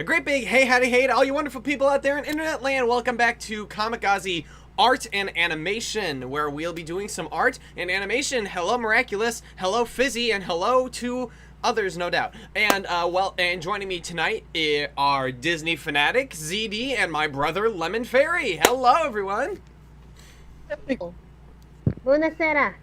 A great big hey howdy hey to all you wonderful people out there in internet land. Welcome back to Comic Auzi Art and Animation, where we'll be doing some art and animation. Hello Miraculous, hello Fizzy, and hello to others, no doubt. And and joining me tonight are Disney fanatic ZD and my brother Lemon Fairy. Hello everyone. Buonasera.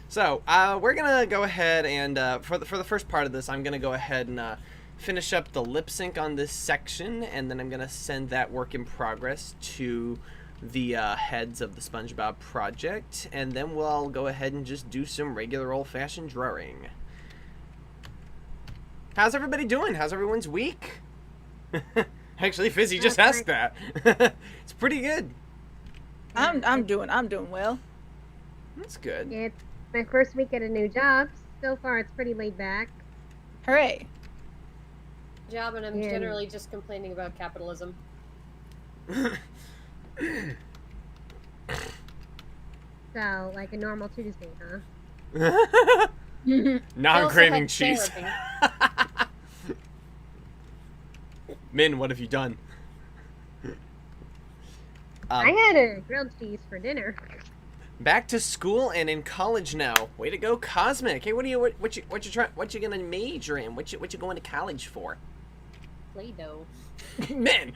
So, we're gonna go ahead and, for the first part of this, I'm gonna go ahead and, finish up the lip sync on this section, and then I'm gonna send that work in progress to the, heads of the SpongeBob project, and then we'll go ahead and just do some regular old-fashioned drawing. How's everybody doing? How's everyone's week? Actually, Fizzy just asked that. It's pretty good. I'm doing well. That's good. Yeah, it's my first week at a new job. So far, it's pretty laid back. Hooray. Job, and I'm generally just complaining about capitalism. So, like a normal Tuesday, huh? Now I'm craving cheese. Min, what have you done? I had a grilled cheese for dinner. Back to school and in college now. Way to go, Cosmic. Hey, what you gonna major in? What you going to college for? Play-Doh. Man,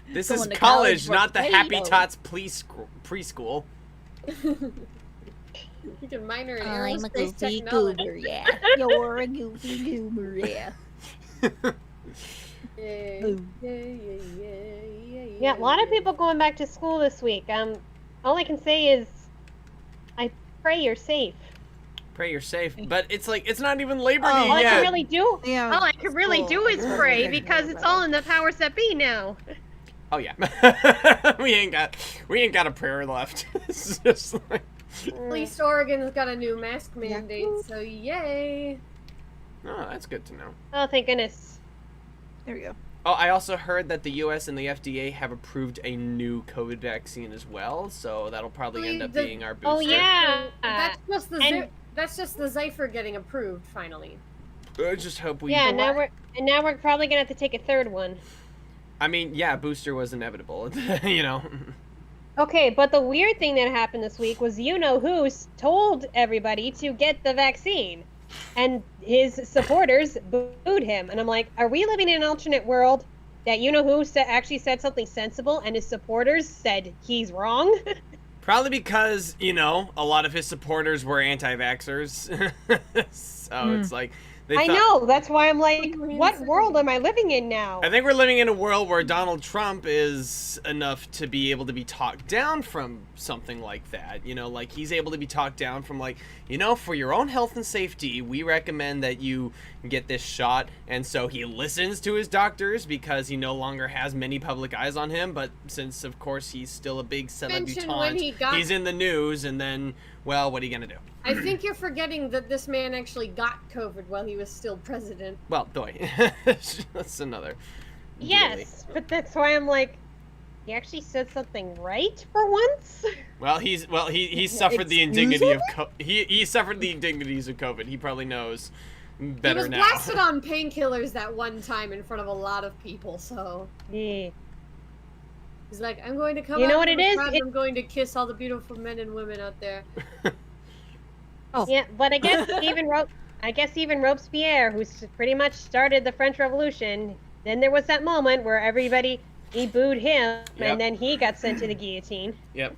this is Going to college, not the Play-Doh. Happy Tots preschool. You can minor in I'm a aerospace goofy technology. goober, yeah. You're a goofy goober, yeah. Yeah, a lot of people going back to school this week. All I can say is, I pray you're safe. Pray you're safe, but it's like it's not even Labor Day All I yet. can really do, Yeah, all I can really do is pray because it's all in the powers that be now. Oh yeah, we ain't got a prayer left. It's just like, At least Oregon's got a new mask mandate, so yay! oh, that's good to know. Oh, thank goodness. there we go. Oh, I also heard that the U.S. and the FDA have approved a new COVID vaccine as well, so that'll probably end up being our booster. Oh yeah. That's just the and- that's just the Zypher getting approved finally. I just hope we. Yeah, now we're probably gonna have to take a third one. I mean, yeah, booster was inevitable, you know. Okay, but the weird thing that happened this week was who told everybody to get the vaccine, and his supporters booed him. And I'm like, are we living in an alternate world that who actually said something sensible, and his supporters said he's wrong? Probably because, a lot of his supporters were anti-vaxxers. So it's like, I know, that's why I'm like, what world am I living in now? I think we're living in a world where Donald Trump is enough to be able to be talked down from something like that. Like he's able to be talked down from like, for your own health and safety, we recommend that you get this shot. And so he listens to his doctors because he no longer has many public eyes on him. But since, of course, he's still a big celebrity, he's in the news. And then, well, what are you going to do? I think you're forgetting that this man actually got COVID while he was still president. Well, boy, that's another. Yes, but that's why I'm like, he actually said something right for once. Well, he suffered the indignity of he suffered the indignities of COVID. He probably knows better he was now. blasted on painkillers that one time in front of a lot of people. So Yeah. he's like, I'm going to come. You know out what from it the is? crowd, I'm going to kiss all the beautiful men and women out there. Oh. Yeah, but I guess even Robespierre, who pretty much started the French Revolution, then there was that moment where he booed him, Yep. and then he got sent to the guillotine. Yep.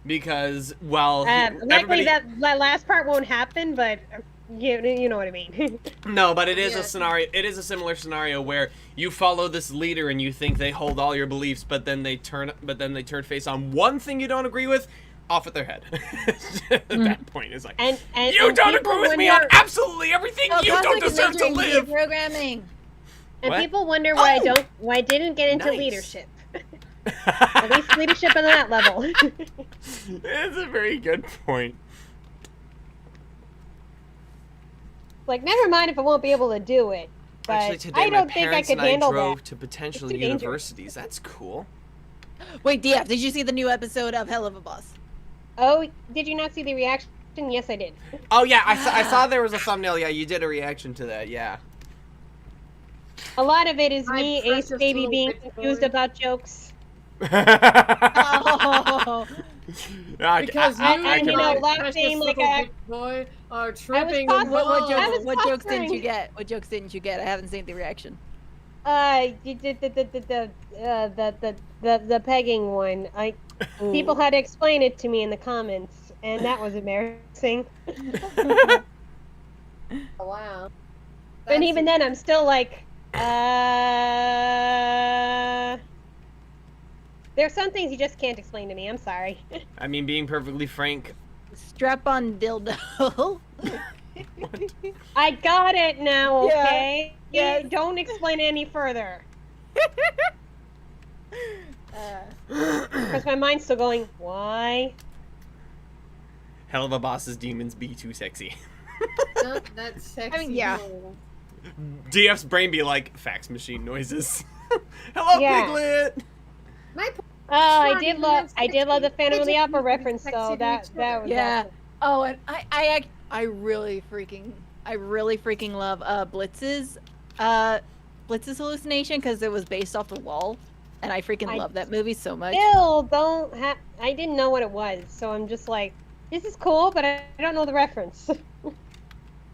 Because well, Luckily that last part won't happen, but you know what I mean. No, but it is a scenario. It is a similar scenario where you follow this leader and you think they hold all your beliefs, but then they turn face on one thing you don't agree with. Off with their head. At that point, it's like, and you don't agree with me on absolutely everything. Oh, You don't deserve to live. Programming. And What? people wonder why I didn't get into Nice. leadership. At least leadership on that level. It's a very good point. Like, never mind if I won't be able to do it. But Actually, today I don't my think I parents could and I handle drove that. to potential It's too dangerous. universities. That's cool. Wait, DF, did you see the new episode of Helluva Boss? Oh, did you not see the reaction reaction? Yes, I did. Oh yeah, I saw there was a thumbnail. Yeah, you did a reaction to that. Yeah. A lot of it is My me, Ace precious Baby, little being bitch confused boy. about jokes. Oh. Because I- you, and, you my know, laughing precious like little a- bitch boy, are I was tripping posturing. What I jokes? was What jokes didn't you posturing. get? What jokes didn't you get? I haven't seen the reaction. You did the pegging one. People had to explain it to me in the comments, and that was embarrassing. Oh, wow. And even then, I'm still like, There's some things you just can't explain to me. I'm sorry. I mean, being perfectly frank. Strap on dildo. I got it now, Yeah. okay? Yes. Don't explain any further. Because my mind's still going, why? Helluva Boss's demons be too sexy. Not that sexy. I mean, yeah. no. DF's brain be like, fax machine noises. Hello, Yeah. Piglet! My I not did even love that the Phantom of the They just Opera need to be reference sexy though. to That each that other. was Yeah. awesome. Oh, and I really freaking love Blitz's hallucination because it was based off The Wall, and I freaking I love that movie so much. Still don't have. I didn't know what it was, so I'm just like, this is cool, but I don't know the reference.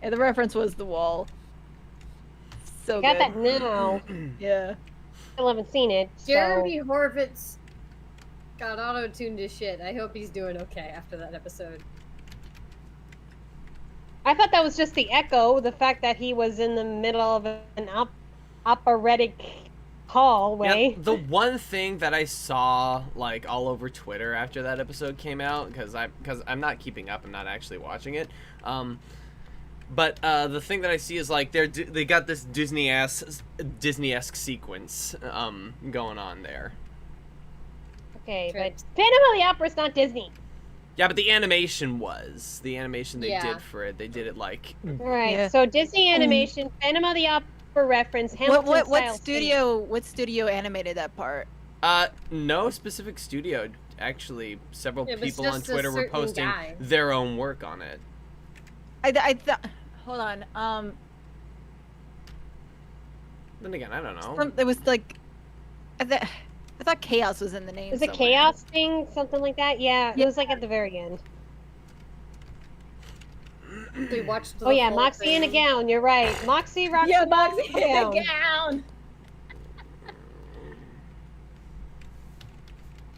Yeah, the reference was The Wall. So Got that good. now. Yeah. Still haven't seen it. So. Jeremy Horvitz got auto-tuned to shit. I hope he's doing okay after that episode. I thought that was just the echo, the fact that he was in the middle of an operatic hallway. Yeah, the one thing that I saw like all over Twitter after that episode came out, because I'm not keeping up, I'm not actually watching it. But the thing that I see is like they got this Disney-esque sequence going on there. Okay, Trips. but Phantom of the Opera is not Disney. Yeah, but the animation was the animation they Yeah. did for it. They did it like Right. Yeah. So Disney animation, Phantom of the Opera reference, Hamilton What style studio animated that part? no specific studio. Actually, several Yeah, but it's people on just a Twitter were certain posting guy. their own work on it. I thought. Hold on. Then again, I don't know. It was like. I thought Chaos was in the name. Is it somewhere. Chaos thing, something like that? Yeah, Yeah. it was like at the very end. We watched the Oh yeah, whole Moxie in a thing. gown. You're right. Moxie rocks Yeah, the ball Moxie gown. gown.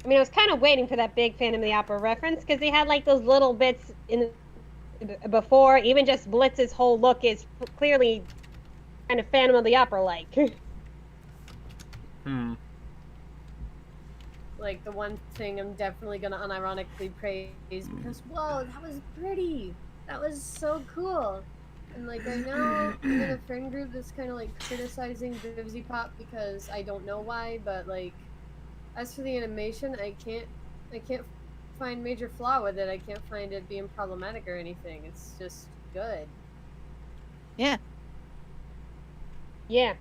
I mean, I was kind of waiting for that big Phantom of the Opera reference because they had like those little bits in before. Even just Blitz's whole look is clearly kind of Phantom of the Opera like. Like, the one thing I'm definitely gonna unironically praise because, whoa, that was pretty. That was so cool. And, like, I know I'm in a friend group that's kind of, like, criticizing Vivzy Pop because I don't know why, but, like, as for the animation, I can't find major flaw with it. I can't find it being problematic or anything. It's just good. Yeah. Yeah.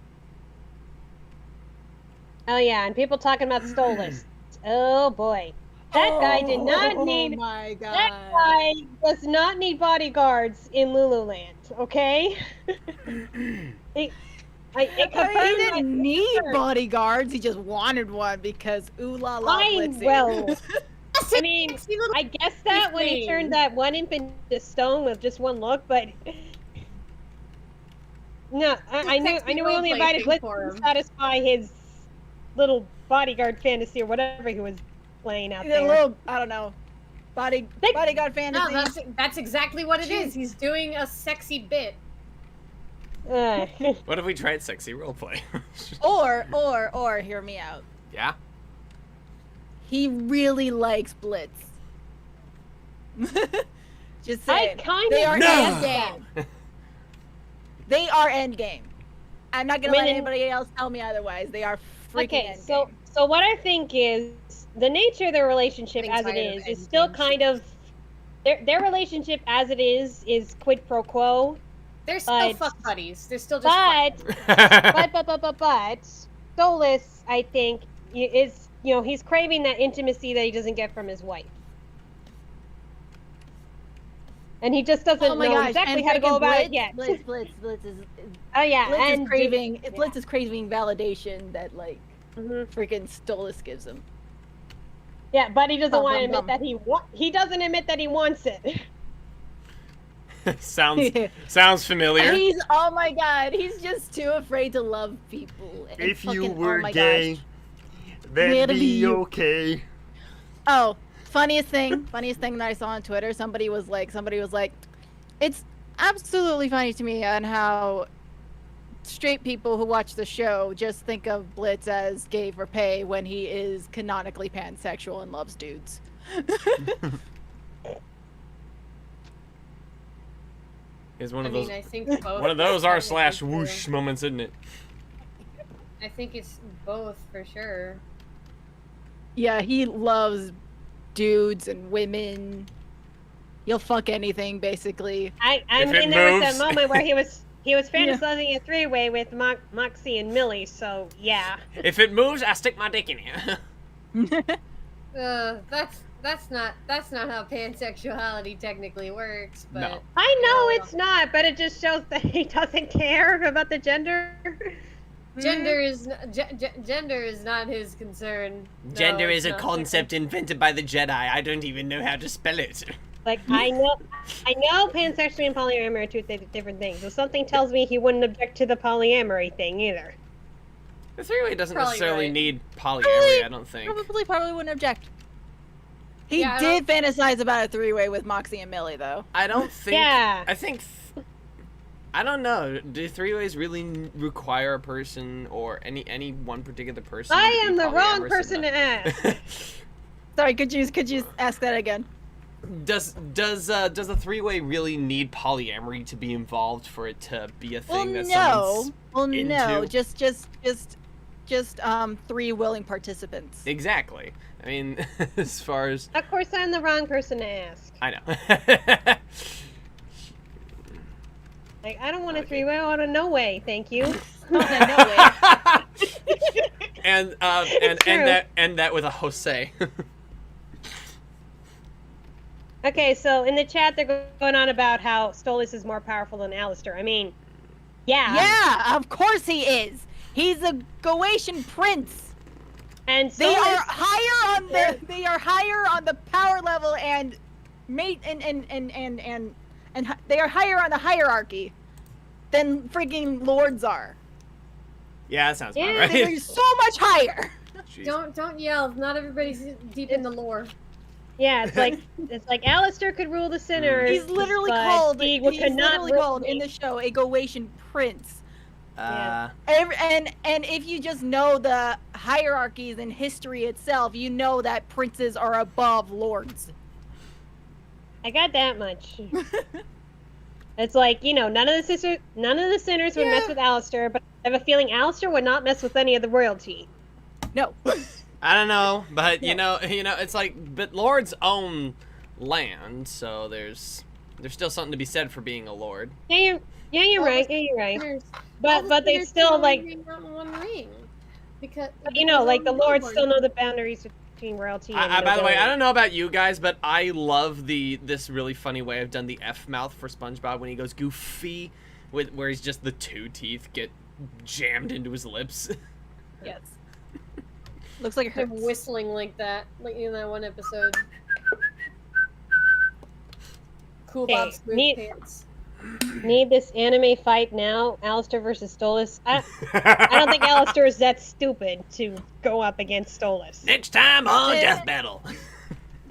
Oh yeah, and people talking about Stolas. Oh boy, that guy did not need. Oh my god. That guy does not need bodyguards in Lululand. Okay. It He confirmed my didn't need concern. bodyguards. He just wanted one because ooh la la. Fine, Blitzy. well, I mean, Sexy little I guess that when he thing. turned that one imp into stone with just one look, but no, I knew Sexy we only roleplay invited thing Blitz for to him. satisfy his little bodyguard fantasy or whatever he was playing out a there. little, I don't know, Think- bodyguard No, fantasy. that's exactly what it is. He's doing a sexy bit. What if we tried sexy roleplay? Or hear me out. Yeah. He really likes Blitz. Just I saying. kind They of are No! endgame. They are endgame. I'm not gonna I mean, let anybody else tell me otherwise. They are freaking Okay, endgame. so what I think is the nature of their relationship Getting as it tired of is still endgame kind of their relationship as it is quid pro quo. They're still But- fuck buddies. They're still just fuck But Stolas, I think, is he's craving that intimacy that he doesn't get from his wife. and he just doesn't Oh my know gosh! exactly and how to go freaking about Blitz, it yet. Blitz is Oh yeah, Blitz and is craving. yeah. Blitz is craving validation that like Mhm. freaking Stolas gives him. Yeah, but he doesn't Bum, want to bum, admit bum. that he doesn't admit that he wants it. Sounds familiar. He's oh my god! He's just too afraid to love people. And If you fucking, were oh my gay, gosh. that'd That'd be be- okay. Oh, funniest thing that I saw on Twitter. Somebody was like, it's absolutely funny to me on how straight people who watch the show just think of Blitz as gay for pay when he is canonically pansexual and loves dudes. Is one I of mean, those I think both. one of those r slash technically whoosh moments, isn't it? I think it's both for sure. Yeah, he loves dudes and women. He'll fuck anything, basically. I If it mean, there was moves. that moment where he was fantasizing a three-way with Moxie and Millie. So yeah. If it moves, I stick my dick in it. That's not how pansexuality technically works. But No. I know it's not, but it just shows that he doesn't care about the gender. gender is gender is not his concern. No, Gender it's is a not. concept invented by the Jedi. I don't even know how to spell it. Like I know pansexuality and polyamory are two different things. So something tells me he wouldn't object to the polyamory thing either. The three-way doesn't Probably necessarily right. need polyamory, I don't think. Probably wouldn't object. He Yeah, I did fantasize about a three-way with Moxie and Millie, though. I don't think. Yeah. I think. I don't know. Do three-ways really require a person or any one particular person? I to am be the wrong polyamorous person to enough? ask. Sorry, could you ask that again? Does a three-way really need polyamory to be involved for it to be a thing that someone's no, into? just three willing participants. Exactly. I mean, as far as Of course, I'm the wrong person to ask. I know. Like I don't want a Okay. three-way. I want a no way. Thank you. No way. and true. that with a Jose. Okay, so in the chat they're going on about how Stolas is more powerful than Alistair. I mean, yeah. Yeah, of course he is. He's a Goatian prince. And They Stolas, are higher on the power level and they are higher on the hierarchy than freaking lords are. Yeah, that sounds about Yeah, right. They're so much higher. Jeez. Don't yell. Not everybody's deep in the lore. yeah, it's like Alistair could rule the sinners. He's literally but called. he He's could not literally rule called me. in the show a Goatian prince. Uh, And if you just know the hierarchies in history itself, you know that princes are above lords. I got that much. It's like, none of the sinners would mess with Alistair, but I have a feeling Alistair would not mess with any of the royalty. No. I don't know, but you know, it's like, but lords own land, so there's still something to be said for being a lord. Yeah, you're All right. the Yeah, you're right. sinners- But all the they sinners still can only like, hang out in one ring. Because like the only lords one still know the boundaries between royalty and By the way, I nobility. don't know about you guys, but I love this really funny way I've done the F mouth for SpongeBob when he goes goofy, where he's just the two teeth get jammed into his lips. Yes. Looks like it Him hurts. whistling like that, like in that one episode. Cool Okay, Bob Smooth neat. Pants. Need this anime fight now, Alistair versus Stolas. I don't think Alistair is that stupid to go up against Stolas. Next time on Yeah. Death Battle.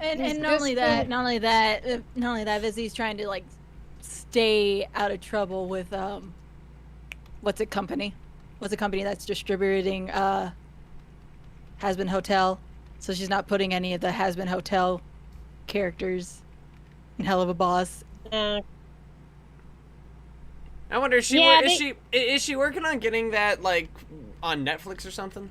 And He's not only just that, Vizzy's trying to like stay out of trouble with what's a company that's distributing Has-Been Hotel, so she's not putting any of the Has-Been Hotel characters in Helluva Boss. I wonder, is Yeah, she working on getting that like on Netflix or something?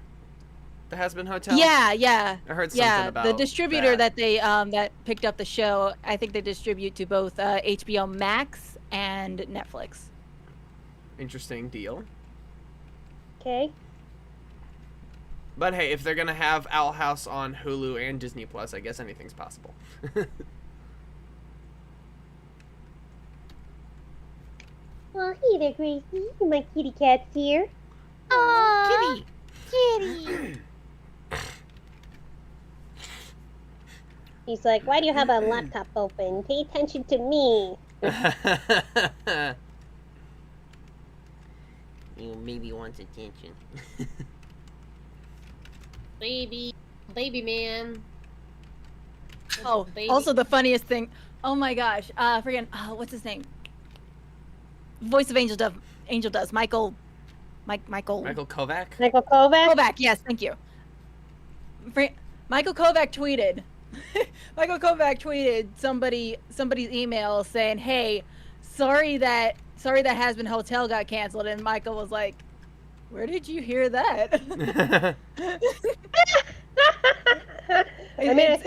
The Has-Been Hotel. Yeah. I heard something about the distributor that. that they that picked up the show. I think they distribute to both HBO Max and Netflix. Interesting deal. Okay. But hey, if they're gonna have Owl House on Hulu and Disney Plus, I guess anything's possible. Oh, hey there, Gracie. My kitty cat's here. Kitty. Kitty. He's like, why do you have a laptop open? Pay attention to me. You maybe wants attention. Baby man. Oh, Baby. also the funniest thing. Oh my gosh. Friggin', what's his name? Voice of Angel does. Michael Michael Kovac? Michael Kovac? Kovac. Yes, thank you. Michael Kovac tweeted. Michael Kovac tweeted somebody's email saying, "Hey, sorry that Has-Been Hotel got canceled," and Michael was like, "Where did you hear that?" I mean,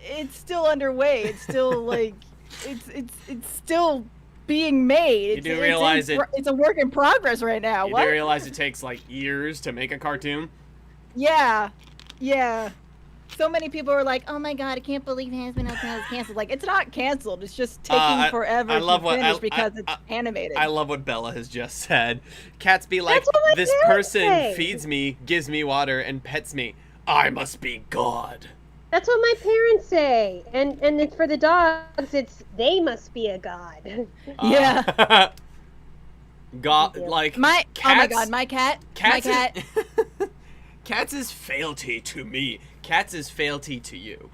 it's still underway. It's still like it's still being made. You do realize it's a work in progress right now. You What? do realize it takes like years to make a cartoon? Yeah. So many people are like, "Oh my god, I can't believe Has-Been Hotel is canceled." Like, it's not canceled. It's just taking forever to finish because it's animated. I love what Bella has just said. Cats be like, That's what my this parents person say. feeds me, gives me water, and pets me. I must be God. That's what my parents say. And it's for the dogs, it's they must be a god. Yeah. God, like Oh cats, my god, my cat. Cats is fealty to me. Cats is fealty to you.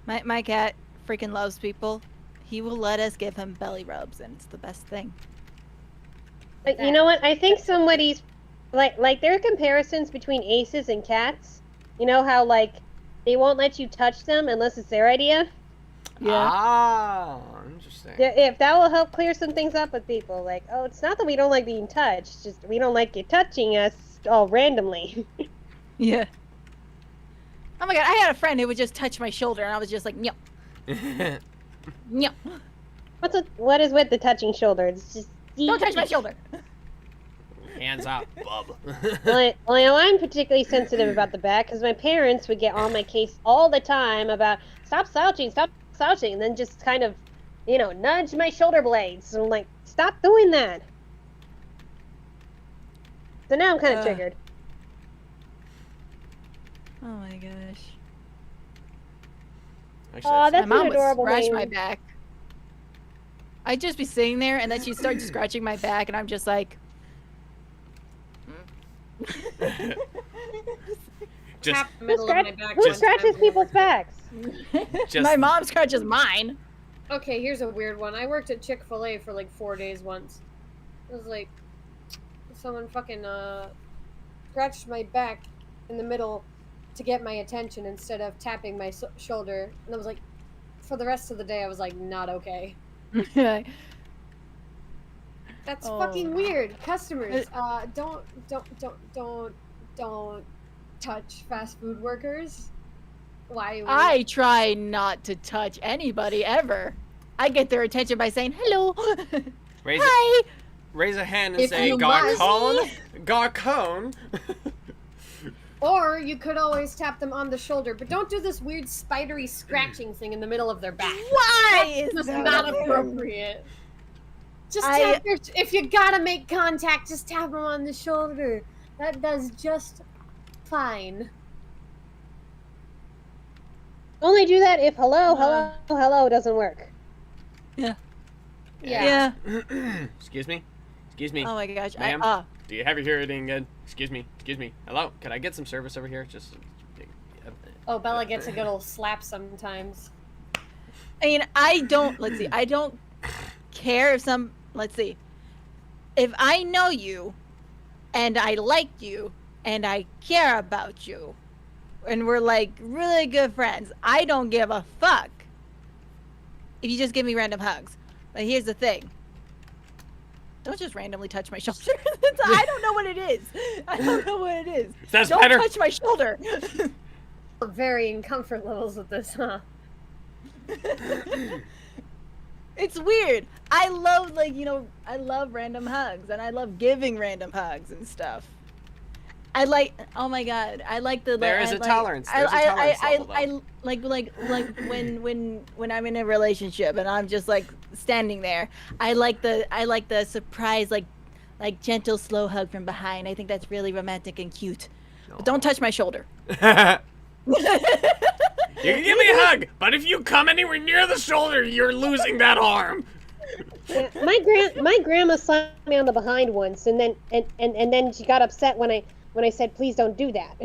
My cat freaking loves people. He will let us give him belly rubs, and it's the best thing. But you know what? I think somebody's like there are comparisons between aces and cats. You know how like they won't let you touch them unless it's their idea? Yeah. Ah, interesting. If that will help clear some things up with people, like, oh, it's not that we don't like being touched, it's just we don't like you touching us all randomly. Yeah. Oh my god, I had a friend who would just touch my shoulder, and I was just like, "Nyah, nyah." What is with the touching shoulder? It's just Don't touch my shoulder. Hands up, bub. Well, you know, I'm particularly sensitive about the back because my parents would get on my case all the time about stop slouching, and then just kind of, you know, nudge my shoulder blades. So I'm like, stop doing that. So now I'm kind of triggered. Oh my gosh. Actually, Aw, that's My mom an would adorable scratch name. my back. I'd just be sitting there, and then she'd start scratching my back, and I'm just like, just Tap the middle of my back Who one scratches time. people's backs? Just- my mom scratches mine. Okay, here's a weird one. I worked at Chick-fil-A for like 4 days once. It was like someone fucking scratched my back in the middle to get my attention instead of tapping my shoulder, and I was like, for the rest of the day, I was like, not okay. That's Oh. fucking weird. Customers, don't touch fast food workers. Why? I try not to touch anybody ever. I get their attention by saying hello. Hi. Raise a hand and If say you must. Garcon. Or you could always tap them on the shoulder, but don't do this weird spidery scratching thing in the middle of their back. Why is That's that not weird? appropriate. Just tap if you gotta make contact, just tap them on the shoulder. That does just fine. Only do that if hello doesn't work. Yeah. Yeah. Excuse me. Oh my gosh. Ma'am? Do you have your hearing good? Excuse me. Hello? Can I get some service over here? Just. Oh, Bella gets a good old slap sometimes. I mean, I don't care if if I know you and I like you and I care about you and we're like really good friends, I don't give a fuck if you just give me random hugs. But here's the thing. Don't just randomly touch my shoulder. I don't know what it is. That's don't better. touch my shoulder. Varying comfort levels with this, huh? It's weird. I love random hugs, and I love giving random hugs and stuff. I like. Oh my god, I like the. There is I a like, tolerance. There's a tolerance level, though. I like when I'm in a relationship and I'm just like standing there. I like the surprise like gentle slow hug from behind. I think that's really romantic and cute. But don't touch my shoulder. You can give me a hug, but if you come anywhere near the shoulder, you're losing that arm. Yeah, my grandma slapped me on the behind once, and then she got upset when I said please don't do that.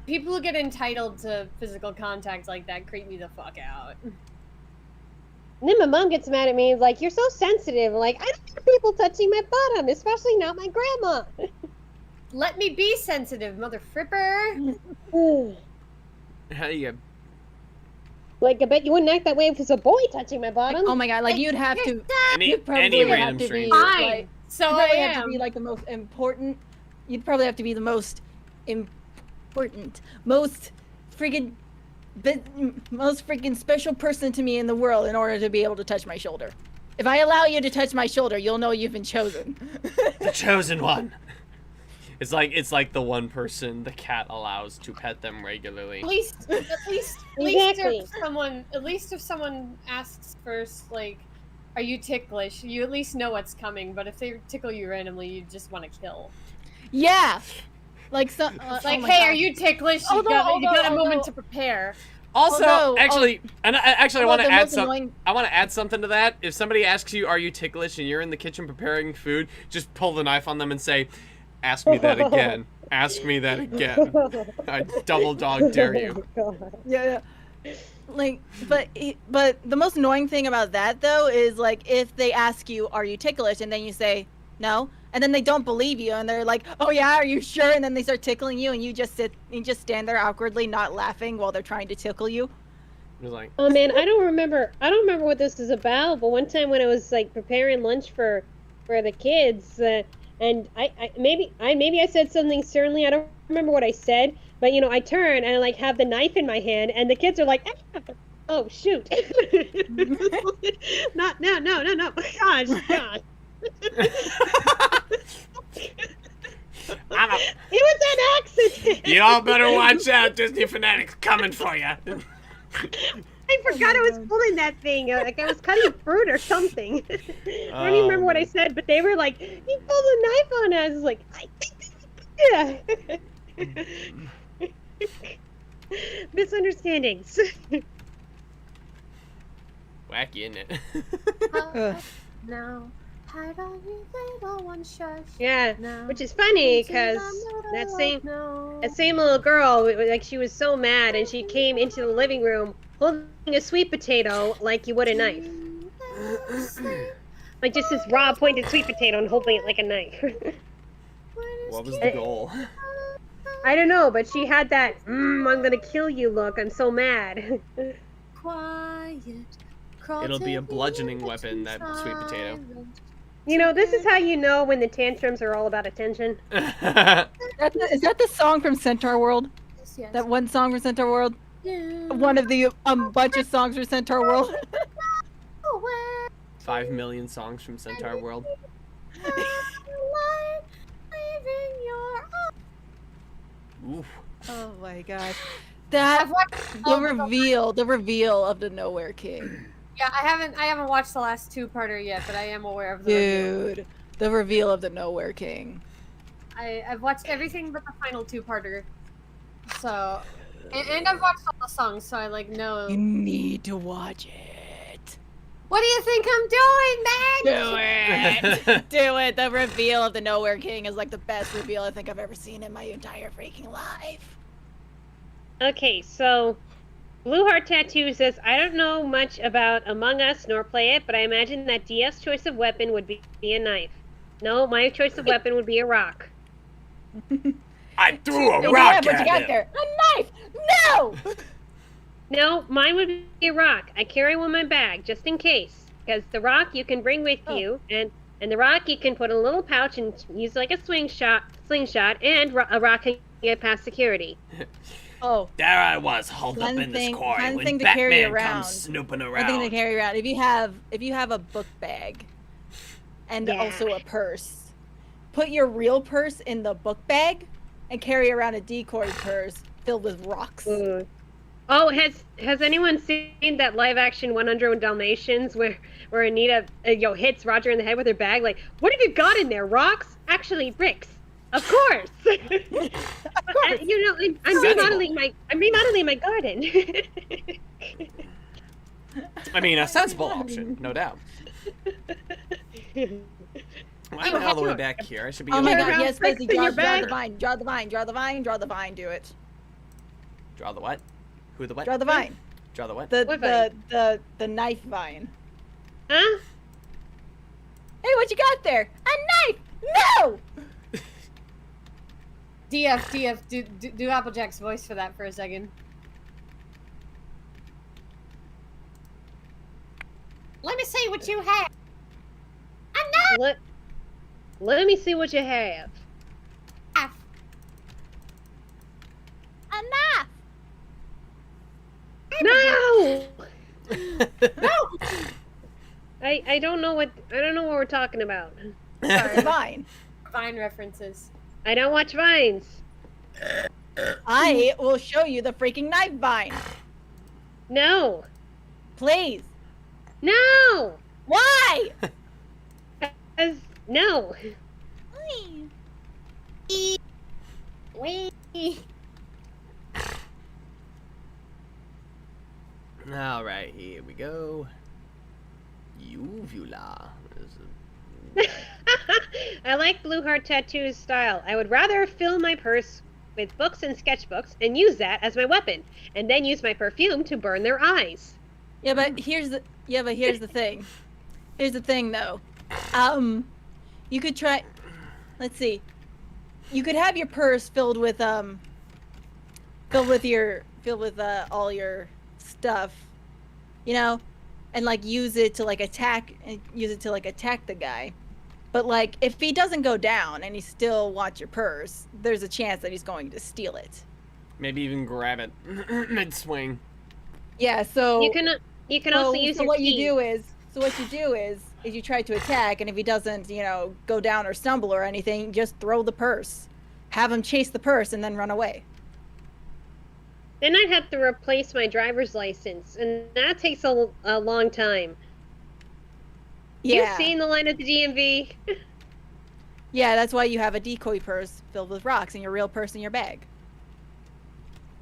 People who get entitled to physical contact like that creep me the fuck out. And then my mom gets mad at me, like, you're so sensitive. Like, I don't want people touching my bottom, especially not my grandma. Let me be sensitive, mother fripper. How do you? Like, I bet you wouldn't act that way if it was a boy touching my bottom. Oh my god, like you'd have to. Any You'd probably random have to be stranger. Fine. like. So You'd I probably have to am. be like the most important. You'd probably have to be the most important, most friggin' special person to me in the world in order to be able to touch my shoulder. If I allow you to touch my shoulder, you'll know you've been chosen. The chosen one. It's like the one person the cat allows to pet them regularly. At least Exactly. if someone asks first, like, are you ticklish? You at least know what's coming. But if they tickle you randomly, you just want to kill. Yeah, like so. It's like, oh my hey, God. are you ticklish? You Although- got a moment although- to prepare. Also, Although- actually, I want to the add most some. annoying- I want to add something to that. If somebody asks you, "Are you ticklish?" and you're in the kitchen preparing food, just pull the knife on them and say, "Ask me that again. Ask me that again. I double dog dare you." Yeah. Like, but the most annoying thing about that though is like if they ask you, "Are you ticklish?" and then you say no, and then they don't believe you, and they're like, "Oh yeah, are you sure?" and then they start tickling you, and you just stand there awkwardly, not laughing while they're trying to tickle you. You're like, Oh man, I don't remember what this is about. But one time when I was like preparing lunch for the kids, and maybe I said something sternly. I don't remember what I said, but you know, I turn and I like have the knife in my hand, and the kids are like, "Ah!" "Oh shoot!" Not no, gosh. It was an accident. y'all better watch out. Disney fanatics coming for you. I forgot I was pulling that thing. Like I was cutting fruit or something. I don't even remember what I said, but they were like, "You pulled a knife on us." I was like, yeah. Misunderstandings. Wacky, isn't it? No, hide on you, little one, shush. Yeah, No. which is funny because that same little girl, like she was so mad, and she came into the living room holding a sweet potato like you would a knife, like just this raw pointed sweet potato and holding it like a knife. What was the goal? I don't know, but she had that I'm gonna kill you look. I'm so mad. Quiet. It'll be a bludgeoning weapon, that sweet potato. You know, this is how you know when the tantrums are all about attention. Is that the song from Centaur World? Yes. That one song from Centaur World? Yeah. One of the bunch of songs from Centaur World? 5 million songs from Centaur World. Oof. Oh my god. I've That watched the reveal of the Nowhere King. Yeah, I haven't watched the last two-parter yet, but I am aware of the reveal. Dude, the reveal of the Nowhere King. I've watched everything but the final two-parter. So, and I've watched all the songs, so I like know. You need to watch it. What do you think I'm doing, man? Do it. Do it. The reveal of the Nowhere King is like the best reveal I think I've ever seen in my entire freaking life. Okay, so Blue Heart Tattoo says, I don't know much about Among Us nor play it, but I imagine that DS choice of weapon would be a knife. No, my choice of weapon would be a rock. I threw a Yeah, rock what at you got him. there? A knife! No! No, mine would be a rock. I carry one in my bag, just in case. Because the rock you can bring with you, and the rock you can put in a little pouch and use like a slingshot, and a rock can get past security. Oh, There I was, holed up Fun in this thing- quarry fun when thing to carry Batman around. comes snooping one thing to around. carry around. If you have a book bag and Yeah. also a purse, put your real purse in the book bag and carry around a decoy purse filled with rocks. Ooh. Oh, has anyone seen that live action 100 Dalmatians where Anita hits Roger in the head with her bag? Like, what have you got in there? Rocks? Actually, bricks. Of course. Of course. I'm remodeling my garden. I mean, a sensible option, no doubt. I'm all the way back here. I should be. Oh my able god, to... yes, Bessie, in your draw bag. the vine, draw the vine, draw the vine, draw the vine, do it. Draw the what? Who the what? Draw the vine. Draw the what? What vine? The knife vine. Huh? Hey, what you got there? A knife! No! DF, do Applejack's voice for that for a second. Let me see what you have. A knife! Let me see what you have. A knife! No! No! I don't know what we're talking about. Sorry, a vine. Vine references. I don't watch Vines. I will show you the freaking knife vine. No. Please. No. Why? No. Wee. All right, here we go. Uvula. I like Blue Heart Tattoo's style. I would rather fill my purse with books and sketchbooks and use that as my weapon, and then use my perfume to burn their eyes. Yeah, but here's the thing. Here's the thing, though. You could try. Let's see. You could have your purse filled with all your stuff, you know, and like use it to attack the guy. But like if he doesn't go down and he still wants your purse, there's a chance that he's going to steal it. Maybe even grab it mid swing. Yeah, so You can also use your what keys. you do is you try to attack, and if he doesn't, go down or stumble or anything, just throw the purse. Have him chase the purse and then run away. Then I'd have to replace my driver's license, and that takes a long time. Yeah. You've seen the line at the DMV? Yeah, that's why you have a decoy purse filled with rocks and your real purse in your bag.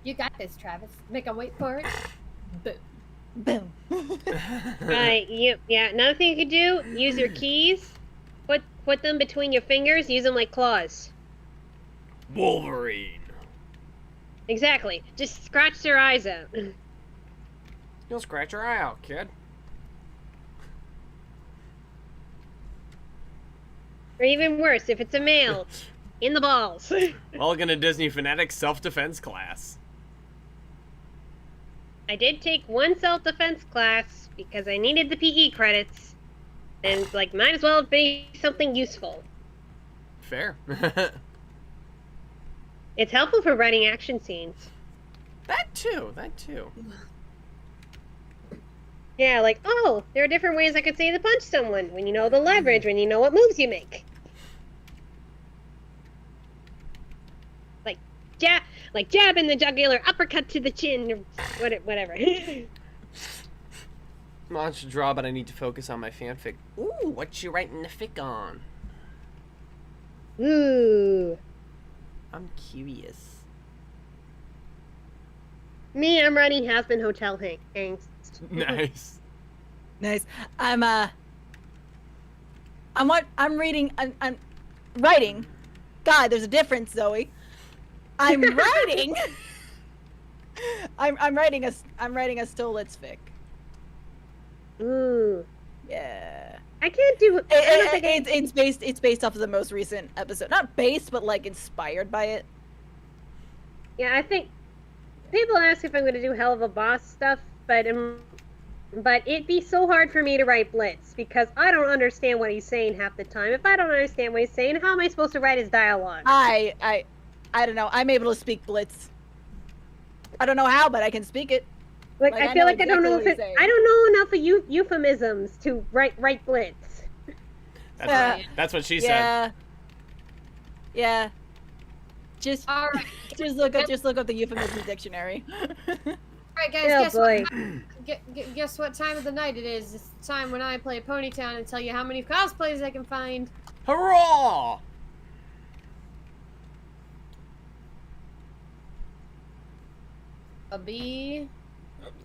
You got this, Travis. Make him wait for it. Boom. Right. Yeah. Another thing you could do: use your keys, put them between your fingers, use them like claws. Wolverine. Exactly. Just scratch their eyes out. You'll scratch your eye out, kid. Or even worse, if it's a male, in the balls. Welcome to Disney Fanatics self-defense class. I did take one self-defense class because I needed the PE credits, and might as well be something useful. Fair. It's helpful for writing action scenes. That too. Yeah, there are different ways I could say to punch someone when you know the leverage, when you know what moves you make. Jab in the jugular, uppercut to the chin, or whatever. Monster draw, but I need to focus on my fanfic. Ooh, what you writing the fic on? Ooh. I'm curious. Me, I'm writing Has-Been Hotel Angst. Nice. Nice. I'm reading. I'm writing. God, there's a difference, Zoe. I'm writing. I'm writing a Stolas fic. Ooh. Yeah. I can't do. It's based off of the most recent episode. Not based, but inspired by it. Yeah, I think people ask if I'm going to do Helluva Boss stuff, but it'd be so hard for me to write Blitz because I don't understand what he's saying half the time. If I don't understand what he's saying, how am I supposed to write his dialogue? I don't know. I'm able to speak Blitz. I don't know how, but I can speak it. I feel like I don't know I don't know enough of euphemisms to write Blitz. That's what she said. Yeah. Just All right. just look up the euphemism dictionary. Alright guys, Oh, guess boy. guess what time of the night it is. It's the time when I play Ponytown and tell you how many cosplays I can find. Hurrah! A bee.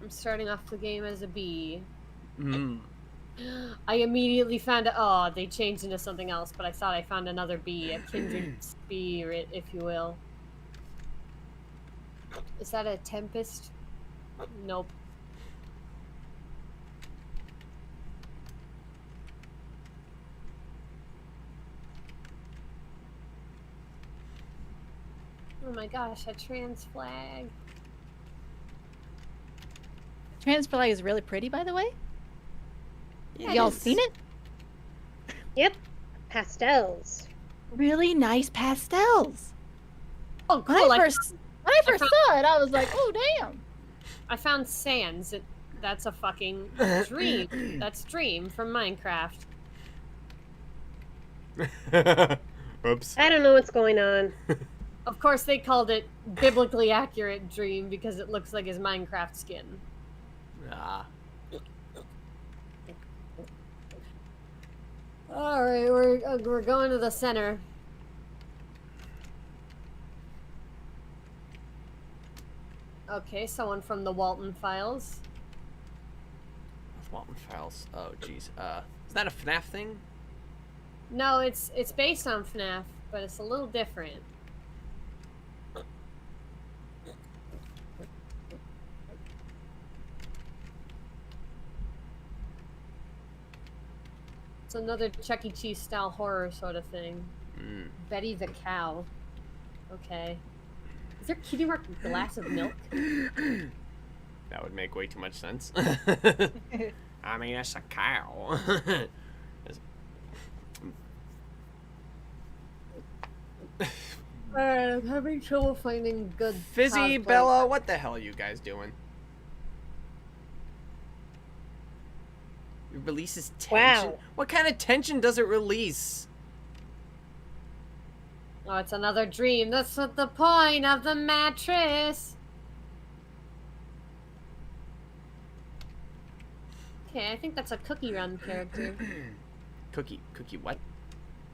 I'm starting off the game as a bee. Mm. I immediately found oh, they changed into something else, but I thought I found another bee, a kindred spirit, if you will. Is that a tempest? Nope. Oh my gosh, a trans flag. Trans flag is really pretty, by the way. Yes. Y'all seen it? Yep. Pastels. Really nice pastels. Oh, When cool. I first saw it, I was like, oh damn. I found Sans. That's a fucking dream. That's Dream from Minecraft. Oops. I don't know what's going on. Of course, they called it biblically accurate Dream because it looks like his Minecraft skin. Ah. All right, we're going to the center. Okay, someone from the Walton Files. Walton Files. Oh, jeez. Is that a FNAF thing? No, it's based on FNAF, but it's a little different. It's another Chuck E. Cheese style horror sort of thing. Mm. Betty the cow. Okay. Is there Kitty Mark glass of milk? That would make way too much sense. I mean, it's a cow. I'm having trouble finding good Fizzy, cosplay. Bella, what the hell are you guys doing? It releases tension? Wow. What kind of tension does it release? Oh, it's another dream. That's what the point of the mattress. Okay, I think that's a Cookie Run character. Cookie what?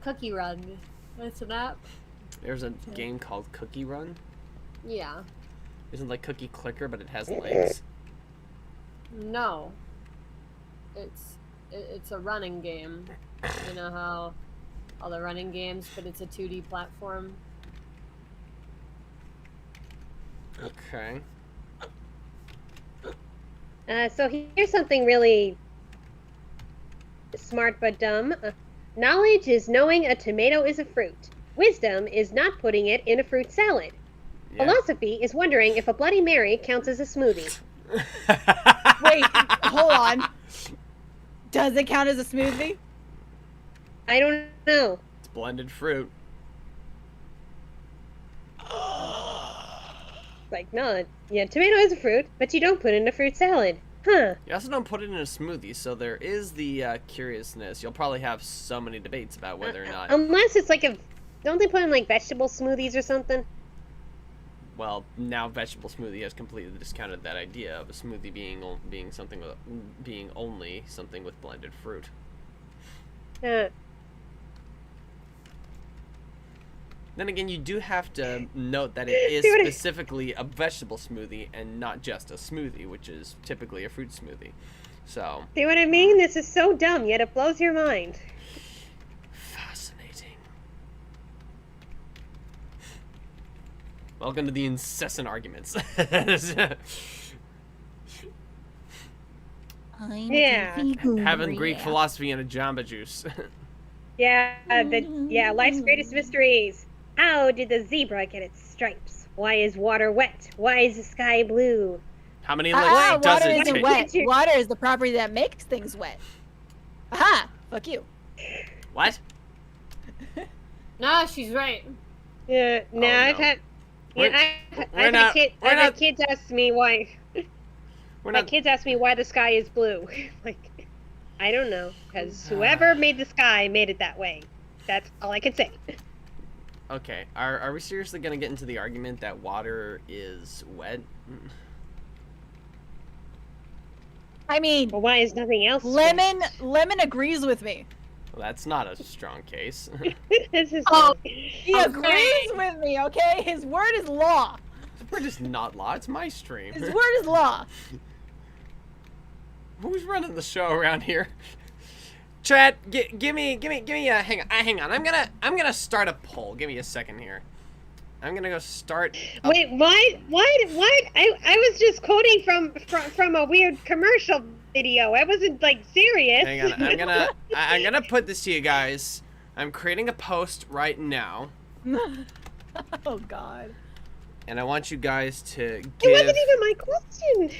Cookie Run. That's an app. There's a game called Cookie Run. Yeah. Isn't it like Cookie Clicker, but it has legs? No. It's a running game. You know how all the running games, but it's a 2D platform. Okay. So here's something really smart but dumb. Knowledge is knowing a tomato is a fruit. Wisdom is not putting it in a fruit salad. Yeah. Philosophy is wondering if a Bloody Mary counts as a smoothie. Wait, hold on. Does it count as a smoothie? I don't know. It's blended fruit. Like, no, yeah, tomato is a fruit, but you don't put it in a fruit salad. Huh. You also don't put it in a smoothie, so there is the curiousness. You'll probably have so many debates about whether or not. Unless it's like don't they put in like vegetable smoothies or something? Well, now vegetable smoothie has completely discounted that idea of a smoothie being something with being only something with blended fruit. Then again, you do have to note that it is specifically a vegetable smoothie and not just a smoothie, which is typically a fruit smoothie. So. See what I mean? This is so dumb, yet it blows your mind. Fascinating. Welcome to the incessant arguments. Yeah. Having Greek philosophy and a Jamba Juice. Yeah, life's greatest mysteries. How did the zebra get its stripes? Why is water wet? Why is the sky blue? How many licks does water it isn't take? wet. Water is the property that makes things wet. Aha! Fuck you. What? No, she's right. Yeah, no, Oh, I've no. had. We're- Yeah, we're I've not- had we're not- kids ask me why. We're My not. kids ask me why the sky is blue. Like, I don't know, because whoever made the sky made it that way. That's all I can say. Okay, are we seriously gonna get into the argument that water is wet? I mean, Well, why is nothing else? Lemon agrees with me. Well, that's not a strong case. This is Oh, he agrees with me, okay? His word is law. We're just not law. It's my stream. His word is law. Who's running the show around here? Chat, give me a hang on. I'm gonna start a poll. Give me a second here. I'm gonna go start. Wait, why? I was just quoting from a weird commercial video. I wasn't like serious. Hang on. I'm gonna put this to you guys. I'm creating a post right now, Oh God. and I want you guys to It give. wasn't even my question.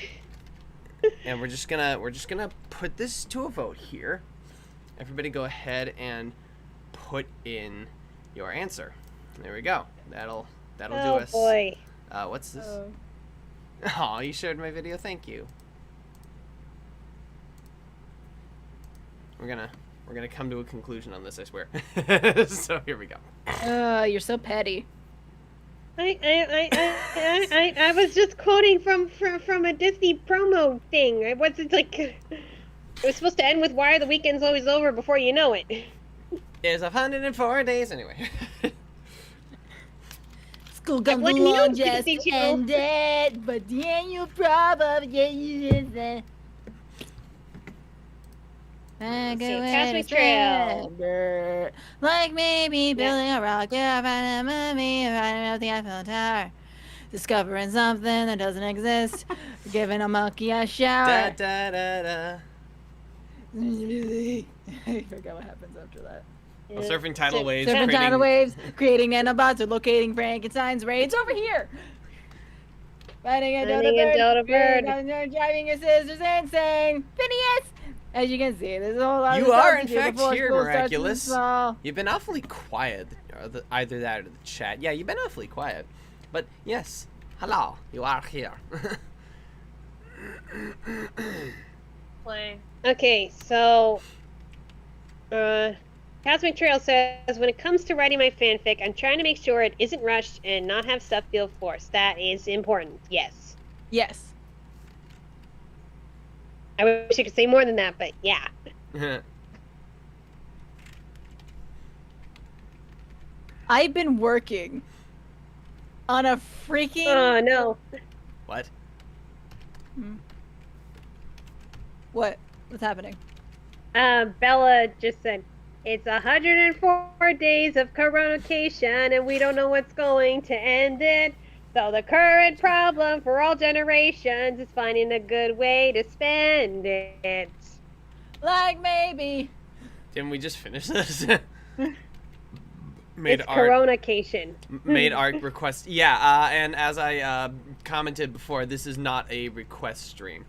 And we're just gonna put this to a vote here. Everybody go ahead and put in your answer. There we go. That'll do us. Oh boy. What's this? Oh, you shared my video. Thank you. We're gonna come to a conclusion on this, I swear. So here we go. You're so petty. I was just quoting from a Disney promo thing. I wasn't like. It was supposed to end with "Why are the weekends always over?" before you know it. There's 104 days anyway. School comes Like, along you just think you- ended, but the annual problem, yeah, you just said. Cosmic Trail. Like maybe building a rocket, finding a movie, finding out the Eiffel Tower, discovering something that doesn't exist, giving a monkey a shower. Da, da, da, da. I forgot what happens after that. Well, surfing tidal waves. Surfing creating- tidal waves, creating nanobots, or locating Frankenstein's raids over here. Finding a Finding a dodo bird. Driving your scissors and saying, Phineas! As you can see, there's a whole lot of You are, stuff in to do fact, before here, school starts in Miraculous. the fall. You've been awfully quiet. Either that or the chat. Yeah, you've been awfully quiet. But yes, hello, you are here. Play. Okay, so Cosmic Trail says, when it comes to writing my fanfic, I'm trying to make sure it isn't rushed and not have stuff feel forced. That is important. Yes. Yes. I wish I could say more than that, but yeah. I've been working on a freaking... Oh no. What? What? What's happening? Bella just said, it's 104 days of coronation and we don't know what's going to end it. So the current problem for all generations is finding a good way to spend it. Like maybe. Didn't we just finish this? It's coronation. Made art request. Yeah, and as I commented before, this is not a request stream.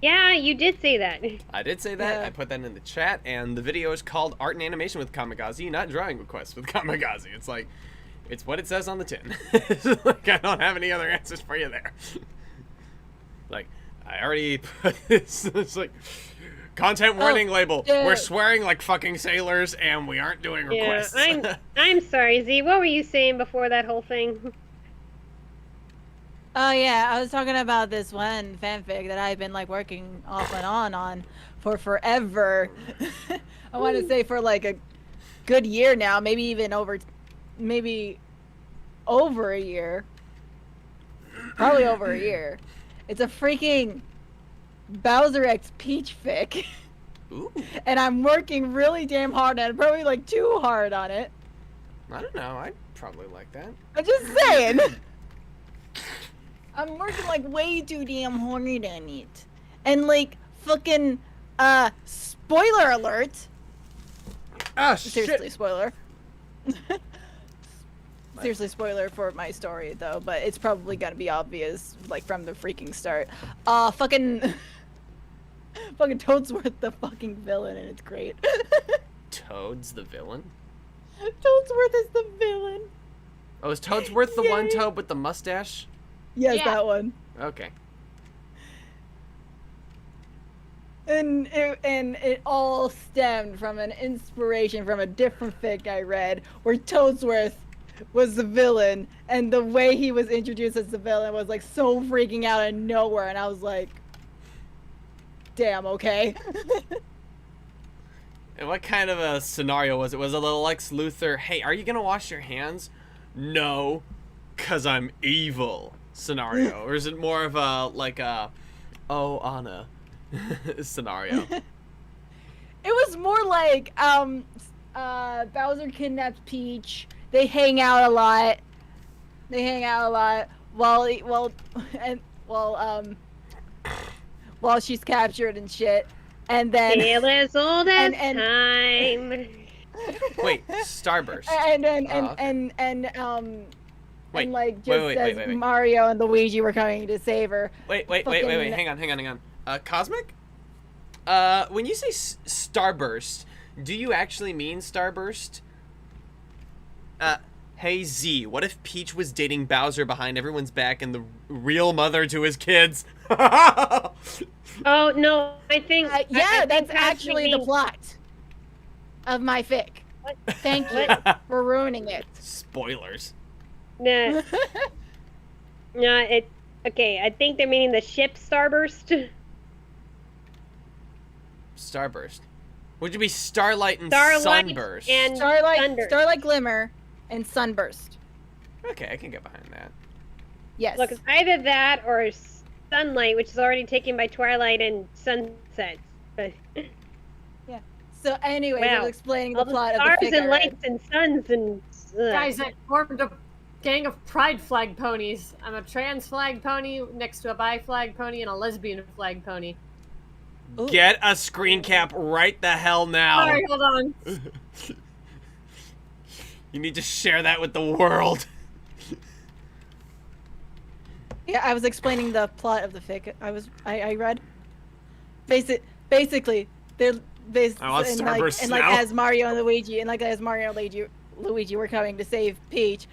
Yeah, you did say that. I did say that. Yeah. I put that in the chat, and the video is called Art and Animation with Kamikaze, not Drawing Requests with Kamikaze. It's like, it's what it says on the tin. It's like, I don't have any other answers for you there. Like, I already put this. It's like, content warning label. yeah. We're swearing like fucking sailors, and we aren't doing Yeah, requests. I'm sorry, Z. What were you saying before that whole thing? Oh yeah, I was talking about this one fanfic that I've been like working off and on for forever. I want to say for like a good year now, maybe over a year. Probably over a year. It's a freaking Bowser X Peach fic. Ooh, And I'm working really damn hard on it, probably like too hard on it. I don't know. I'd probably like that. I'm just saying. I'm working like way too damn hard on it. And like fucking spoiler alert. Ah, Seriously, spoiler. Seriously, spoiler for my story though, but it's probably gonna be obvious like from the freaking start. Fucking Toadsworth the fucking villain, and it's great. Toad's the villain? Toadsworth is the villain. Oh, is Toadsworth the one Yay. Toad with the mustache? Yes, Yeah. that one. Okay. And it all stemmed from an inspiration from a different fic I read where Toadsworth was the villain, and the way he was introduced as the villain was like so freaking out of nowhere, and I was like, damn, okay. And what kind of a scenario was it? Was it a little Lex Luthor, hey, are you gonna wash your hands? No, 'cause I'm evil scenario? Or is it more of a, like a, oh, Anna scenario? It was more like, Bowser kidnaps Peach, they hang out a lot, while she's captured and shit. And then Tale as old as and- time. Wait, Starburst. Wait, and like just wait, as wait. Mario and Luigi were coming to save her. Wait, fucking- hang on. Cosmic? When you say Starburst, do you actually mean Starburst? Hey Z, what if Peach was dating Bowser behind everyone's back and the real mother to his kids? Oh no, I think Yeah, I think that's Cosmic actually the means- plot of my fic. What? Thank you for ruining it. Spoilers. No, no, it. Okay, I think they're meaning the ship Starburst. Starburst. Would you be Starlight and Starlight Sunburst? and Starlight Glimmer, and Sunburst. Okay, I can get behind that. Yes. Look, it's either that or Sunlight, which is already taken by Twilight and Sunset. But So anyway, I Wow. was explaining all the the plot of stars the fic I and read. lights and suns and Guys, I formed a gang of pride flag ponies. I'm a trans flag pony next to a bi flag pony and a lesbian flag pony. Ooh. Get a screen cap right the hell now. Sorry, hold on. You need to share that with the world. Yeah, I was explaining the plot of the fic. I read. Basically, they're I want Starburst and like now. as Mario and Luigi were coming to save Peach,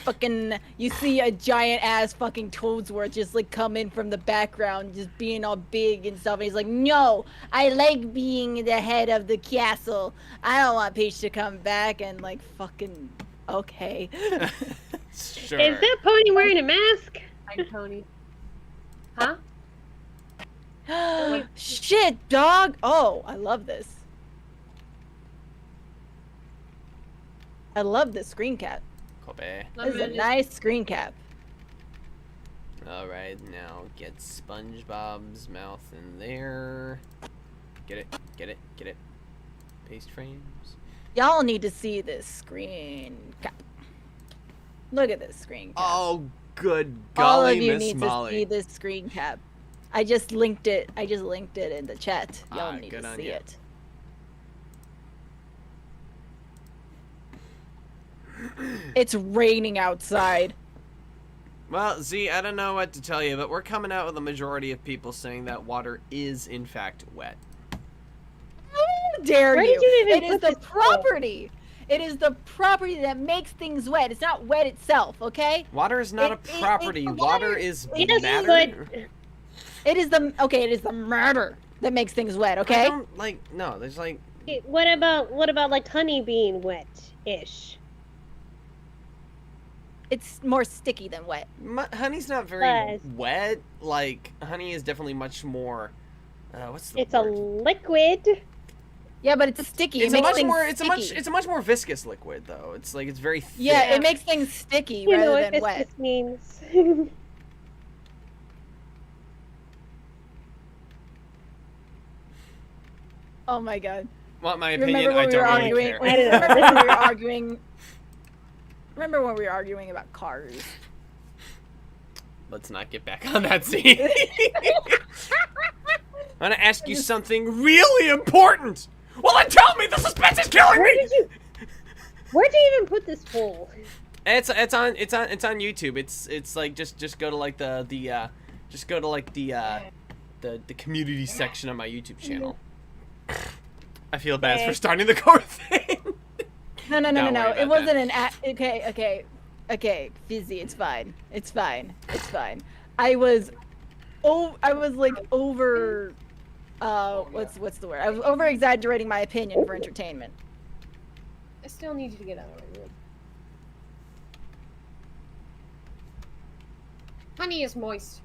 fucking you see a giant ass fucking Toadsworth just like come in from the background, just being all big and stuff. And he's like, "No, I like being the head of the castle. I don't want Peach to come back." And like, fucking okay. Sure. is that pony wearing a mask? Flag pony. Huh? Shit, dog! Oh, I love this. I love this screen cap. Kobe. This is a nice screen cap. Alright, now get SpongeBob's mouth in there. Get it. Paste frames. Y'all need to see this screen cap. Look at this screen cap. Oh, good All golly, of you Miss need Molly. to see this screen cap. I just linked it in the chat. Y'all Ah, need good to on see ya. it. It's raining outside. Well, Z, I don't know what to tell you, but we're coming out with a majority of people saying that water is, in fact, wet. How dare Where you? did you even It is put the this property. It is the property that makes things wet. It's not wet itself, okay? Water is not a It- property. Water water- is Yes, matter. It is the matter that makes things wet, I okay? don't, like, no, there's like... What about like honey being wet-ish? It's more sticky than wet. Honey's not very Yes. wet. Like, honey is definitely much more... what's the It's a word? liquid. Yeah, but it's sticky. It's it a makes much things more. sticky. It's a much more viscous liquid, though. It's like it's very thick. Yeah, it makes things sticky You know rather what than wet. this means. Oh my god. Want my opinion? Remember I when we were don't really arguing? care. I don't know. Remember when we were arguing? Remember when we were arguing about cars? Let's not get back on that scene. I'm gonna ask you something really important. Well, then tell me. The suspense is killing Where'd me. you even put this poll? It's on YouTube. It's like just go to like the community section of my YouTube channel. I feel bad for Okay. starting the core thing. No. Don't worry It about wasn't that. an okay, Fizzy, it's fine. I was like over what's the word? I was over exaggerating my opinion for entertainment. I still need you to get out of my room. Honey is moist.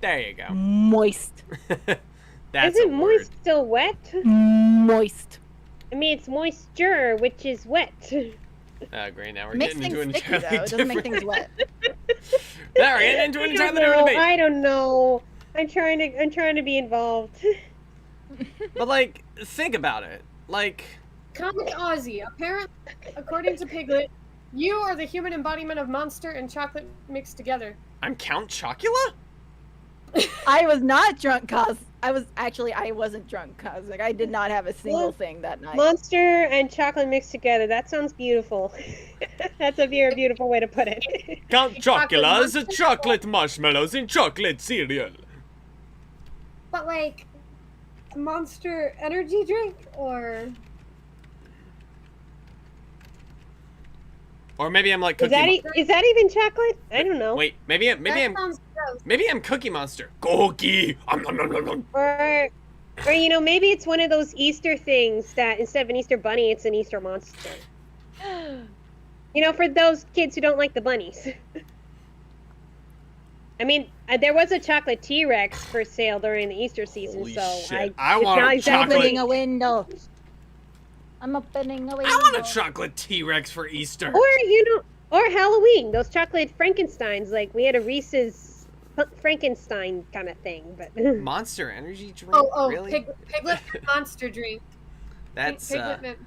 There you go. Moist. That's Isn't a moist word. still wet? Moist. I mean, it's moisture, which is wet. Oh, great. Now we're It makes getting into things an sticky though. entirely It doesn't make different... things wet. Now we're getting into an entirely different debate. I don't know. I'm trying to be involved. But, like, think about it. Like... Comic Auzi. Apparently, according to Piglet, you are the human embodiment of monster and chocolate mixed together. I'm Count Chocula? I was not drunk, cause I wasn't drunk, cause like I did not have a single thing that night. Monster and chocolate mixed together. That sounds beautiful. That's a very beautiful way to put it. Count Chocula is a chocolate marshmallows in chocolate cereal. But like, Monster energy drink or Or maybe I'm like Is Cookie that is that even chocolate? I don't know. Wait, maybe I'm that sounds gross. maybe I'm Cookie Monster. Cookie. Nom, nom, nom, nom. Or you know, maybe it's one of those Easter things that instead of an Easter bunny, it's an Easter monster. You know, for those kids who don't like the bunnies. I mean, there was a chocolate T-Rex for sale during the Easter season, Holy so shit. I I it's want not a exactly- Opening a window. I'm opening a window. I want a chocolate T-Rex for Easter. Or you know, or Halloween, those chocolate Frankensteins. Like we had a Reese's Frankenstein kind of thing, but Monster energy drink? Oh, Really? Piglet monster drink. That's Piglet meant-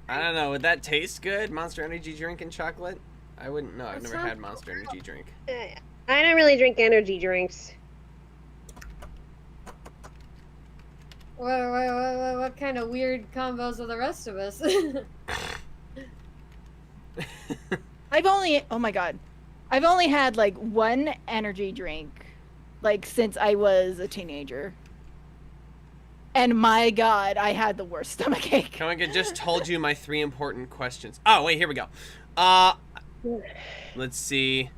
I don't know. Would that taste good? Monster energy drink and chocolate? I wouldn't know. I've That never sounds had Monster energy drink. I don't really drink energy drinks. What kind of weird combos are the rest of us? Oh my god. I've only had like one energy drink like since I was a teenager. And my god, I had the worst stomachache. Kamika just told you my 3 important questions. Oh, wait, here we go. Let's see.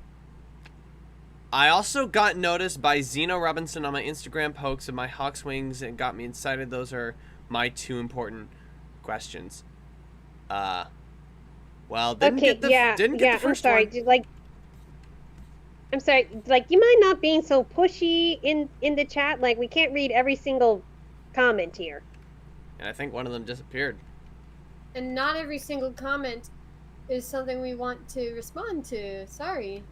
I also got noticed by Zeno Robinson on my Instagram pokes of my Hawk's Wings and got me excited. Those are my 2 important questions. Well, didn't Okay, get the didn't get the I'm first sorry. one. I'm sorry. Like, you mind not being so pushy in the chat? Like, we can't read every single comment here. And I think one of them disappeared. And not every single comment is something we want to respond to. Sorry.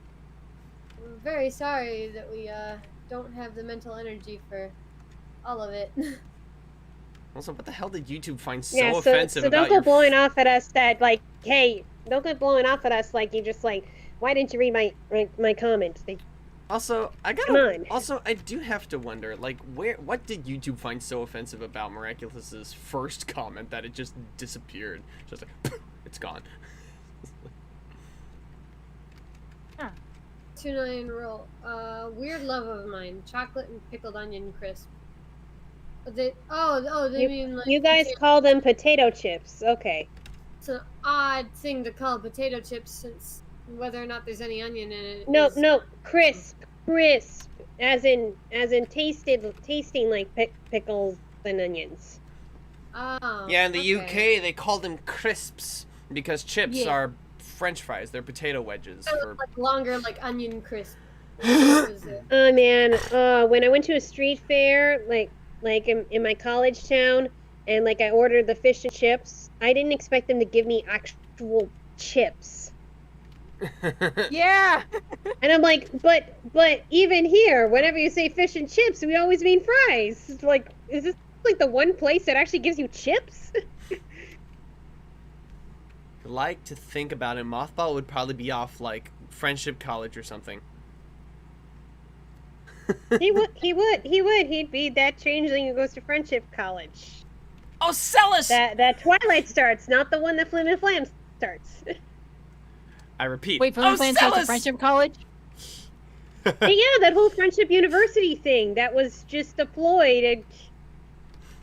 I'm very sorry that we don't have the mental energy for all of it. Also, what the hell did YouTube find so Yeah, offensive so about don't go your blowing off at us that, like, hey, don't go blowing off at us like you just, like, why didn't you read my comments? Also, Come on. Also, I do have to wonder, like, what did YouTube find so offensive about Miraculous's first comment that it just disappeared? Just like, it's gone. 2-9 roll. Weird love of mine. Chocolate and pickled onion crisp. They mean like You guys call them potato chips. Okay. It's an odd thing to call potato chips since whether or not there's any onion in it. No, is- no, crisp, as in tasting like pickles and onions. Oh. Yeah, in the okay. UK, they call them crisps because chips Yeah. are French fries. They're potato wedges. So For... it's like longer, like onion crisp. Is it? Oh man, when I went to a street fair, like in my college town, and like I ordered the fish and chips, I didn't expect them to give me actual chips. Yeah. And I'm like, but even here, whenever you say fish and chips, we always mean fries. It's like, is this like the one place that actually gives you chips? Like to think about it, Mothball would probably be off like Friendship College or something. He would. He'd be that changeling who goes to Friendship College. Oh, Celis! That Twilight starts, not the one that Flim and Flam starts. I repeat. Wait, from oh, the plans to Celis! Friendship College? But yeah, that whole Friendship University thing that was just deployed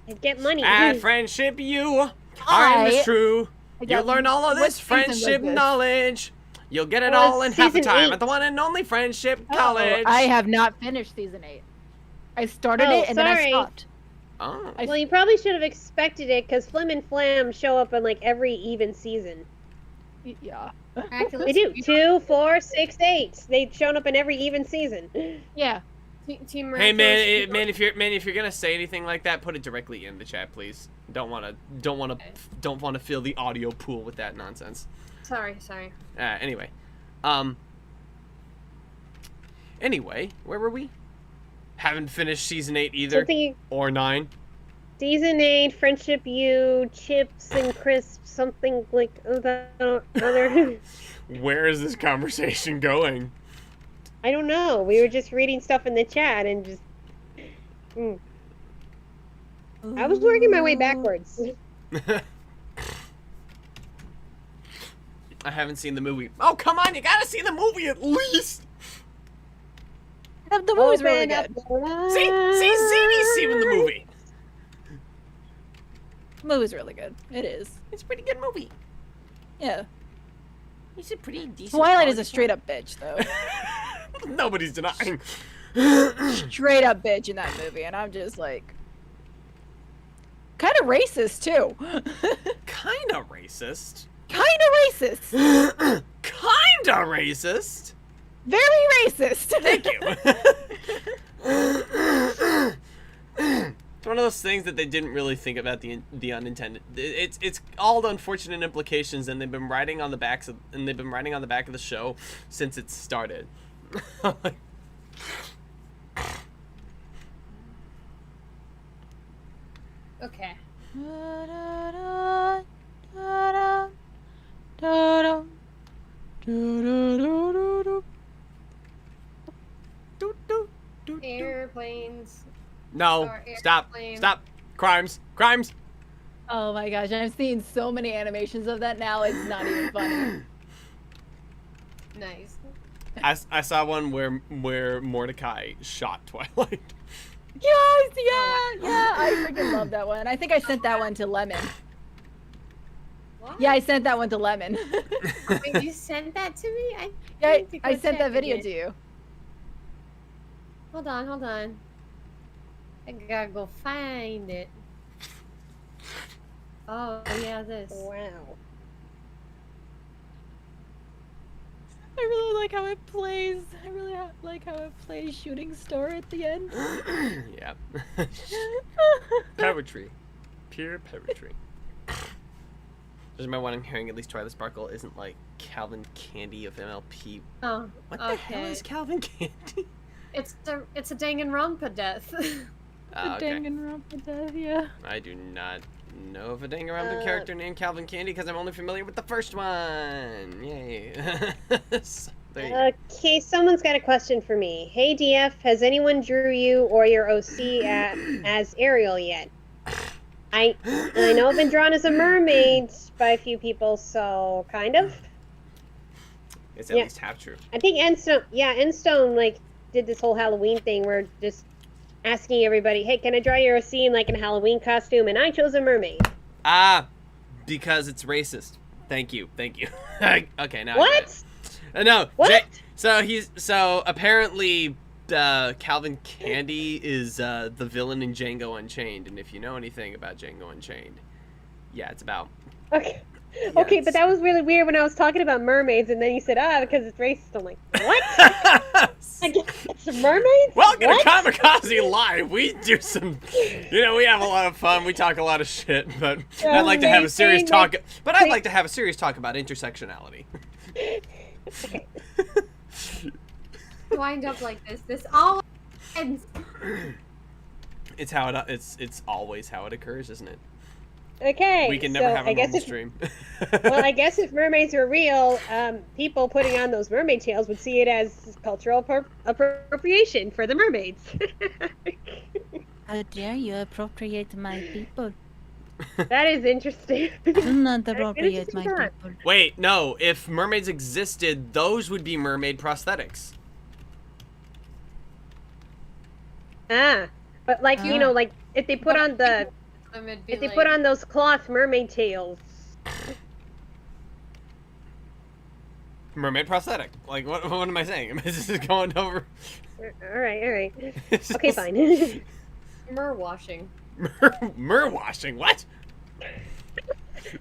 and get money. At Friendship U, our I- aim is true. I You got- learn all of what this season was friendship this? knowledge. You'll get it Well, all in half a season time 8. at the one and only Friendship Oh, College. I have not finished season 8. I started Oh, it and then I sorry. stopped. Oh. Well, you probably should have expected it because Flim and Flam show up in like every even season. Yeah. They do 2, 4, 6, 8. They've shown up in every even season. Yeah. Team Hey Miraculous. man, if you're gonna say anything like that, put it directly in the chat, please. Don't wanna fill the audio pool with that nonsense. Sorry. Anyway, where were we? Haven't finished season 8 either, or 9. Season 8, Friendship U, Chips and Crisps, something like other. Where is this conversation going? I don't know. We were just reading stuff in the chat and just. I was working my way backwards. I haven't seen the movie. Oh, come on, you gotta see the movie at least! The movie's really good. See Zeeny's seen the movie. The movie's really good. It is. It's a pretty good movie. Yeah. It's a pretty decent. Twilight is a straight up bitch, though. Nobody's denying. Straight up bitch in that movie, and I'm just like, kind of racist too. Kind of racist. Kind of racist. Kind of racist. Very racist. Thank you. It's one of those things that they didn't really think about the unintended. It's all unfortunate implications, and they've been writing on the back of the show since it started. Okay. Airplanes. No, Or stop, airplane. stop. Crimes. Oh my gosh, I'm seeing so many animations of that now, it's not even funny. Nice. I saw one where Mordecai shot Twilight. Yes, yeah, I freaking love that one. I think I sent that one to Lemon. What? Yeah, I sent that one to Lemon. Wait, you sent that to me? Yeah, need to go I sent that check video it. to you. Hold on. I gotta go find it. Oh, yeah, this. Wow. I really like how it plays. I really like how it plays Shooting Star at the end. Yeah. Poetry. Pure poetry. Just my one I'm hearing, at least Twilight Sparkle isn't like Calvin Candy of MLP. Oh, What the hell is Calvin Candy? It's a Danganronpa death. Oh, okay. Danganronpa death, yeah. I do not know of a Danganronpa character named Calvin Candy because I'm only familiar with the first one. Yay. So, there you go. Okay, someone's got a question for me. Hey DF, has anyone drew you or your OC as Ariel yet? I know I've been drawn as a mermaid by a few people, so kind of. It's at least half true. I think Endstone like did this whole Halloween thing where just asking everybody, hey, can I draw your OC in like a Halloween costume? And I chose a mermaid. Because it's racist. Thank you. Okay, now. What? No. What? So apparently, Calvin Candy is the villain in Django Unchained, and if you know anything about Django Unchained, yeah, it's about. Okay. Yeah, Okay, but that was really weird when I was talking about mermaids, and then you said, because it's racist. I'm like, what? I guess it's mermaids? Welcome What? to Kamikaze Live. We do some, we have a lot of fun. We talk a lot of shit, but I'd like to have a serious talk. But I'd like to have a serious talk about intersectionality. Okay. Wind up like this. This all ends. It's always how it occurs, isn't it? Okay. We can never have a normal if, stream. Well, I guess if mermaids were real, people putting on those mermaid tails would see it as cultural appropriation for the mermaids. How dare you appropriate my people? That is interesting. Do not That's appropriate my interesting people. Wait, no. If mermaids existed, those would be mermaid prosthetics. But like like if they put on the if they put on those cloth mermaid tails. Mermaid prosthetic. Like, what am I saying? This is going over. All right. Okay, fine. mer washing. Mer washing? What?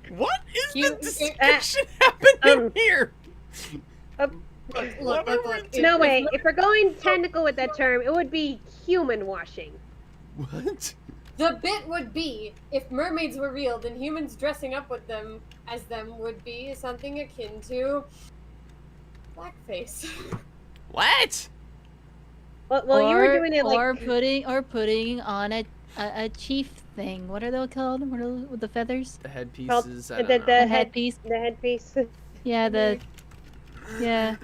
What is the You- discretion happening here? Look. No way. If we're going technical with that term, it would be human washing. What? The bit would be, if mermaids were real, then humans dressing up with them as them would be something akin to blackface. What? Well, you were doing it like or putting on a chief thing. What are they called? What are those with the feathers? The called headpieces. the headpiece. The headpiece. Yeah, yeah.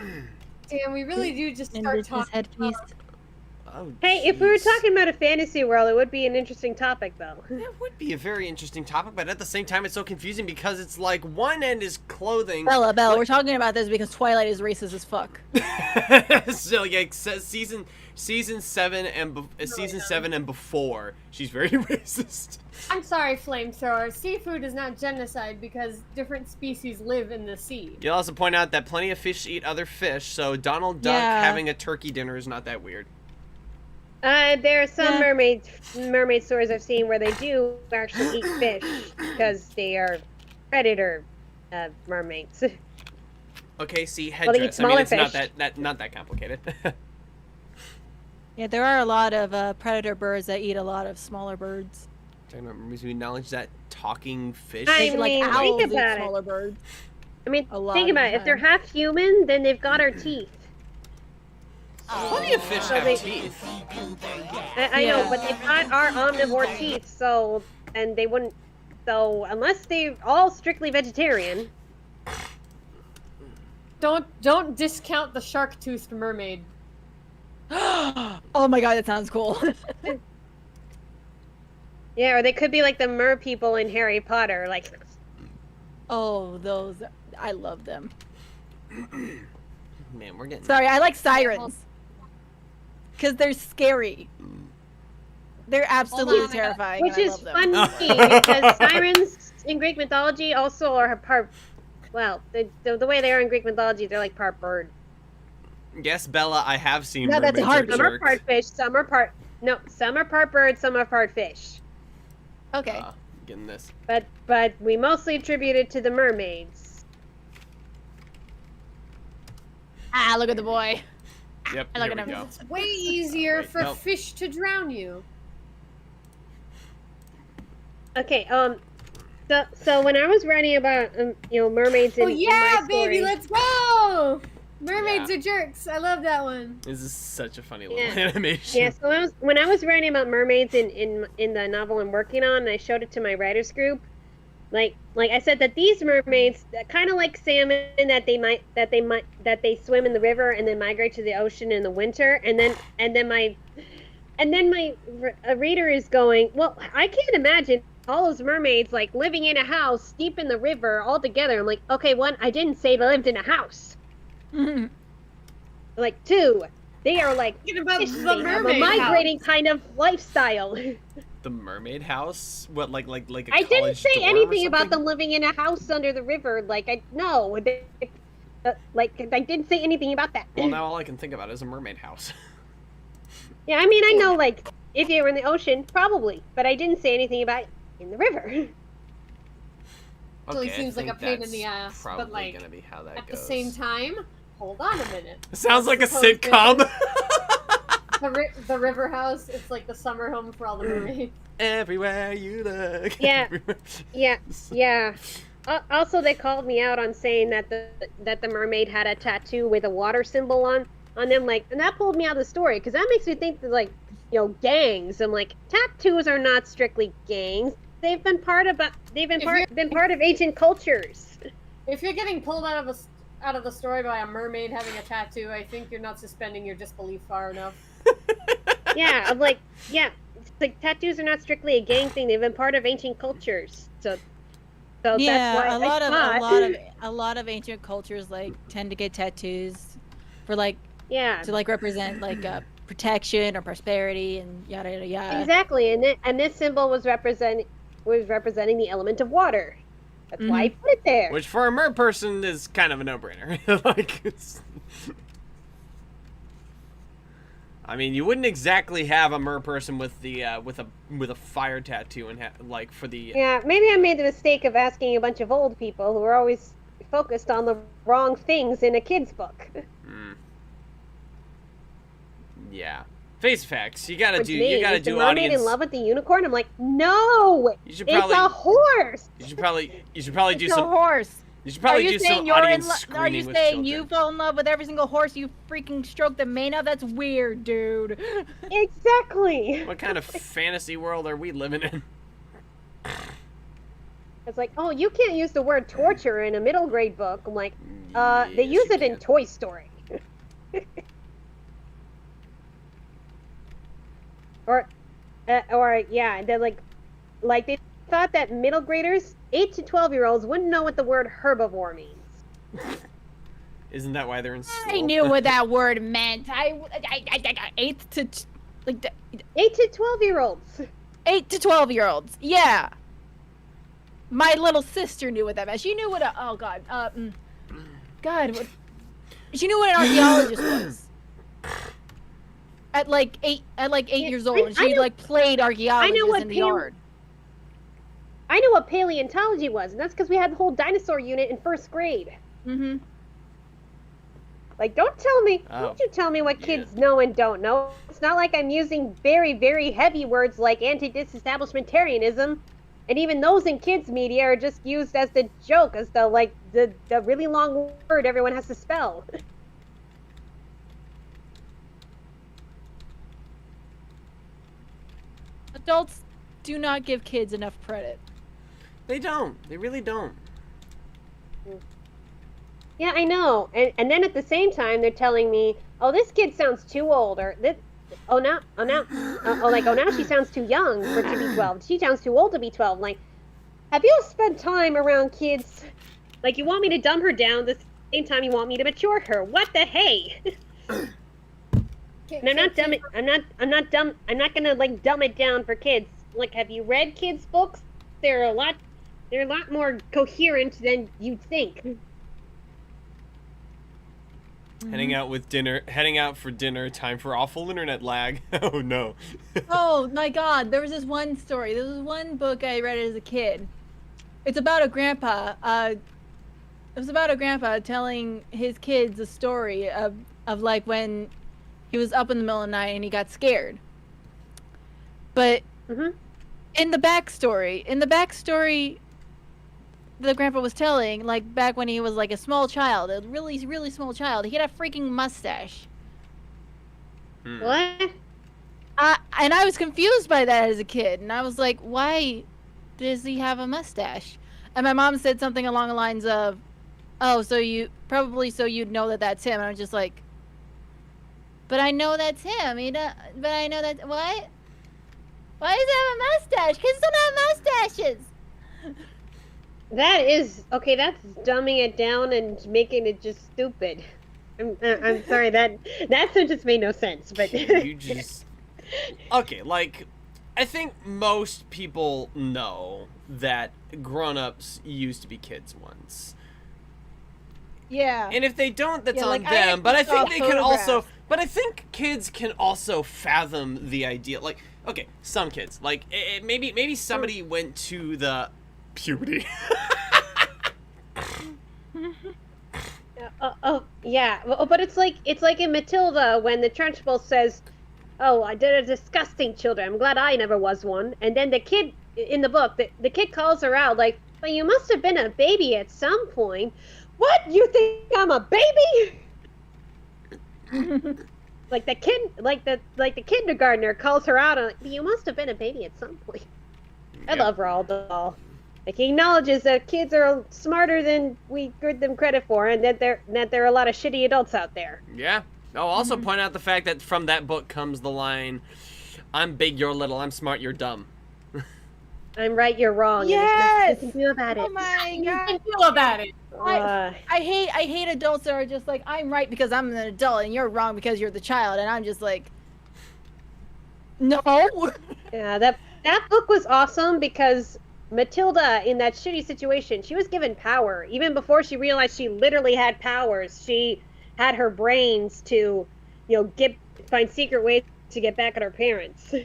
Damn, we really do just start Indigenous talking headpiece. about Oh, Hey, if we were jeez. talking about a fantasy world, it would be an interesting topic, though. That would be a very interesting topic, but at the same time, it's so confusing because it's like one end is clothing. Bella, we're talking about this because Twilight is racist as fuck. So yeah, season 7 and season 7 and before, she's very racist. I'm sorry, flamethrower. Seafood is not genocide because different species live in the sea. You'll also point out that plenty of fish eat other fish, so Donald Duck Yeah. having a turkey dinner is not that weird. There are some Yeah. mermaid stories I've seen where they do actually eat fish because they are predator mermaids. Okay, see, Well, they eat headdress. I mean, it's smaller not that complicated. Yeah, there are a lot of predator birds that eat a lot of smaller birds. Talking about movies, we acknowledge that talking fish. I Like mean, think owls eat about it. smaller birds. I mean, A lot think of about it. the If they're time. half human, then they've got our teeth. Plenty of fish So have they- teeth. I know, Yeah. but they've got our omnivore teeth, so and they wouldn't. So unless they're all strictly vegetarian, Don't discount the shark-toothed mermaid. Oh my god, that sounds cool. yeah, or they could be like the mer people in Harry Potter, like. Oh, those. I love them. Man, we're getting. Sorry, I like sirens. Because they're scary. They're absolutely Hold on, terrifying. Which and I is love them. funny because sirens in Greek mythology also are part. Well, the way they are in Greek mythology, they're like part bird. Yes, Bella, I have seen No, that's mermaids hard. eat Some are sharks. part fish, some are part. No, some are part bird, some are part fish. Okay. Getting this. But we mostly attribute it to the mermaids. Ah, look at the boy. Yep, I like here it. we go. It's way easier Wait, for nope. fish to drown you. Okay, so when I was writing about mermaids in, Oh yeah, in my baby, story, let's go! Mermaids Yeah. are jerks. I love that one. This is such a funny little Yeah. animation. yeah, so when I was writing about mermaids in the novel I'm working on, and I showed it to my writers group, like I said that these mermaids, kind of like salmon, that they swim in the river and then migrate to the ocean in the winter, and then my reader is going, well, I can't imagine all those mermaids like living in a house deep in the river all together. I'm like, okay, one, I didn't say they lived in a house. Like, two, they are like Thinking about fish, the they have a mermaid migrating kind of lifestyle. The mermaid house? What, like a I didn't college say dorm or anything about something? them living in a house under the river. Like, I didn't say anything about that. Well, now all I can think about is a mermaid house. Yeah, I mean, I know, like, if you were in the ocean, probably, but I didn't say anything about in the river. Totally Okay, I seems like think a pain in that's the ass, but, Probably like, gonna be how that At goes. the same time, hold on a minute. Sounds like a Suppose sitcom. The river house, it's like the summer home for all the mermaids. Everywhere you look. Yeah. everywhere- Yeah. Also, they called me out on saying that the mermaid had a tattoo with a water symbol on them, like, and that pulled me out of the story because that makes me think that, like, gangs. I'm like, tattoos are not strictly gangs. They've been part of ancient cultures. If you're getting pulled out of the story by a mermaid having a tattoo, I think you're not suspending your disbelief far enough. Yeah, I'm like, yeah, it's like tattoos are not strictly a gang thing. They've been part of ancient cultures. So Yeah, that's why a lot of ancient cultures like tend to get tattoos for like yeah, to like represent like protection or prosperity and yada yada yada. exactly. And this symbol was representing the element of water. That's why I put it there. Which for a mer person is kind of a no-brainer. Like, it's... I mean, you wouldn't exactly have a mer person with the with a fire tattoo and like for the. Yeah, maybe I made the mistake of asking a bunch of old people who are always focused on the wrong things in a kid's book. Yeah. Face facts. You gotta do. Me, You gotta is do the mermaid audience. in love with the unicorn? I'm like, no, You should it's probably. a horse. You should probably do It's a some. horse. You should probably Are do you some saying you're audience in love? Are screening you with saying children. you fell in love with every single horse you freaking stroked the mane of? That's weird, dude. Exactly. What kind of fantasy world are we living in? It's like, oh, you can't use the word torture in a middle grade book. I'm like, they Yes, use you it in can. Toy Story. or yeah, they're like they thought that middle graders, 8 to 12-year-olds, wouldn't know what the word herbivore means. Isn't that why they're in school? I knew what that word meant. I 8 to 8 to 12-year-olds. 8 to 12-year-olds. Yeah. My little sister knew what that meant. She knew what a God, what, she knew what an archaeologist was. At like 8 years old, and she like played archaeologist what in the yard. I knew what paleontology was, and that's because we had the whole dinosaur unit in first grade. Mm-hmm. Like, don't Oh. you tell me what kids know and don't know. It's not like I'm using very, very heavy words like anti-disestablishmentarianism, and even those in kids media are just used as the joke, as the really long word everyone has to spell. Adults do not give kids enough credit. They don't. They really don't. Yeah, I know. And then at the same time, they're telling me, oh, this kid sounds too old, or this, now she sounds too young for to be 12. She sounds too old to be 12. Like, have you spent time around kids? Like, you want me to dumb her down the same time you want me to mature her? What the hey? And I'm not gonna like dumb it down for kids. Like, have you read kids' books? They're a lot more coherent than you'd think. Heading out for dinner, time for awful internet lag. Oh no. Oh my God, there was this one story. There was one book I read as a kid. It's about a grandpa. It was about a grandpa telling his kids a story of like when he was up in the middle of the night and he got scared. But in the backstory, the grandpa was telling, like back when he was like a small child, a really, really small child, he had a freaking mustache. What? And I was confused by that as a kid, and I was like, why does he have a mustache? And my mom said something along the lines of, oh, so you'd know that that's him. And I was just like, but I know that's him. But I know that, what? Why does he have a mustache? Kids don't have mustaches. That is okay. That's dumbing it down and making it just stupid. I'm sorry, that sentence made no sense. But You just okay. Like, I think most people know that grown-ups used to be kids once. Yeah. And if they don't, that's Yeah, on like, I them. But I think saw they can also. photographs. But I think kids can also fathom the idea. Like, okay, some kids. Like, maybe somebody went to the puberty. Yeah. But it's like in Matilda when the Trunchbull says, "Oh, I did a disgusting children. I'm glad I never was one." And then the kid in the book, the kid calls her out like, "But you must have been a baby at some point." What? You think I'm a baby? Like the kid, like the kindergartner calls her out on, "You must have been a baby at some point." I love Roald Dahl. Like, he acknowledges that kids are smarter than we give them credit for, and that there are a lot of shitty adults out there. Yeah. I'll also point out the fact that from that book comes the line, "I'm big, you're little. I'm smart, you're dumb." I'm right, you're wrong. Yes! And there's nothing you can do about it. Oh my God. I feel about it. I hate adults that are just like, I'm right because I'm an adult and you're wrong because you're the child, and I'm just like, no. Yeah, that book was awesome because Matilda, in that shitty situation, she was given power. Even before she realized she literally had powers, she had her brains to, find secret ways to get back at our parents.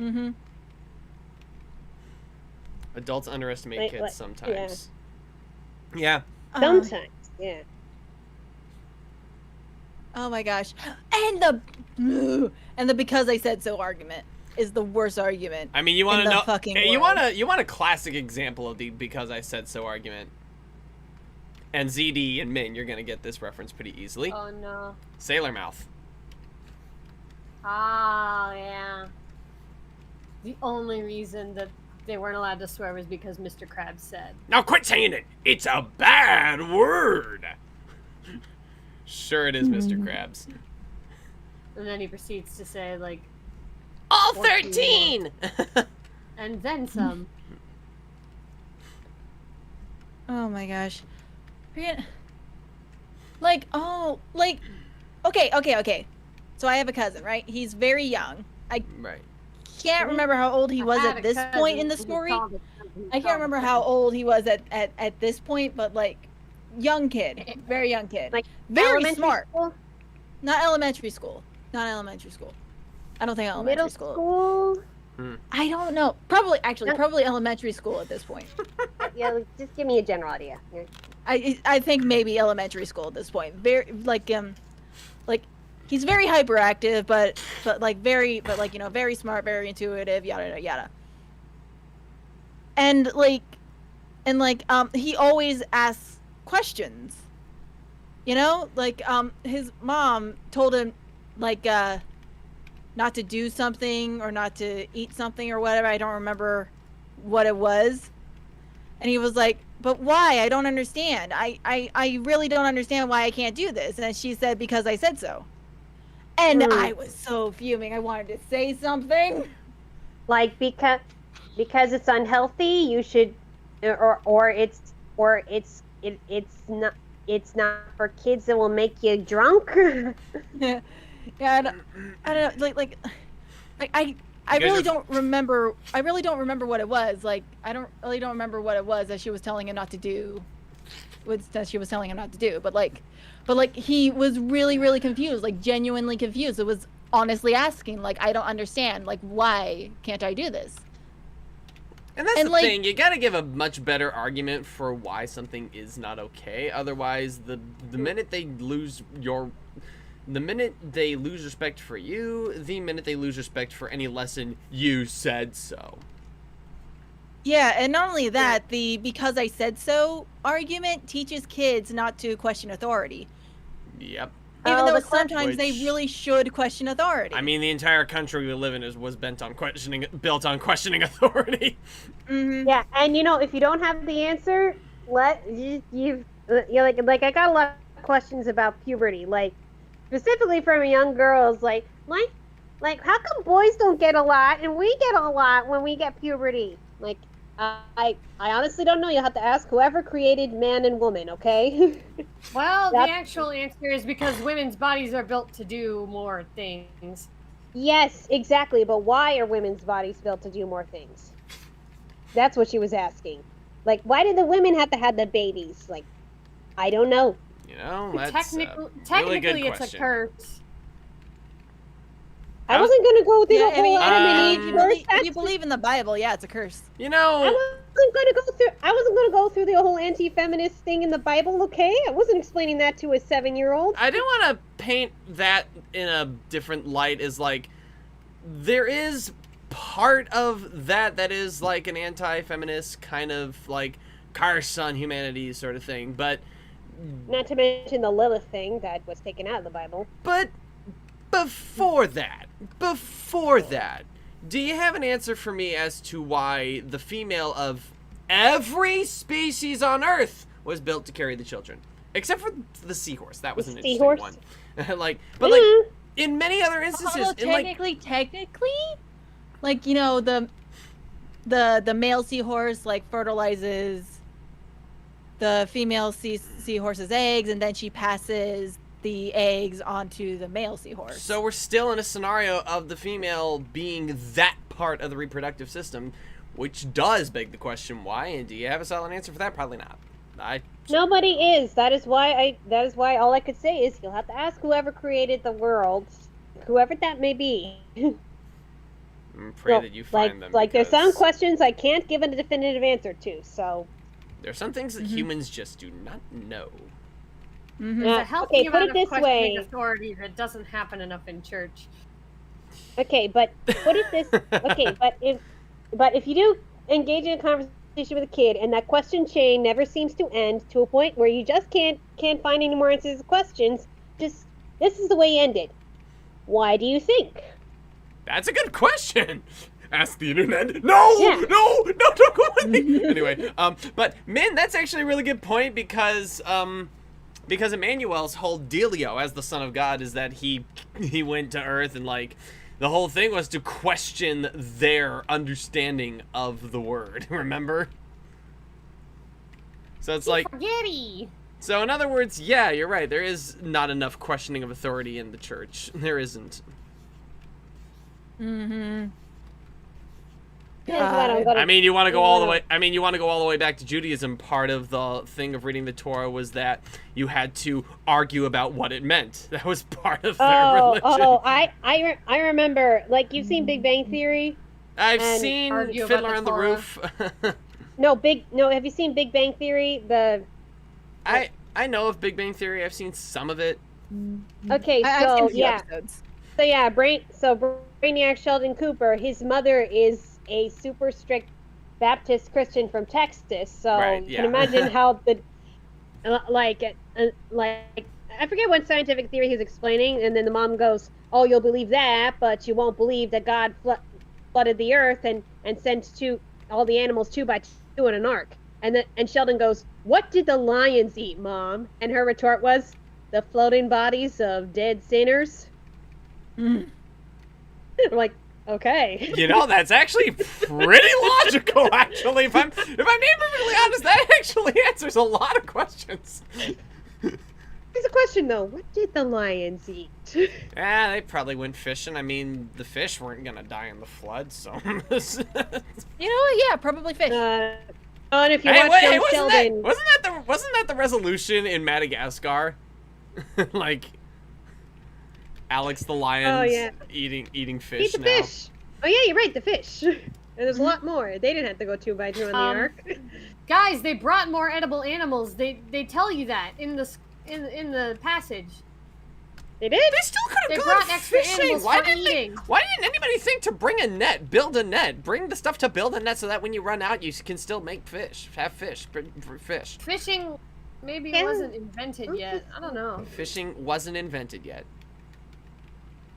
Mm-hmm. Adults underestimate kids sometimes. Yeah. Yeah. Sometimes, yeah. Oh my gosh. And the because I said so argument is the worst argument. I mean, you want in to the know? fucking Hey, world. you want a classic example of the because I said so argument. And ZD and Min, you're gonna get this reference pretty easily. Oh no. Sailor Mouth. Oh yeah. The only reason that they weren't allowed to swear was because Mr. Krabs said. Now quit saying it. It's a bad word. Sure, it is, Mr. Krabs. And then he proceeds to say, like, All 14. 13. and then some. Oh my gosh. Like, oh, like, okay. So I have a cousin, right? He's very young. I Right. can't remember how old he was at this point in the story. I can't remember how old he was at this point, but like, young kid, very young kid, Like very elementary smart. school? Not elementary school. Not elementary school. I don't think elementary Middle school? I don't know. Probably elementary school at this point. Yeah, like, just give me a general idea. Yeah. I think maybe elementary school at this point. Very like he's very hyperactive, but you know, very smart, very intuitive, yada yada yada. And he always asks questions. You know, like his mom told him like not to do something or not to eat something or whatever. I don't remember what it was. And he was like, but why? I don't understand. I really don't understand why I can't do this. And she said, because I said so. And I was so fuming. I wanted to say something. Like because it's unhealthy, you should, or it's not for kids that will make you drunk. Yeah, I don't know. I really don't remember. I really don't remember what it was. Like, I don't remember what it was that she was telling him not to do. That she was telling him not to do. But he was really, really confused. Like, genuinely confused. It was honestly asking, like, I don't understand. Like, why can't I do this? And that's the thing. You gotta give a much better argument for why something is not okay. Otherwise, the minute they lose respect for you, the minute they lose respect for any lesson, you said so. Yeah, and not only that, the because I said so argument teaches kids not to question authority. Yep. Even though sometimes they really should question authority. I mean, the entire country we live in was built on questioning authority. Mm-hmm. Yeah, and you know, if you don't have the answer, you're like I got a lot of questions about puberty, like specifically from young girls, like how come boys don't get a lot and we get a lot when we get puberty? Like, I honestly don't know. You'll have to ask whoever created man and woman, okay? Well, the actual answer is because women's bodies are built to do more things. Yes, exactly. But why are women's bodies built to do more things? That's what she was asking. Like, why did the women have to have the babies? Like, I don't know. You know, that's technically, really good it's question. a curse. I wasn't gonna go through the whole Adam and Eve verse. If you believe in the Bible, yeah, it's a curse. You know, I wasn't gonna go through the whole anti-feminist thing in the Bible. Okay, I wasn't explaining that to a 7-year-old. I do want to paint that in a different light. Is like there is part of that is like an anti-feminist kind of like curse on humanity sort of thing, but not to mention the Lilith thing that was taken out of the Bible. But before that, do you have an answer for me as to why the female of every species on Earth was built to carry the children? Except for the seahorse. That was an interesting one. Like in many other instances, technically, like, you know, the male seahorse like fertilizes the female seahorse's eggs, and then she passes the eggs onto the male seahorse. So we're still in a scenario of the female being that part of the reproductive system, which does beg the question why. And do you have a solid answer for that? Probably not. Nobody is. That is why all I could say is you'll have to ask whoever created the world whoever that may be. Pray So, that you find them. Like there's some because questions I can't give a definitive answer to. So there's some things that humans just do not know. Mm-hmm. There's a healthy okay, put amount it this of questioning way. authority that doesn't happen enough in church. Okay, but put it this. Okay, but if you do engage in a conversation with a kid, and that question chain never seems to end to a point where you just can't find any more answers to questions, just this is the way you end it. Why do you think? That's a good question. Ask the internet. No, Yeah. no, don't go with me. Anyway, but Min, that's actually a really good point because Emmanuel's whole dealio as the Son of God is that he went to Earth and like the whole thing was to question their understanding of the word. Remember? So it's like, Spaghetti! so in other words, yeah, you're right. There is not enough questioning of authority in the church. There isn't. Mm-hmm. Here's what I'm gonna- I mean, you want to go all the way. I mean, you want to go all the way back to Judaism. Part of the thing of reading the Torah was that you had to argue about what it meant. That was part of their religion. I remember. Like you've seen Big Bang Theory. I've and seen argue about Fiddler the on the Torah. Roof. No. Have you seen Big Bang Theory? I know of Big Bang Theory. I've seen some of it. Okay, I've so seen a few yeah. episodes. So yeah, Brainiac Sheldon Cooper, his mother is a super strict Baptist Christian from Texas. So Right, you yeah. can imagine how like I forget what scientific theory he's explaining, and then the mom goes, "Oh, you'll believe that, but you won't believe that God flooded the earth and sent all the animals 2 by 2 in an ark." And Sheldon goes, "What did the lions eat, Mom?" And her retort was, "The floating bodies of dead sinners." Mm. I'm like, okay. You know, that's actually pretty logical. Actually, if I'm being perfectly honest, that actually answers a lot of questions. Here's a question though: what did the lions eat? Yeah, they probably went fishing. I mean, the fish weren't gonna die in the flood, so. You know what? Yeah, probably fish. And if you Hey, watch wait, Young hey, Sheldon, wasn't that the resolution in Madagascar? Like Alex the lion yeah. eating fish eat the now. fish. Oh yeah, you're right, the fish. And there's a lot more. They didn't have to go 2 by 2 on the ark. Guys, they brought more edible animals. They tell you that in the passage. They did. They still could They have brought gone extra fishing. animals Why for didn't eating. Why didn't anybody think to bring a net, build a net, bring the stuff to build a net so that when you run out, you can still make fish, have fish, fish. Fishing maybe Yeah. wasn't invented yet. I don't know. Fishing wasn't invented yet.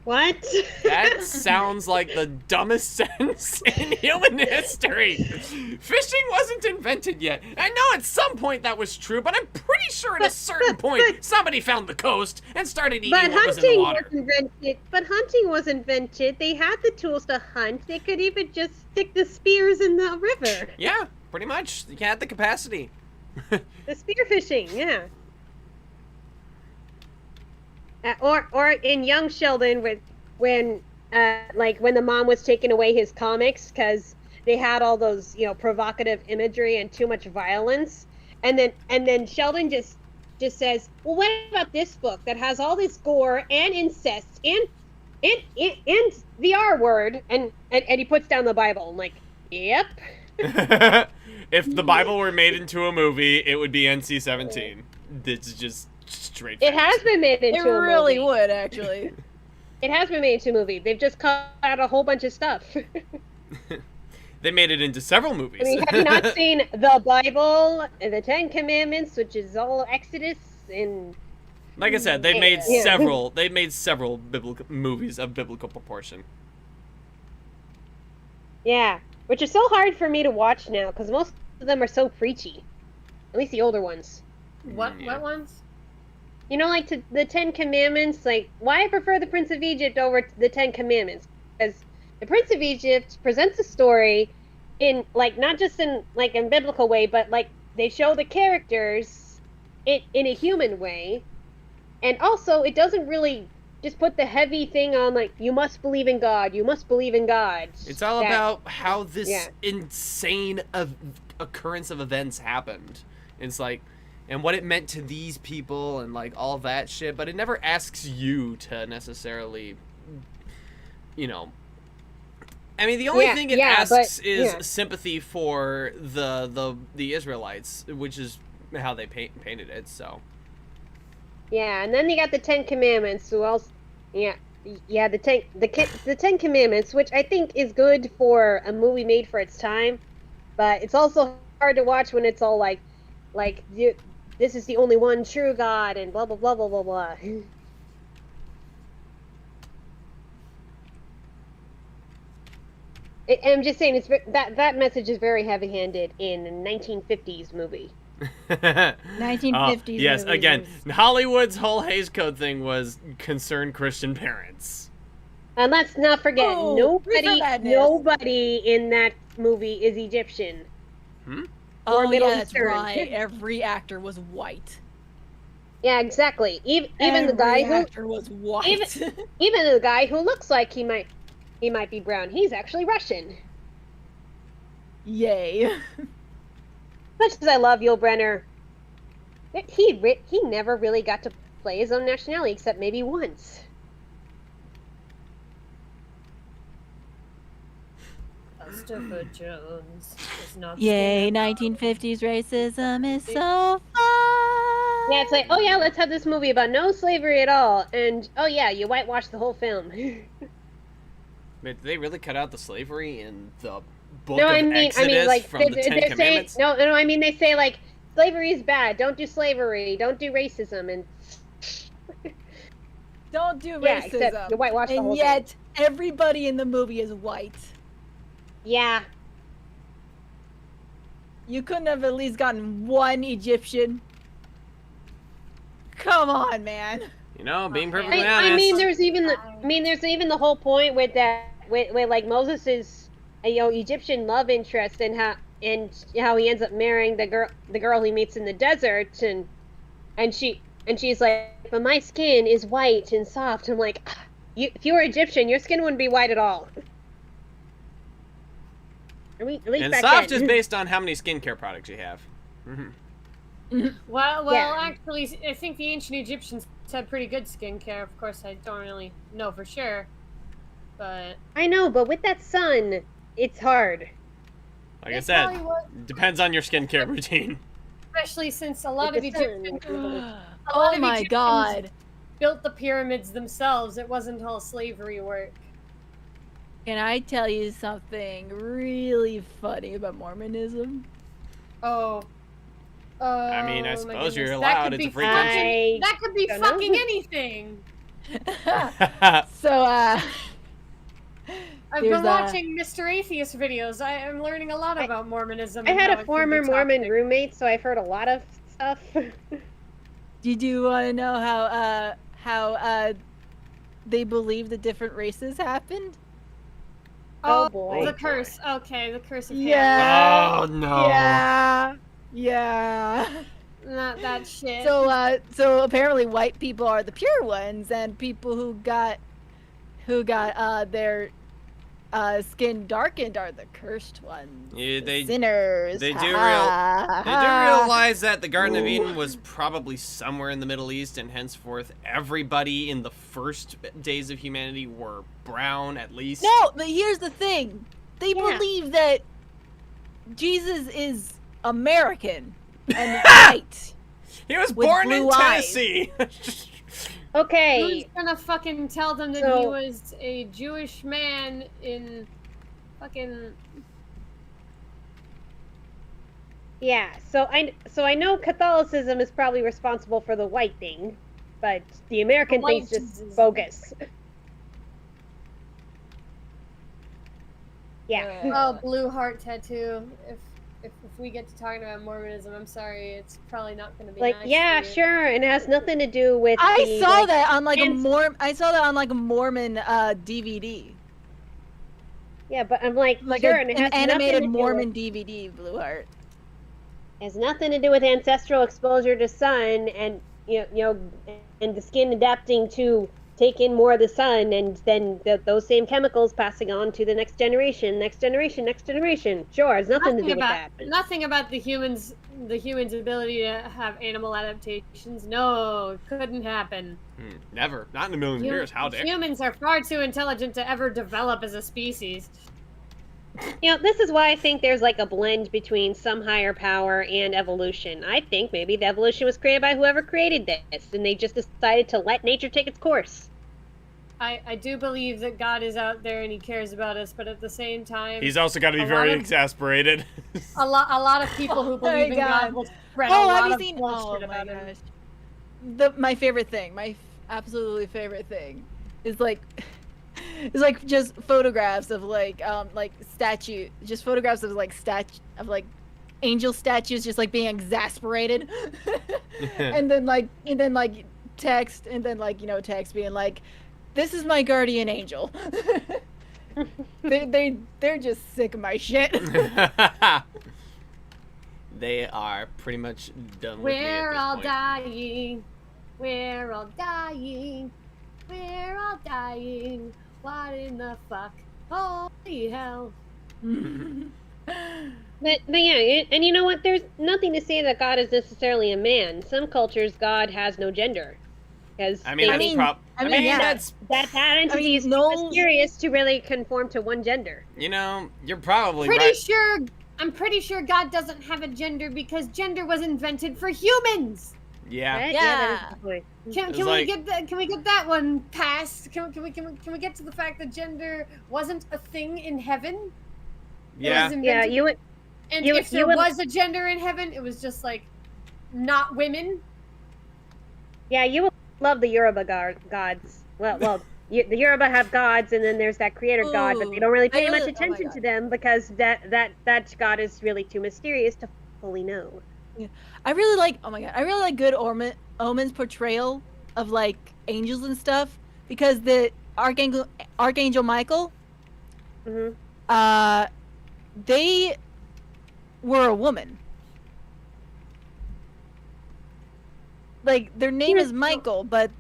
What? That sounds like the dumbest sentence in human history. Fishing wasn't invented yet. I know at some point that was true, but I'm pretty sure at a certain point somebody found the coast and started eating But what was in the hunting water. was invented. But hunting was invented. They had the tools to hunt. They could even just stick the spears in the river. Yeah, pretty much. You had the capacity. The spear fishing, yeah. Or in Young Sheldon, when the mom was taking away his comics because they had all those provocative imagery and too much violence, and then Sheldon just says, "Well, what about this book that has all this gore and incest and the R word?" And he puts down the Bible. I'm like, "Yep." If the Bible were made into a movie, it would be NC-17. It's just straight. It has been made into It a really movie. would, actually. It has been made into a movie. They've just cut out a whole bunch of stuff. They made it into several movies. I mean, have you not seen the Bible, the 10 Commandments, which is all Exodus and... Like I said, they made Yeah. several. They made several biblical movies of biblical proportion. Yeah, which is so hard for me to watch now, because most of them are so preachy. At least the older ones. What Yeah. what ones? You know, like the 10 Commandments, like, why I prefer the Prince of Egypt over the 10 Commandments? Because the Prince of Egypt presents a story in, like, not just in, like, a biblical way, but, like, they show the characters in a human way. And also, it doesn't really just put the heavy thing on, like, you must believe in God, you must believe in God. It's all That- about how this yeah. insane occurrence of events happened. It's like, and what it meant to these people and like all that shit, but it never asks you to necessarily you know, I mean, the only thing it asks is sympathy for the Israelites, which is how they painted it. So. Yeah, and then you got the 10 Commandments. Who else? Yeah, the 10 Commandments, which I think is good for a movie made for its time, but it's also hard to watch when it's all like this is the only one true God and blah blah blah blah blah blah. I'm just saying, that message is very heavy-handed in a 1950s movie. 1950s. Yes, again, Hollywood's whole Hays Code thing was concerned Christian parents. And let's not forget, nobody in that movie is Egyptian. Or Middle Eastern. That's right. Every actor was white. Yeah, exactly. Even the guy who was white. Even the guy who looks like he might be brown. He's actually Russian. Yay. Much as I love Yul Brynner, he never really got to play his own nationality except maybe once. Christopher Jones is not. Yay, 1950s racism is so fun. Yeah, it's like, oh yeah, let's have this movie about no slavery at all, and oh yeah, you whitewash the whole film. Did they really cut out the slavery in the book no, of I mean, Exodus like, from the Ten Commandments? No, I mean, they say, like, slavery is bad, don't do slavery, don't do racism, and... Don't do racism. Yeah, except you whitewash the whole thing. And yet, everybody in the movie is white. Yeah. You couldn't have at least gotten one Egyptian? Come on, man. You know, being perfectly honest. I mean, there's even the whole point with that, with like Moses's, Egyptian love interest, and how he ends up marrying the girl he meets in the desert, and she's like, but my skin is white and soft. I'm like, if you were Egyptian, your skin wouldn't be white at all. At least and back soft then. is based on how many skincare products you have. Well, Yeah. actually, I think the ancient Egyptians had pretty good skincare. Of course, I don't really know for sure, but I know, but with that sun, it's hard. Like I said, depends on your skincare routine. Especially since a lot of Egyptians, Oh my god. built the pyramids themselves. It wasn't all slavery work. Can I tell you something really funny about Mormonism? Oh. I mean, I my suppose you're goodness. allowed. It's a free country. That could be don't fucking know. anything. So, I've There's been watching Mr. Atheist videos. I'm learning a lot about Mormonism. I and had how a it can former be Mormon toxic. roommate, so I've heard a lot of stuff. did you want to know how they believe the different races happened? Oh, boy. The curse. Okay, the curse of Ham. Yeah. Oh no. Yeah. Not that shit. So apparently white people are the pure ones, and people who got their skin darkened are the cursed ones. Yeah, the sinners. They do realize that the Garden of Eden was probably somewhere in the Middle East, and henceforth everybody in the first days of humanity were brown, at least. No, but here's the thing. They believe that Jesus is American and white. He was with born in blue eyes. Tennessee. Okay. Who's gonna fucking tell them that he was a Jewish man in fucking... Yeah, so I know Catholicism is probably responsible for the white thing, but the American thing's just bogus. Yeah. Oh, blue heart tattoo. If we get to talking about Mormonism, I'm sorry, it's probably not going to be Like, nice yeah, for you. sure, and it has nothing to do with I saw that on like and- I saw that on like a Mormon DVD. Yeah, but I'm like Like sure, and it has an nothing animated to do Mormon with, DVD, Blue Heart. has nothing to do with ancestral exposure to sun and you know and the skin adapting to take in more of the sun, and then those same chemicals passing on to the next generation. Sure, it's nothing to do with that. Nothing about the humans' ability to have animal adaptations. No, couldn't happen. Never. Not in a million years. How dare? Humans are far too intelligent to ever develop as a species. You know, this is why I think there's like a blend between some higher power and evolution. I think maybe the evolution was created by whoever created this, and they just decided to let nature take its course. I do believe that God is out there and he cares about us, but at the same time... He's also got to be very exasperated. a lot of people who believe in God will spread a lot of bullshit about him. My favorite thing, my absolutely favorite thing, is like... It's like just photographs of like statue, just photographs of like angel statues just like being exasperated, and then text, and then text being like, "This is my guardian angel." they're just sick of my shit. They are pretty much done with me at We're this all point. dying. We're all dying. We're all dying. What in the fuck? Holy hell. But yeah, and you know what? There's nothing to say that God is necessarily a man. Some cultures, God has no gender. Because I mean, that's that entity is too mysterious to really conform to one gender. You know, you're probably right. I'm pretty sure God doesn't have a gender because gender was invented for humans. Yeah. Right? Yeah. Can we get that? Can we get that one passed? Can we get to the fact that gender wasn't a thing in heaven? Yeah. Yeah, you would. And if there was a gender in heaven, it was just like not women. Yeah, you would love the Yoruba gods. Well, the Yoruba have gods, and then there's that creator god, but they don't really pay much attention to them because that god is really too mysterious to fully know. Yeah. I really like good Omen's portrayal of like angels and stuff, because the Archangel Michael, they were a woman. Like their name is Michael, but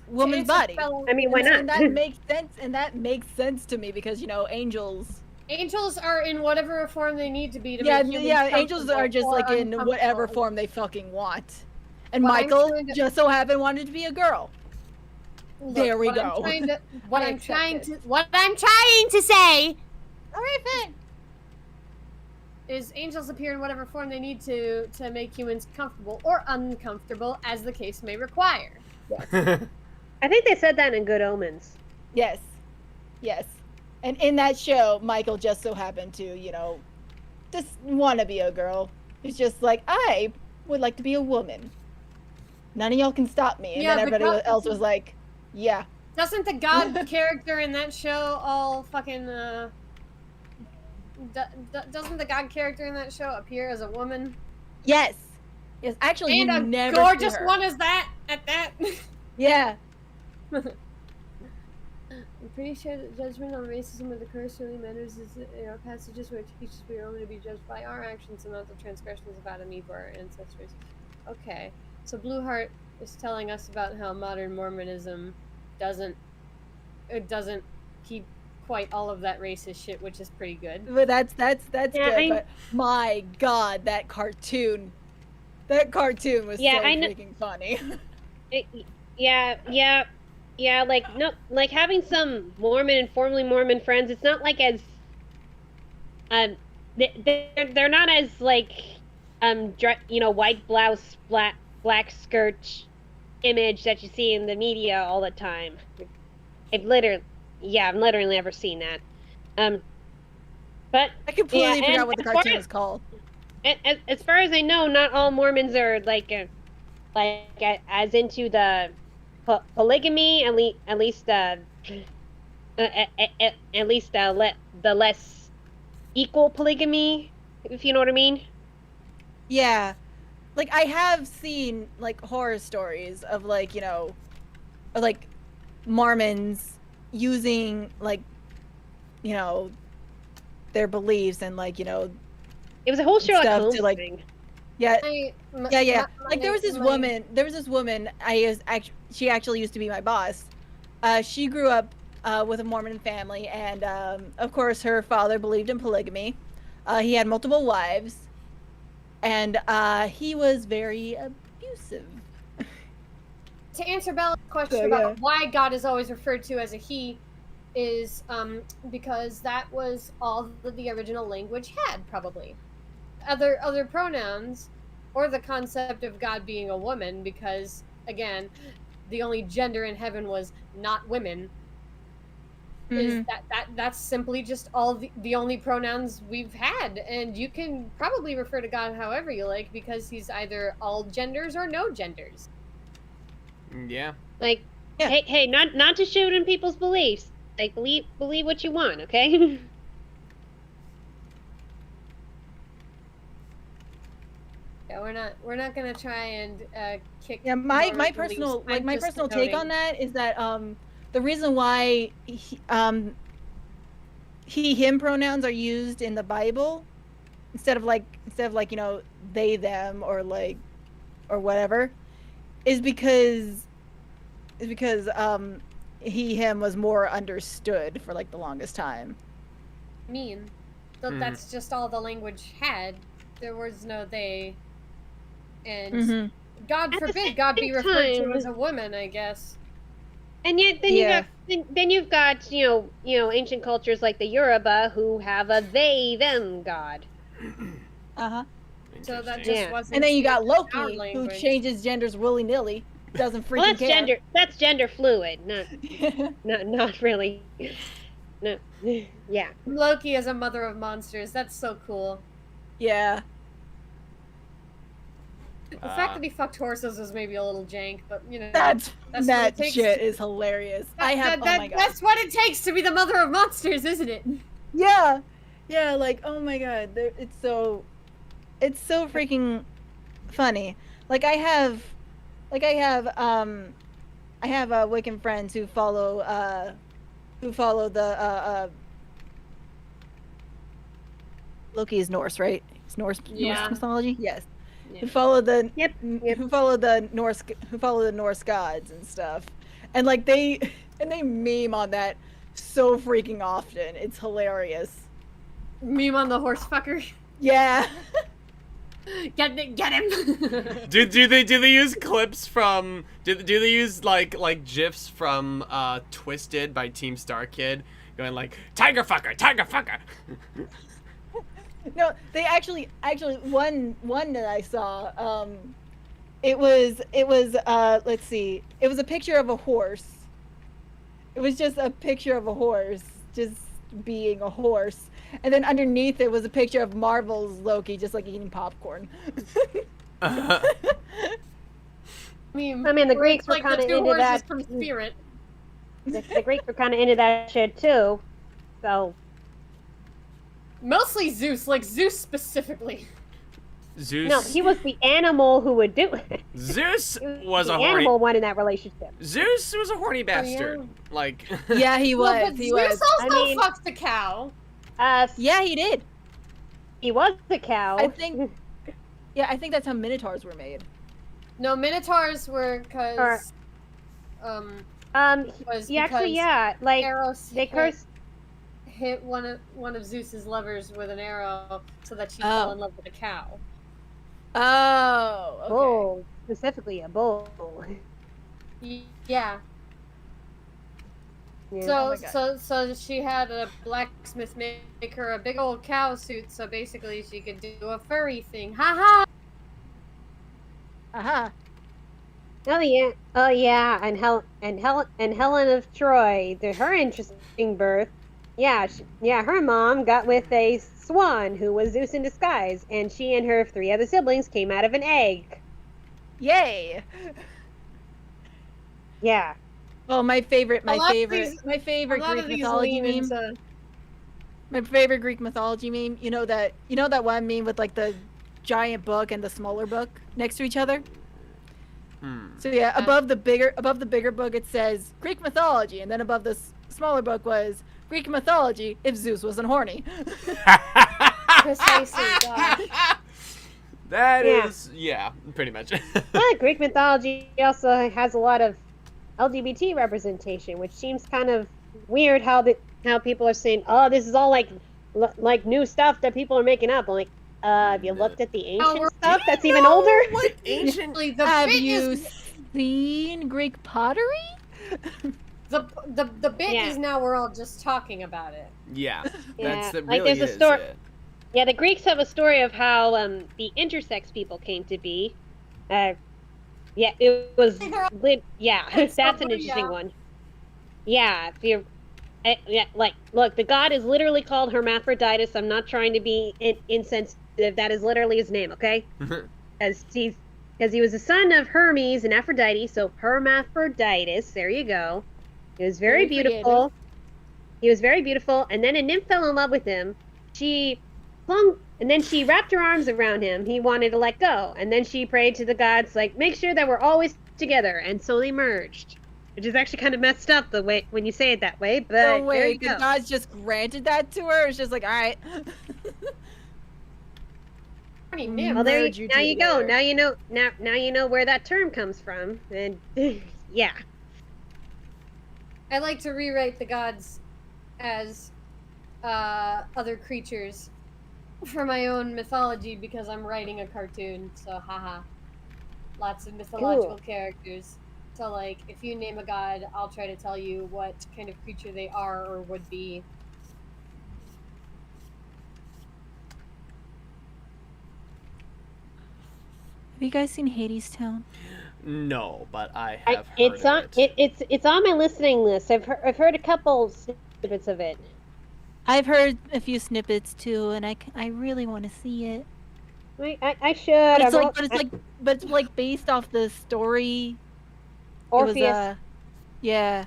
woman's body. I mean, why not? And that makes sense. And that makes sense to me because angels. Angels are in whatever form they need to be to make humans angels are just like in whatever form they fucking want. And Michael just so happened wanted to be a girl. Look, there we go. What I'm trying to say. All right, fine. Is angels appear in whatever form they need to make humans comfortable or uncomfortable, as the case may require. Yes. I think they said that in Good Omens. Yes. And in that show, Michael just so happened to, just want to be a girl. He's just like, I would like to be a woman. None of y'all can stop me. And then everybody else was like, yeah. Doesn't the god character in that show all fucking, doesn't the god character in that show appear as a woman? Yes. Actually, and you a never gorgeous see her. one is that, at that. Yeah. I'm pretty sure that judgment on racism or the curse really matters is passages where it teaches we are only to be judged by our actions and not the transgressions of Adam and Eve or our ancestors. Okay, so Blueheart is telling us about how modern Mormonism doesn't keep quite all of that racist shit, which is pretty good. But that's good. But my God, that cartoon was so freaking funny. Like having some Mormon and formerly Mormon friends, it's not like as they're not as like white blouse, black skirt image that you see in the media all the time. I've literally never seen that. But I completely forgot what the cartoon was called. As far as I know, not all Mormons are as into the polygamy, at least the less equal polygamy, if you know what I mean. Yeah, like I have seen like horror stories of like Mormons using their beliefs and it was a whole Sherlock Holmes to, like, thing. Yeah, My- yeah. my- Like there was this my- woman. She actually used to be my boss. She grew up with a Mormon family, and of course, her father believed in polygamy. He had multiple wives, and he was very abusive. To answer Bella's question So, about yeah. why God is always referred to as a he, is because that was all that the original language had, probably. Other pronouns, or the concept of God being a woman, because again, the only gender in heaven was not women. Is that's simply just all the only pronouns we've had, and you can probably refer to God however you like, because he's either all genders or no genders. Yeah. Like, Yeah. hey, not to shoot in people's beliefs. Like, believe what you want, okay? Yeah, we're not gonna try and kick. Yeah, my more personal beliefs. I'm my just personal take noting. on that is that the reason why he him pronouns are used in the Bible instead of like they them or like or whatever is because he him was more understood for like the longest time. Mean. So that's just all the language had. There was no they. And God At the forbid God be same referred to time- as a woman, I guess. And yet, then you've got ancient cultures like the Yoruba who have a they/them god. So that just Interesting. wasn't. And then you got suited to our Loki who language. changes genders willy-nilly, doesn't freaking Well, care. that's gender fluid, not really. No, yeah. Loki as a mother of monsters. That's so cool. Yeah. The fact that he fucked horses was maybe a little jank, but That what it takes shit to- is hilarious. that- Oh my god. That's what it takes to be the mother of monsters, isn't it? Yeah. Yeah, like oh my god, it's so freaking funny. Like I have Wiccan friends who follow the Loki is Norse, right? It's Norse Yeah. mythology? Yes. Yeah. Who follow the Yep. who follow the Norse gods and stuff. And like they meme on that so freaking often. It's hilarious. Meme on the horse fucker. Yeah. Get him. Do they use clips from? Do they use like gifs from Twisted by Team Star Kid, going like tiger fucker. No, they actually one that I saw. It was let's see. It was a picture of a horse. It was just a picture of a horse, just being a horse. And then underneath it was a picture of Marvel's Loki just like eating popcorn. I mean, the Greeks were like kind the of two into horses that. from Spirit. The Greeks were kind of into that shit too. So Mostly Zeus, like Zeus specifically. Zeus. no, he was the animal who would do it. Zeus He was the a horny. animal one in that relationship. Zeus was a horny bastard. yeah. Like. Yeah, he was. Well, but He Zeus was. also I mean- fucked the cow. Yeah, he did. He was a cow. I think that's how minotaurs were made. No, minotaurs were because was yeah, actually, because yeah, like Eros they cursed. hit one of Zeus's lovers with an arrow so that she fell in love with a cow. Oh, okay. Bull, specifically a bull. Yeah. Yeah. Oh my So she had a blacksmith make her a big old cow suit, so basically she could do a furry thing. Ha Aha. Oh yeah, and Helen of Troy, her interesting birth. Yeah, her mom got with a swan who was Zeus in disguise, and she and her 3 other siblings came out of an egg. Yay. Yeah. Oh, my favorite A lot of Greek mythology meme. into My favorite Greek mythology meme. You know that one meme with like the giant book and the smaller book next to each other? So yeah, above the bigger book it says Greek mythology, and then above the smaller book was Greek mythology if Zeus wasn't horny. precisely. God. That Yeah. is, yeah, pretty much. Yeah, Greek mythology also has a lot of LGBT representation, which seems kind of weird. How people are saying, "Oh, this is all like new stuff that people are making up." I'm like, have you looked at the ancient we're- stuff that's even older? What ancient? Actually, the Have bit you is seen Greek pottery? the bit Yeah. is now we're all just talking about it. Yeah, Yeah, that like, really there's a is story- it. Yeah, the Greeks have a story of how the intersex people came to be. Yeah, it was. Yeah, It's that's so an good, interesting yeah. one. Yeah, if you're. Yeah, like, look, the god is literally called Hermaphroditus. I'm not trying to be insensitive. That is literally his name, okay? Because he was the son of Hermes and Aphrodite, so Hermaphroditus. There you go. He was very Very beautiful. He was very beautiful, and then a nymph fell in love with him. She flung, and then she wrapped her arms around him. He wanted to let go, and then she prayed to the gods, like, make sure that we're always together, and so they merged. Which is actually kind of messed up the way when you say it that way, but No there way, you the go. gods just granted that to her. It's just like, all right. Funny Well, name. Well, there merge you, you now two you go. together. Now you know where that term comes from, and yeah. I like to rewrite the gods as other creatures for my own mythology because I'm writing a cartoon. So haha, lots of mythological characters. So like, if you name a god, I'll try to tell you what kind of creature they are or would be. Have you guys seen Hades Town? No, but I have heard It's on of it. it's on my listening list. I've heard a couple snippets of it. I've heard a few snippets too, and I really want to see it. I should. But it's I'm like, but it's like based off the story. Orpheus. It was, yeah,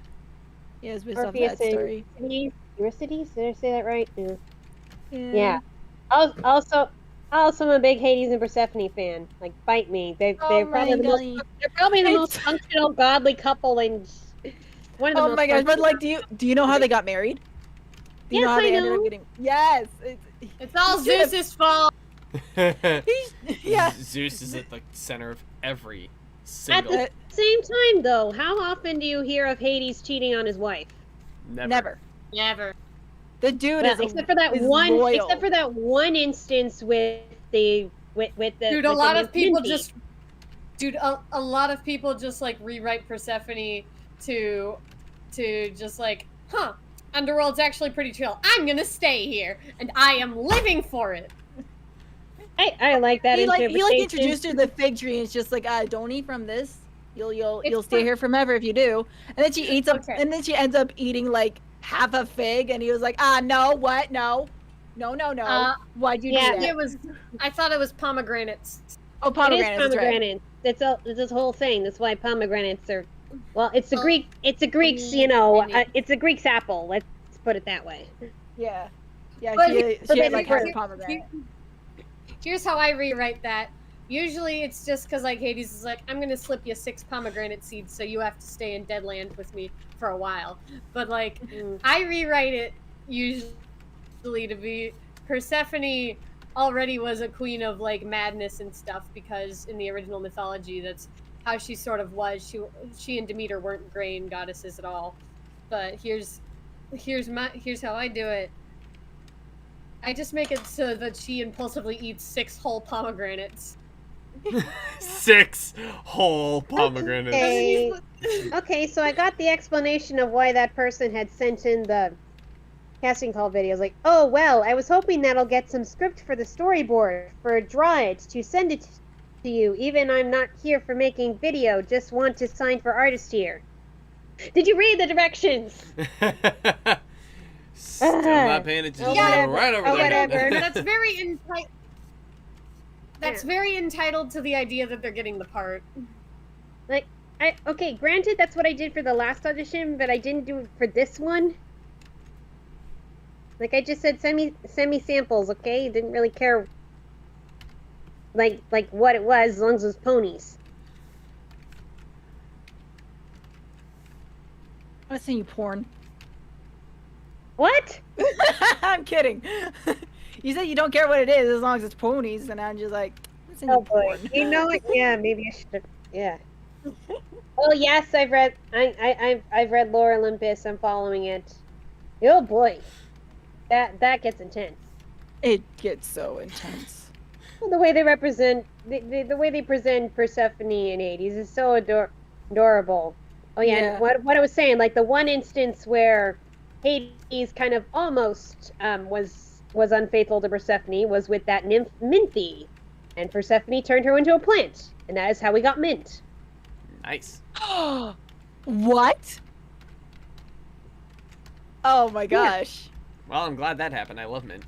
it's based off Orpheus that story. and Eurydice. Did I say that right? Yeah. Yeah. Yeah. Also, I'm a big Hades and Persephone fan. Like, bite me. They're Oh probably my the most. God. They're probably the It's- most functional godly couple in. One of the Oh most my gosh! But functional- like, do you know how they got married? Do you Yes, know how I they ended know. up getting? Yes. It's all You should've- Zeus's fault. Yeah. Zeus is at the center of every At single. the same time, though, how often do you hear of Hades cheating on his wife? Never. Never. The dude Well, is except for that is one. loyal. Except for that one instance with the with the. Dude, with a lot the of people Mindy. just. Dude, a lot of people just like rewrite Persephone to just like, huh, Underworld's actually pretty chill. I'm gonna stay here, and I am living for it. I like that he like interpretation. introduced her to the fig tree, and it's just like, don't eat from this. You'll stay here forever if you do. And then she eats up, Okay. and then she ends up eating like half a fig, and he was like, no, what, no. Why'd you yeah, do that? It was. I thought it was pomegranates. Oh, It is pomegranates, that's right. pomegranates. It's this whole thing. That's why pomegranates are. Well, it's a Oh. Greek. It's a Greek's. It's a Greek's apple. Let's put it that way. Yeah, yeah. But She had like half a here- pomegranate. Here's how I rewrite that. Usually it's just because like Hades is like, I'm gonna slip you 6 pomegranate seeds so you have to stay in Deadland with me for a while. But like, I rewrite it usually to be Persephone already was a queen of like madness and stuff because in the original mythology that's how she sort of was. She and Demeter weren't grain goddesses at all. But here's how I do it. I just make it so that she impulsively eats 6 whole pomegranates. 6 whole pomegranates. Okay. Okay, so I got the explanation of why that person had sent in the casting call videos. Like, oh well, I was hoping that I'll get some script for the storyboard for Draw It to send it to you. Even I'm not here for making video, just want to sign for artist here. Did you read the directions? Still not paying attention. Oh, Yeah. whatever. Right over Oh, there. whatever. That's very entitled. That's very entitled to the idea that they're getting the part. Okay, granted, that's what I did for the last audition, but I didn't do it for this one. Like I just said, send me samples, okay? Didn't really care, like what it was, as long as it was ponies. I want to send you porn. What? I'm kidding. You said you don't care what it is as long as it's ponies, and I'm just like, That's in Oh your boy. porn. You know what? Yeah, maybe I should have. Yeah. Oh yes, I've read. I've read Lore Olympus. I'm following it. Oh boy, that gets intense. It gets so intense. Well, the way they represent the way they present Persephone in Hades is so adorable. Oh yeah, Yeah. and what I was saying, like the one instance where Hades kind of almost was unfaithful to Persephone was with that nymph Minthi, and Persephone turned her into a plant, and that is how we got Mint. Nice. What? Oh my gosh. Well, I'm glad that happened. I love mint.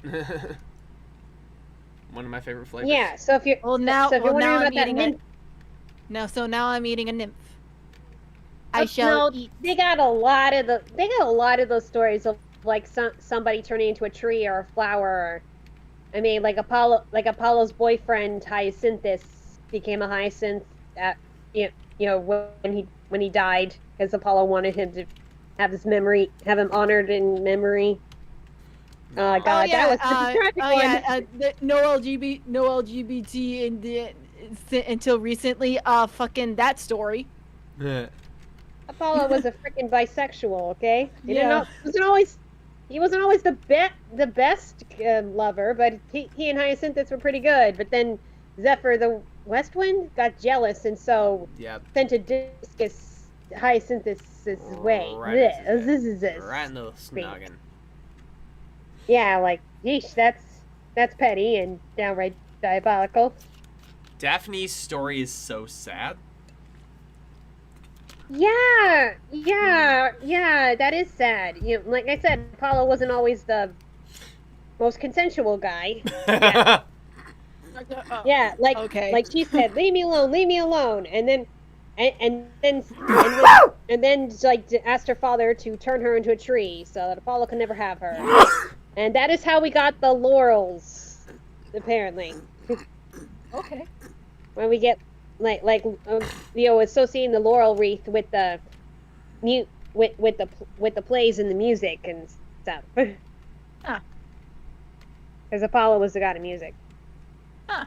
One of my favorite flavors. Yeah, so if you're Well now, so if you're well, now wondering I'm about that eating Mint, a. No, so now I'm eating a nymph. I oh, shall no, eat. they got a lot of those stories of like somebody turning into a tree or a flower. Or, I mean, like Apollo's boyfriend Hyacinthus became a hyacinth at when he died because Apollo wanted him to have have him honored in memory. God, Oh yeah, that was such a tragic one. no LGBT in the until recently. Fucking that story. Apollo was a freaking bisexual, okay? Yeah. He wasn't always the best lover, but he and Hyacinthus were pretty good. But then Zephyr, the West Wind, got jealous and so Yep. sent a discus Hyacinthus' way. Right in This is Right in the snoggin. Yeah, like yeesh, that's petty and downright diabolical. Daphne's story is so sad. Yeah, that is sad. Like I said, Apollo wasn't always the most consensual guy. Yeah, like Okay. like she said, leave me alone, and then like asked her father to turn her into a tree so that Apollo could never have her, and that is how we got the laurels, apparently. Okay. When we get associating the laurel wreath with the with the plays and the music and stuff. Ah. Because Apollo was the god of music. Huh.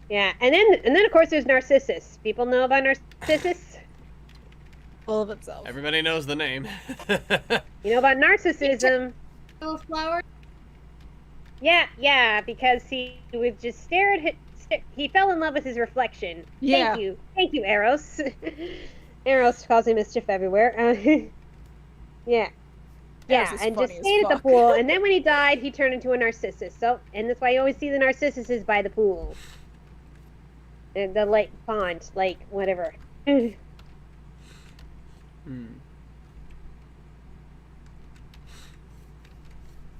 Yeah, and then of course there's Narcissus. People know about Narcissus? Full of itself. Everybody knows the name. You know about narcissism? Little flower. Yeah, because he would just stare at he fell in love with his reflection. Yeah. Thank you, Eros. Eros causing mischief everywhere. Yeah. Eros Yeah, is and funny just as stayed at the fuck. pool, and then when he died, he turned into a Narcissus. So, and that's why you always see the Narcissuses by the pool. And the lake pond, like, whatever. Hmm.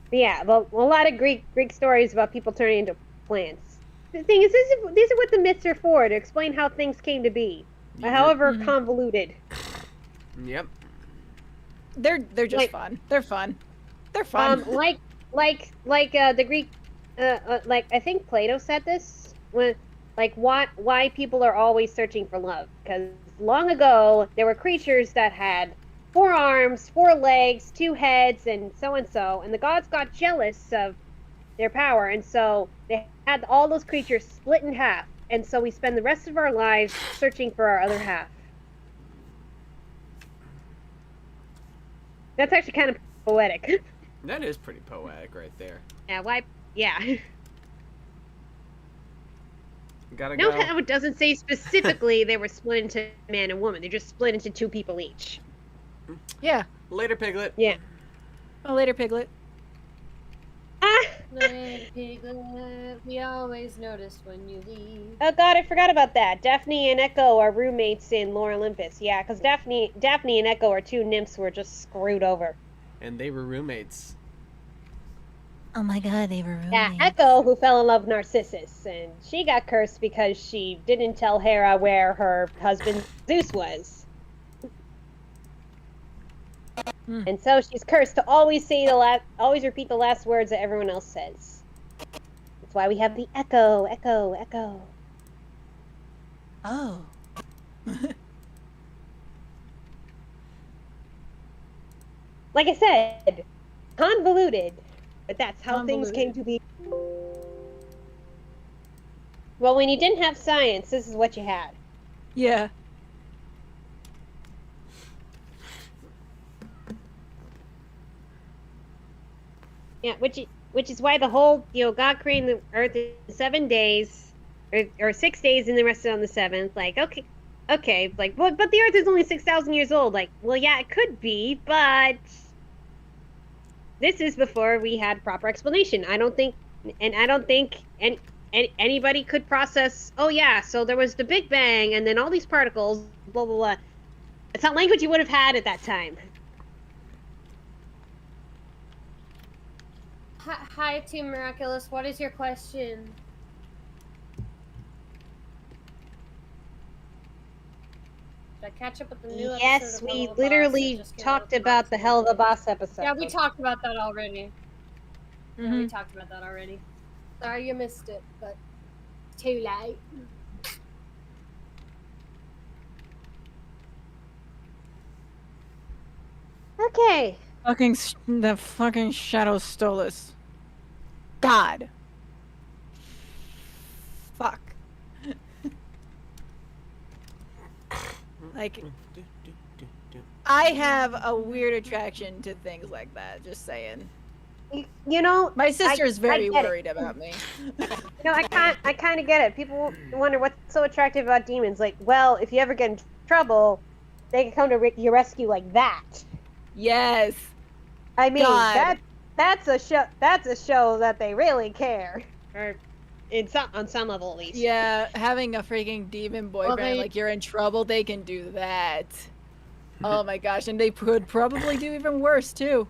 But yeah, a lot of Greek stories about people turning into plants. The thing is, these are what the myths are for, to explain how things came to be. Yep. However convoluted. Yep. They're just Like- fun. They're fun. They're fun. Like the Greek, like I think Plato said this when, like, why people are always searching for love, because long ago there were creatures that had 4 arms, 4 legs, 2 heads, and so, and the gods got jealous of their power, and so they had all those creatures split in half, and so we spend the rest of our lives searching for our other half. That's actually kind of poetic. That is pretty poetic right there. Yeah, why? Yeah. Gotta No, go. it doesn't say specifically they were split into man and woman. They're just split into 2 people each. Yeah. Later, Piglet. Yeah. Oh, later, Piglet. Ah! Little piglet, we always notice when you leave. Oh god, I forgot about that. Daphne and Echo are roommates in Lore Olympus. Yeah, because Daphne and Echo are 2 nymphs who were just screwed over. And they were roommates. Oh my god, they were roommates. Yeah, Echo, who fell in love with Narcissus, and she got cursed because she didn't tell Hera where her husband Zeus was. And so she's cursed to always repeat the last words that everyone else says. That's why we have the echo, echo, echo. Oh. Like I said, convoluted, but that's how things came to be. Well, when you didn't have science, this is what you had. Yeah. Yeah, which is why the whole, God created the earth in 7 days, or 6 days, and the rest on the seventh. Like, okay, like, but the earth is only 6,000 years old. Like, well, yeah, it could be, but this is before we had proper explanation. I don't think anybody could process. Oh yeah, so there was the Big Bang, and then all these particles, blah blah blah. It's not language you would have had at that time. Hi, Team Miraculous. What is your question? Did I catch up with the new Yes, episode of we Helluva Boss? literally It just came talked out about the last Helluva week. Boss episode. Yeah, we talked about that already. Yeah, we Mhm. talked about that already. Sorry you missed it, but too late. Okay. The fucking Shadow Stolas. God. Fuck. Like, I have a weird attraction to things like that, just saying. My sister's very worried about me. I kind of get it. People wonder what's so attractive about demons. Like, well, if you ever get in trouble, they can come to your rescue like that. Yes. I mean, God. that's a show. That's a show that they really care, or on some level at least. Yeah, having a freaking demon boyfriend, like you're in trouble, they can do that. Oh my gosh, and they could probably do even worse too.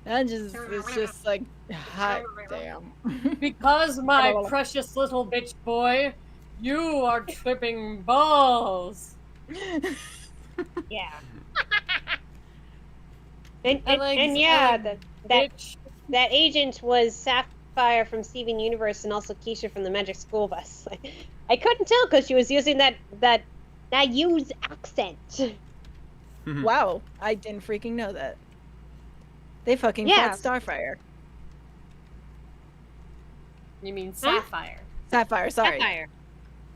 And it's just like, hot damn. Because my precious little bitch boy, you are tripping balls. Yeah. and yeah, that agent was Sapphire from Steven Universe and also Keisha from the Magic School Bus. I couldn't tell because she was using that used accent. Wow, I didn't freaking know that. They fucking fought Starfire. You mean Sapphire? Sapphire, sorry. Sapphire.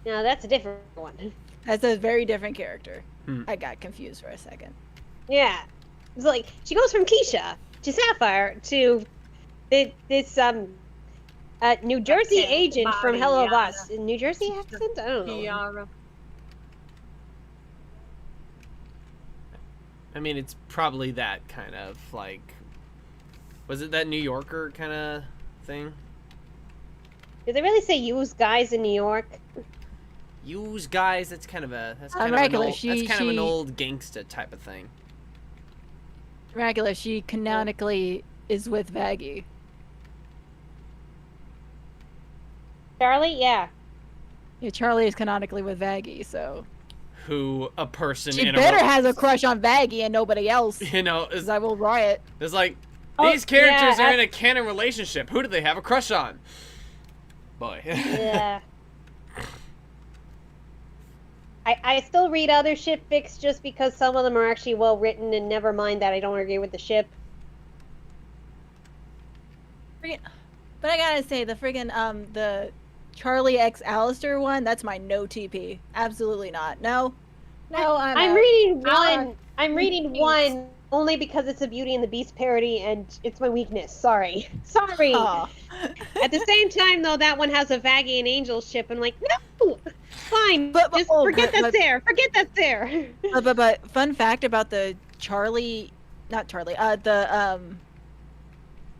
No, that's a different one. That's a very different character. I got confused for a second. Yeah. It's like, she goes from Keisha to Sapphire to this New Jersey agent from Helluva Boss. New Jersey accent? I don't know. I mean, it's probably that kind of, like... Was it that New Yorker kind of thing? Did they really say use guys in New York? Use guys, that's kind of a... That's kind, of an old gangsta type of thing. Miraculous, she canonically is with Vaggie. Charlie? Yeah. Yeah, Charlie is canonically with Vaggie, so... Who a person she better has a crush on Vaggie and nobody else. You know, because I will riot. It's like, these characters are in a canon relationship. Who do they have a crush on? Boy. Yeah. I still read other ship fics just because some of them are actually well written, and never mind that I don't agree with the ship. But I gotta say, the friggin' the Charlie X Alistair one, that's my no TP. Absolutely not. No. I'm reading one. I'm reading one only because it's a Beauty and the Beast parody, and it's my weakness. Sorry. Aww. At the same time, though, that one has a Vaggie and Angel ship, and I'm like, no! Fine, just forget that's there. Forget that's there. But fun fact about the Vaggie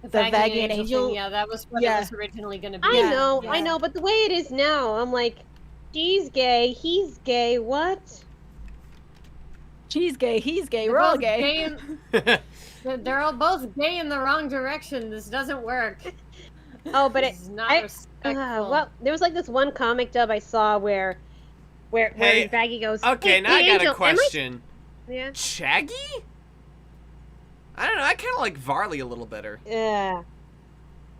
and Angel thing, yeah, that was what it was originally going to be. I know, but the way it is now, I'm like, she's gay, he's gay, what? She's gay, he's gay, we're all gay. They're all both gay in the wrong direction. This doesn't work. Oh, but it's not respectful. Well, there was like this one comic dub I saw where Vaggie goes, okay, now I got a question. Yeah. Shaggy? I don't know, I kind of like Varley a little better. Yeah.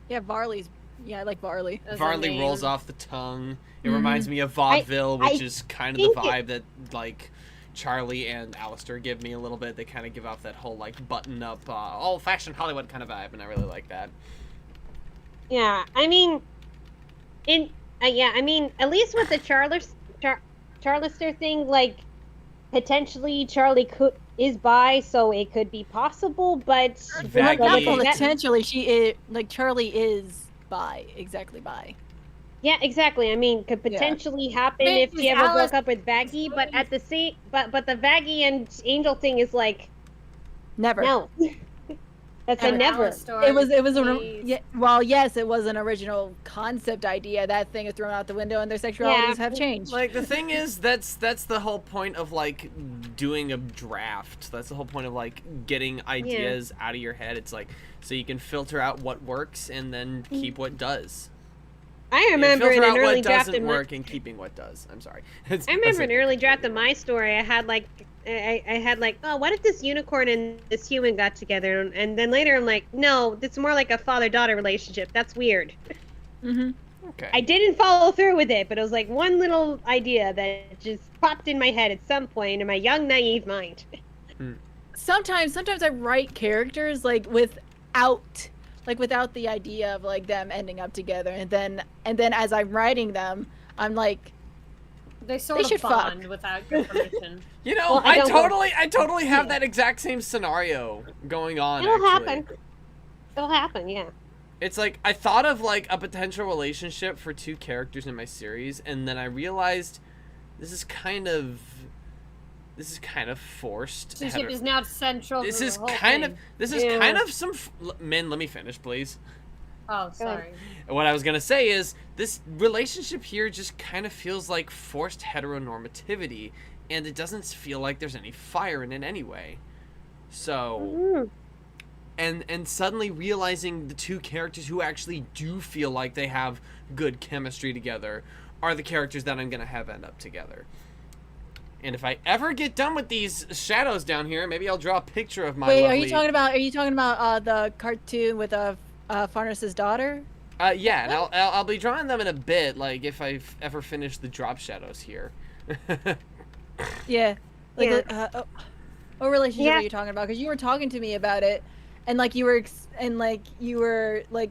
Yeah, Varley's... Yeah, I like Varley. Varley rolls off the tongue. It reminds me of vaudeville, which is kind of the vibe that, like, Charlie and Alistair give me a little bit. They kind of give off that whole, like, button-up, old-fashioned Hollywood kind of vibe, and I really like that. Yeah, I mean, Yeah, I mean, at least with the Charlister thing, like potentially Charlie is bi, so it could be possible, but Vaggie. Not potentially. She is like Charlie is bi, exactly bi. Yeah, exactly. I mean, could potentially happen if she ever Alice- broke up with Vaggie, but at the same, but the Vaggie and Angel thing is like Never. no. That's a And never. Alice story, It was please. well, yes, it was an original concept idea. That thing is thrown out the window, and their sexualities have changed. Like, the thing is, that's the whole point of, like, doing a draft. That's the whole point of, like, getting ideas out of your head. It's like, so you can filter out what works and then keep what does. I remember in filter an out early what draft doesn't of work and keeping what does. I'm sorry. I remember an early draft of my story. I had like, oh, what if this unicorn and this human got together? And then later I'm like, no, it's more like a father-daughter relationship. That's weird. Okay. I didn't follow through with it, but it was like one little idea that just popped in my head at some point in my young, naive mind. Sometimes I write characters like without the idea of like them ending up together, and then as I'm writing them, I'm like, They sort of should bond fuck. without your permission. You know, Well, I I totally have that exact same scenario going on. It'll actually. happen. It'll happen, yeah. It's like, I thought of, like, a potential relationship for two characters in my series, and then I realized this is kind of forced. Relationship is now central This to is the whole kind thing. of, this is Yeah. kind of some, men, let me finish, please. Oh, sorry. What I was gonna say is, this relationship here just kind of feels like forced heteronormativity, and it doesn't feel like there's any fire in it anyway. So, and suddenly realizing the two characters who actually do feel like they have good chemistry together are the characters that I'm gonna have end up together. And if I ever get done with these shadows down here, maybe I'll draw a picture of my wait, lovely... are you talking about the cartoon with Farnas's daughter? Yeah, and I'll be drawing them in a bit, like, if I've ever finished the drop shadows here. Yeah. Like, Yeah. what relationship Yeah. are you talking about? Because you were talking to me about it, and like you were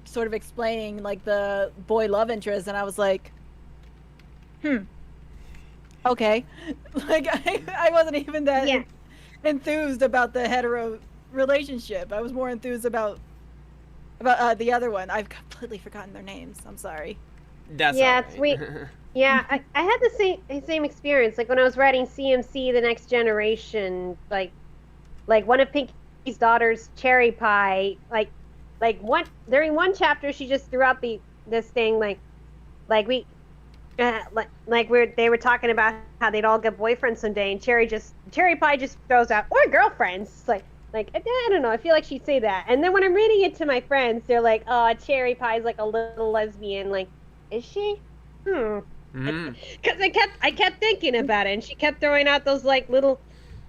sort of explaining like the boy love interest, and I was like, okay. Like I wasn't even that enthused about the hetero relationship. I was more enthused about the other one. I've completely forgotten their names. I'm sorry. That's Yeah, all it's right. sweet. Yeah, I had the same experience. Like when I was writing CMC: The Next Generation, like one of Pinky's daughters, Cherry Pie, like one during one chapter, she just threw out this thing like we. They were talking about how they'd all get boyfriends someday, and Cherry Pie just throws out or girlfriends. Like I don't know. I feel like she'd say that, and then when I'm reading it to my friends, they're like, "Oh, Cherry Pie's like a little lesbian." Like, is she? Because I kept thinking about it, and she kept throwing out those little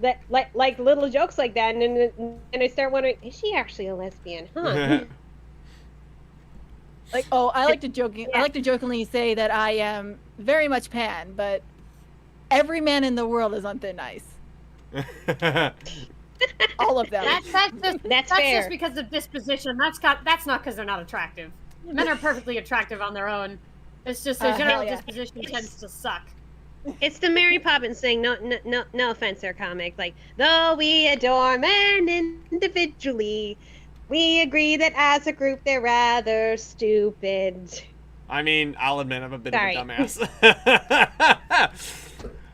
jokes like that, and I start wondering, is she actually a lesbian? Huh? Like, oh, I like to jokingly say that I am very much pan, but every man in the world is on thin ice. All of them. That's That's fair. just because of disposition. That's not because they're not attractive. Men are perfectly attractive on their own. It's just their general hell yeah. disposition tends to suck. It's the Mary Poppins thing. No offense, there, comic. Like, though we adore men individually, we agree that as a group they're rather stupid. I mean, I'll admit I'm a bit Sorry. of a dumbass.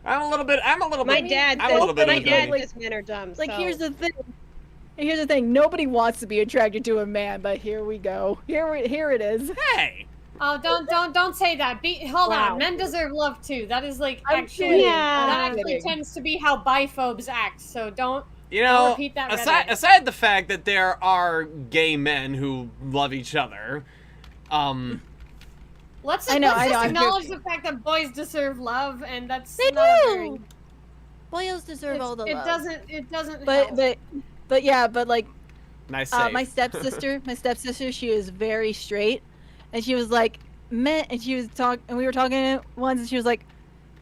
I'm a little bit. My dad I'm a little bit of a dummy. says men are dumb. Like, so. here's the thing. Nobody wants to be attracted to a man, but here we go. Here it is. Hey. Oh, don't say that. Hold Wow. on. Men deserve love too. That is like I'm actually kidding. that I'm actually kidding. tends to be how biphobes act. So don't. You I'll know, repeat that aside the fact that there are gay men who love each other, Let's I know, just I'm acknowledge the fact that boys deserve love, and that's They not a do. very. Boys deserve all the love. It doesn't. But like nice save. my stepsister, she is very straight, and she was like, men, and we were talking once, and she was like,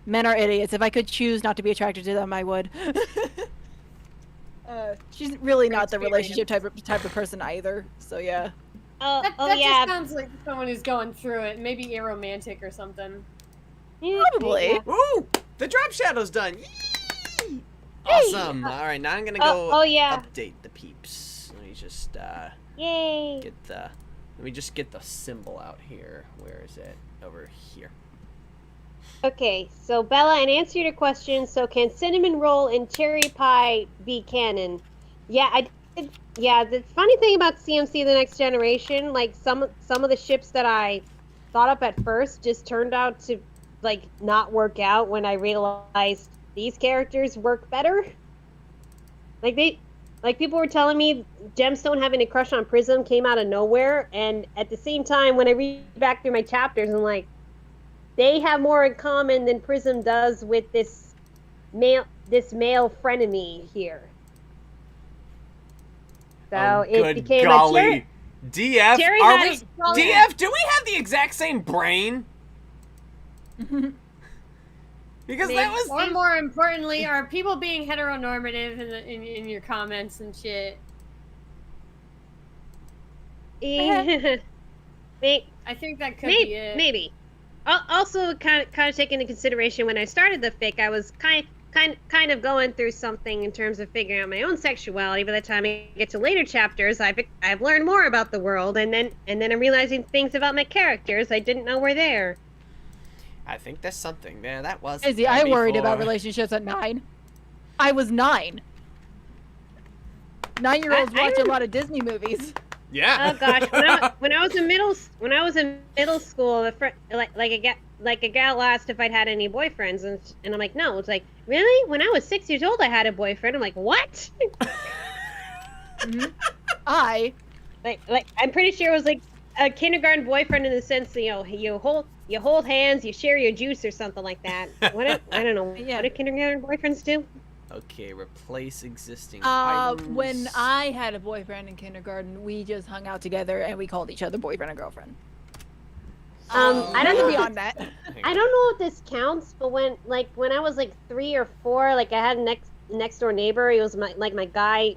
men are idiots. If I could choose not to be attracted to them, I would. She's really not the relationship type of person either. So yeah. Oh, That yeah. just sounds like someone who's going through it. Maybe aromantic or something. Yeah, Probably. yeah. Ooh, the drop shadow's done. Yee! Awesome. All right, now I'm gonna go Oh, yeah. update the peeps. Let me just Yay. let me just get the symbol out here. Where is it? Over here. Okay, so Bella, in answer to your question, so can cinnamon roll and cherry pie be canon? Yeah, I did. Yeah, the funny thing about CMC The Next Generation, like some of the ships that I thought up at first just turned out to like not work out when I realized these characters work better. Like people were telling me Gemstone having a crush on Prism came out of nowhere, and at the same time when I read back through my chapters, I'm like, they have more in common than Prism does with this male frenemy here. So it became golly. DF, Jerry are had- we, DF, do we have the exact same brain? Because that was Or more importantly, are people being heteronormative in your comments and shit? Maybe. I think that could be it. Maybe. Also, kind of take into consideration when I started the fic, I was kind of going through something in terms of figuring out my own sexuality. By the time I get to later chapters, I've learned more about the world, and then I'm realizing things about my characters I didn't know were there. I think there's something there. That was. Izzy, I worried before. about relationships at 9. I was 9. 9-year-olds I watch a lot of Disney movies. Yeah. Oh gosh, when I was in middle school, a gal asked if I'd had any boyfriends, and I'm like, no. It's like, really? When I was 6 years old, I had a boyfriend. I'm like, what? I like I'm pretty sure it was like a kindergarten boyfriend in the sense that, you hold hands, you share your juice or something like that. I don't know. Yeah. What do kindergarten boyfriends do? Okay, replace existing items. when I had a boyfriend in kindergarten, we just hung out together and we called each other boyfriend and girlfriend. I don't know. Beyond that. I don't know if this counts, but when I was like 3 or 4, like I had a next door neighbor. He was my guy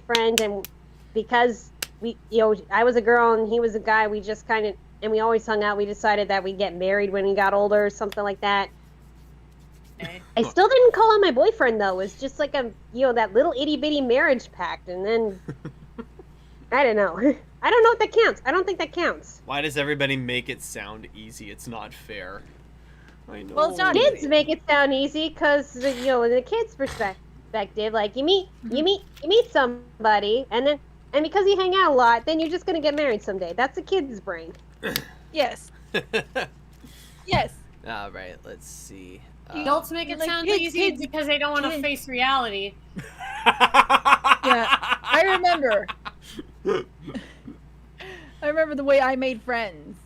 friend, and because I was a girl and he was a guy, we just kind of, and we always hung out. We decided that we'd get married when we got older or something like that. Okay. I still didn't call him my boyfriend though. It was just like that little itty bitty marriage pact, and then I don't know. I don't know if that counts. I don't think that counts. Why does everybody make it sound easy? It's not fair. I know. Well, it's not Kids make it sound easy because in the kids' perspective, like you meet somebody, and because you hang out a lot, then you're just gonna get married someday. That's a kid's brain. Yes. Yes. All right, let's see. Adults make it Like, sound kids- easy kids- because they don't want to kids- face reality. Yeah. I remember the way I made friends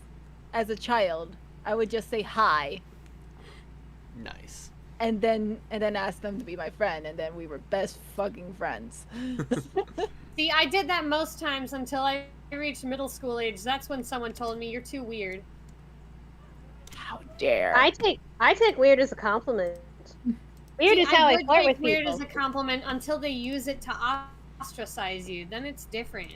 as a child. I would just say hi Nice. and then ask them to be my friend, and then we were best fucking friends. See, I did that most times until I reached middle school age. That's when someone told me you're too weird. How dare. I take weird as a compliment. Weird is how I would flirt take with weird people. as a compliment until they use it to ostracize you. Then it's different.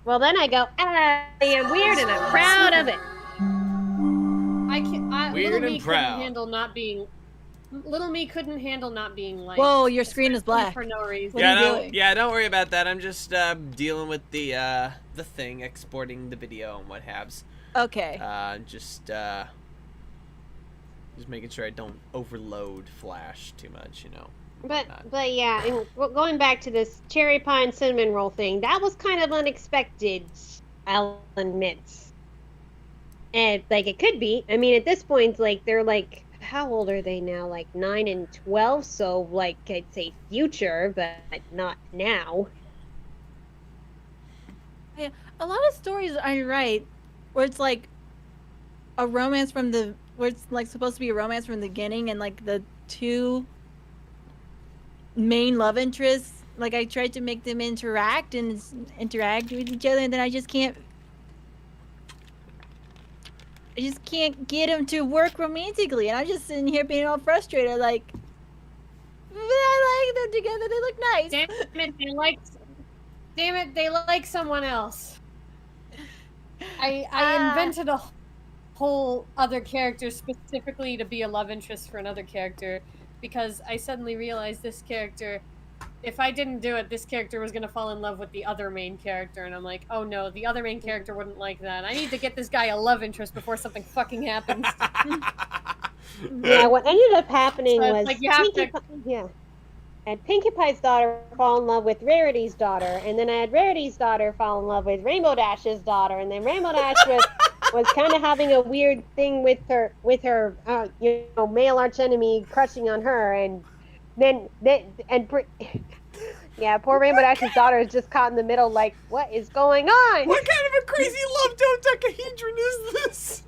Well, then I go, I am weird and I'm proud of it. Weird little and me proud. couldn't handle not being. Little me couldn't handle not being liked. Whoa, your screen is black. For no reason. What are you don't, doing? yeah, don't worry about that. I'm just dealing with the thing, exporting the video and what haves. Okay. Just making sure I don't overload Flash too much, But yeah, and going back to this cherry pie and cinnamon roll thing, that was kind of unexpected, I'll admit. And like it could be. I mean, at this point, like they're like, how old are they now? Like 9 and 12. So like I'd say future, but not now. Yeah, a lot of stories I write where it's like a romance where it's like supposed to be a romance from the beginning, and like the two main love interests, like I tried to make them interact with each other, and then I just can't get them to work romantically, and I'm just sitting here being all frustrated, like, I like them together, they look nice. Damn it, Damn it, they like someone else. I invented a whole other character specifically to be a love interest for another character because I suddenly realized this character, if I didn't do it, this character was going to fall in love with the other main character, and I'm like, oh no, the other main character wouldn't like that. I need to get this guy a love interest before something fucking happens. Yeah, what ended up happening So it's was like you have Pinkie to- Pie, yeah. And Pinkie Pie's daughter fall in love with Rarity's daughter, and then I had Rarity's daughter fall in love with Rainbow Dash's daughter, and then Rainbow Dash was kind of having a weird thing with her male archenemy crushing on her, and yeah, poor Rainbow Dash's daughter is just caught in the middle, like, what is going on? What kind of a crazy love dodecahedron is this?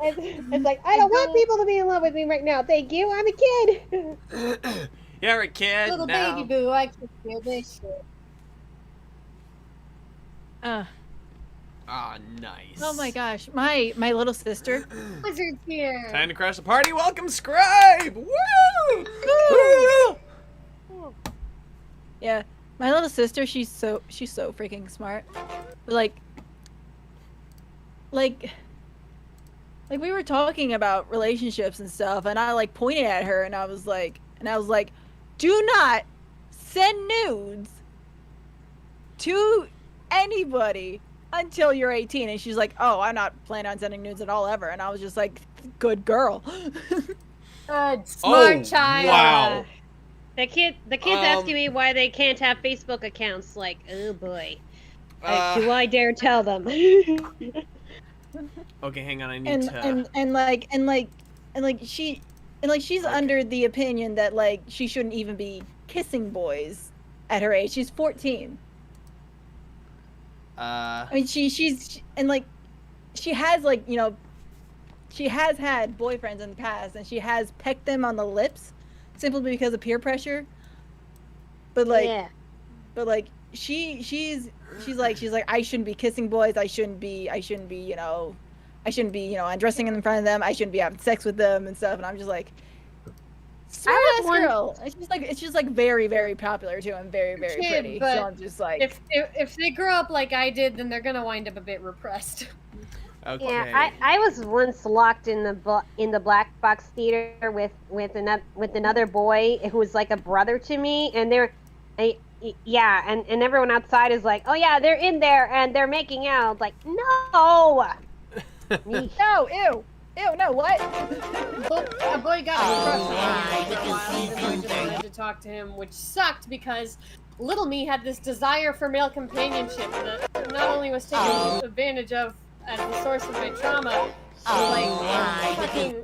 It's like, I don't want people to be in love with me right now. Thank you, I'm a kid. You're a kid Little now. baby boo, I can feel this shit. Ah, nice. Oh my gosh, my little sister. Wizard's here. Time to crash the party. Welcome, Scribe. Woo! Woo! Yeah, my little sister. She's so freaking smart. Like we were talking about relationships and stuff, and I like pointed at her, and I was like, do not send nudes to anybody until you're 18. And she's like, oh, I'm not planning on sending nudes at all ever. And I was just like, good girl. Good, smart Oh, child. wow. The kids asking me why they can't have Facebook accounts. Like, oh boy, do I dare tell them? Okay, hang on. I need to. She's under the opinion that like she shouldn't even be kissing boys at her age. She's 14. I mean, she has like, you know, she has had boyfriends in the past, and she has pecked them on the lips simply because of peer pressure. But like, Yeah. she's like, I shouldn't be kissing boys. I shouldn't be undressing in front of them. I shouldn't be having sex with them and stuff. And I'm just like, smart ass girl. It's just like very, very popular too, and very, very Kid, pretty. but So I'm just like, if they grow up like I did, then they're gonna wind up a bit repressed. Okay. Yeah, I was once locked in the black box theater with another boy who was like a brother to me, and and everyone outside is like, oh yeah, they're in there and they're making out. Like, no. no, ew, no, what? A boy got me crushed on me for a while, even though I just wanted to talk to him, which sucked because little me had this desire for male companionship that not only was taken advantage of as the source of my trauma, I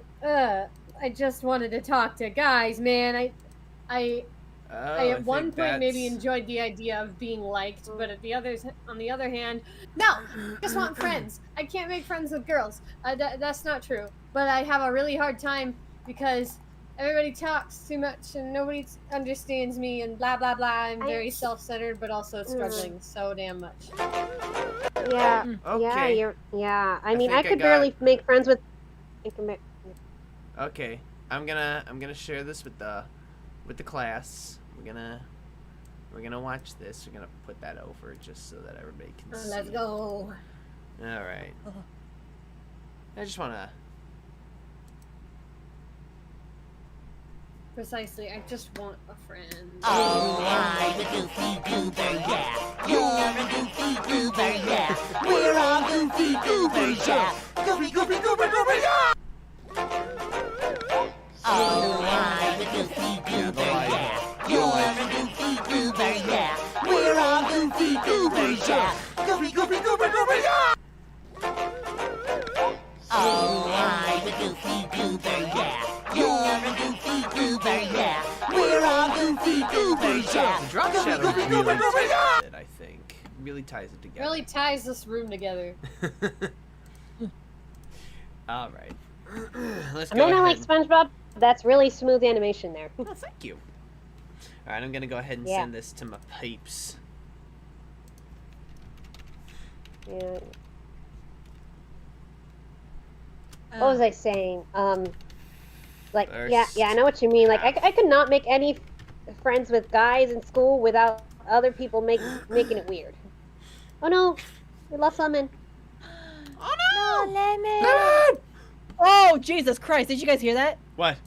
just wanted to talk to guys, man. I at one point maybe enjoyed the idea of being liked, but on the other hand, no, just want friends. I can't make friends with girls. That's not true. But I have a really hard time because everybody talks too much and nobody understands me and blah blah blah. I'm very self-centered, but also struggling so damn much. Yeah. Okay. I mean, I think I could got- barely make friends with. Okay. I'm gonna share this with the class. We're gonna watch this. We're gonna put that over just so that everybody can see. Let's go. All right. I just wanna. Precisely, I just want a friend. Alright, the goofy goober, yeah. You're a goofy goober, yeah. We're all goofy goobers, yeah. Goofy, goofy, goober, goober, yeah. Alright, the goofy goober, yeah. You're a goofy goober, yeah. We're all goofy goobers, yeah. Goofy, goofy, goober, goober, yeah. Alright, the goofy goober, yeah. You're a goofy goober, yeah. We're all goofy goobers, yeah. The drop shadow Goofy, really goober, goober, ties yeah. it, I think. Really ties it together. Really ties this room together. All right. Let's I go mean, I like ahead. SpongeBob. That's really smooth animation there. Oh, thank you. All right, I'm gonna go ahead and Yeah. send this to my peeps. Yeah. What was I saying? Like, yeah, I know what you mean. Like, I could not make any friends with guys in school without other people making it weird. Oh no, we lost Lemon. Oh No, Lemon! Oh, Jesus Christ. Did you guys hear that? What?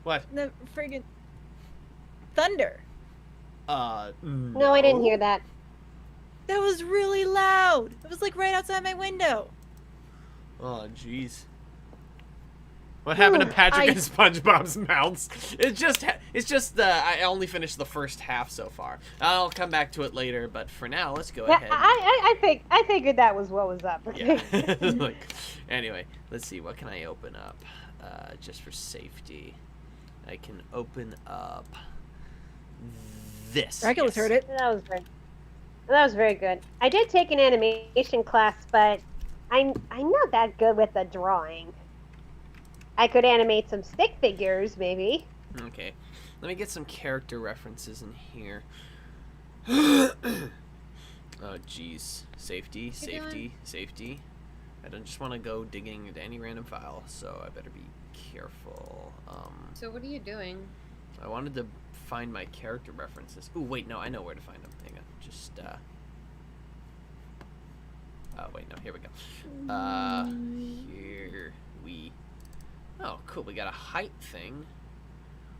What? The friggin' thunder. No, I didn't hear that. That was really loud. It was like right outside my window. Oh, jeez. What happened to Patrick and SpongeBob's mouths? It's just I only finished the first half so far. I'll come back to it later, but for now, let's go Yeah, ahead. I figured that was what was up. Okay. Yeah. Like, anyway, let's see. What can I open up? Just for safety, I can open up this. Dracula's heard it. That was good. That was very good. I did take an animation class, but I'm not that good with the drawing. I could animate some stick figures, maybe. Okay, let me get some character references in here. Oh, jeez. Safety, safety, safety. I don't just want to go digging into any random file, so I better be careful. So what are you doing? I wanted to find my character references. Ooh, wait, no, I know where to find them. Hang on, just, oh, wait, no, here we go. Here we... Oh, cool, we got a height thing,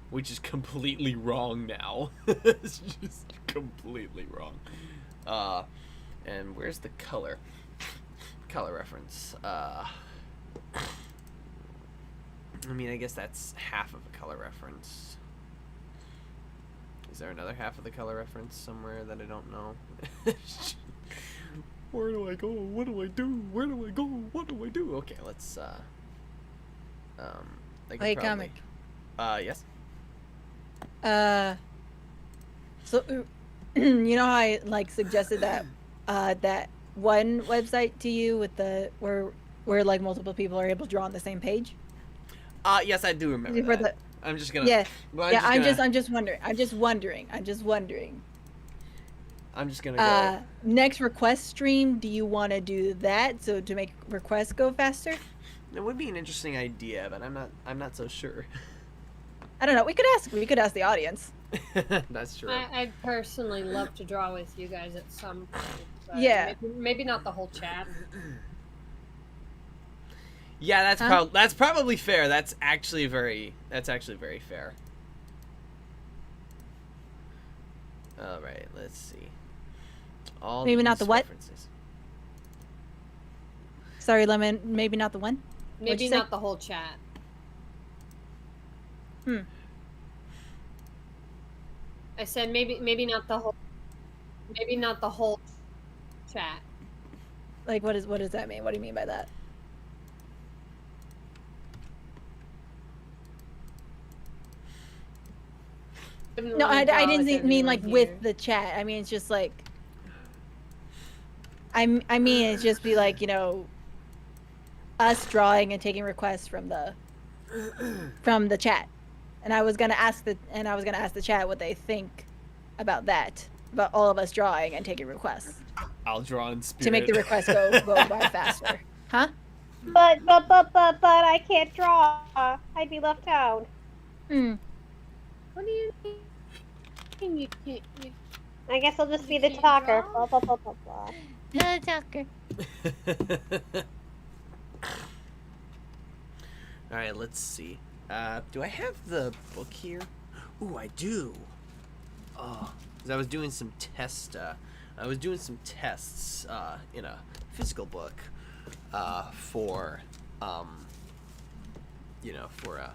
which is completely wrong now. It's just completely wrong. And where's the color? Color reference. I mean, I guess that's half of a color reference. Is there another half of the color reference somewhere that I don't know? Where do I go? What do I do? Where do I go? What do I do? Okay, let's, Hey, comic. Yes? So, you know how I, like, suggested that, that one website to you with the, where like, multiple people are able to draw on the same page? Yes, I do remember For that. I'm just gonna... Yeah, well, yeah, I'm gonna, just wondering. I'm just wondering. I'm just gonna go... Next request stream, do you want to do that, so to make requests go faster? It would be an interesting idea, but I'm not so sure. I don't know. We could ask the audience. That's true. I'd personally love to draw with you guys at some point. But Yeah. Maybe not the whole chat. Yeah, that's probably fair. That's actually very fair. All right, let's see. Maybe not the what? References. Sorry, Lemon. Maybe not the one. What'd Maybe you say? not the whole chat. I said maybe not the whole chat. Like, what does that mean? What do you mean by that? No, I didn't mean like with the chat. I mean, it's just like, I mean, it's just be like, you know, us drawing and taking requests from the chat. And I was gonna ask the chat what they think about that, about all of us drawing and taking requests I'll draw in spirit. to make the request go by faster. Huh? But I can't draw. I'd be left out. What do you mean? You can't. I guess I'll just be the can't talker. draw? Blah, blah, blah, blah, blah. The talker. All right, let's see. Do I have the book here? Ooh, I do. Oh, 'cause I was doing some tests in a physical book, for, you know, for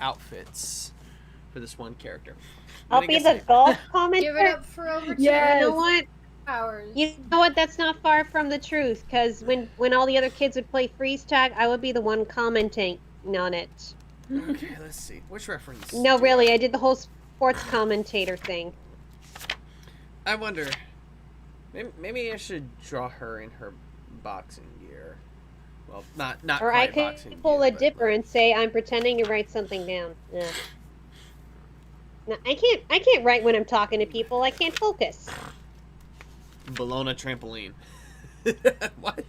outfits for this one character. I'll And I be guess the golf Give it commenter. up for over 2 Yes. You know what? hours. You know what? That's not far from the truth. Because when all the other kids would play freeze tag, I would be the one commenting on it. Okay, let's see. Which reference? No, really, I did the whole sports commentator thing. I wonder. Maybe I should draw her in her boxing gear. Well, not Or quite I could boxing pull gear, a but, dipper and say I'm pretending to write something down. Ugh. No, I can't write when I'm talking to people. I can't focus. Bologna trampoline. What?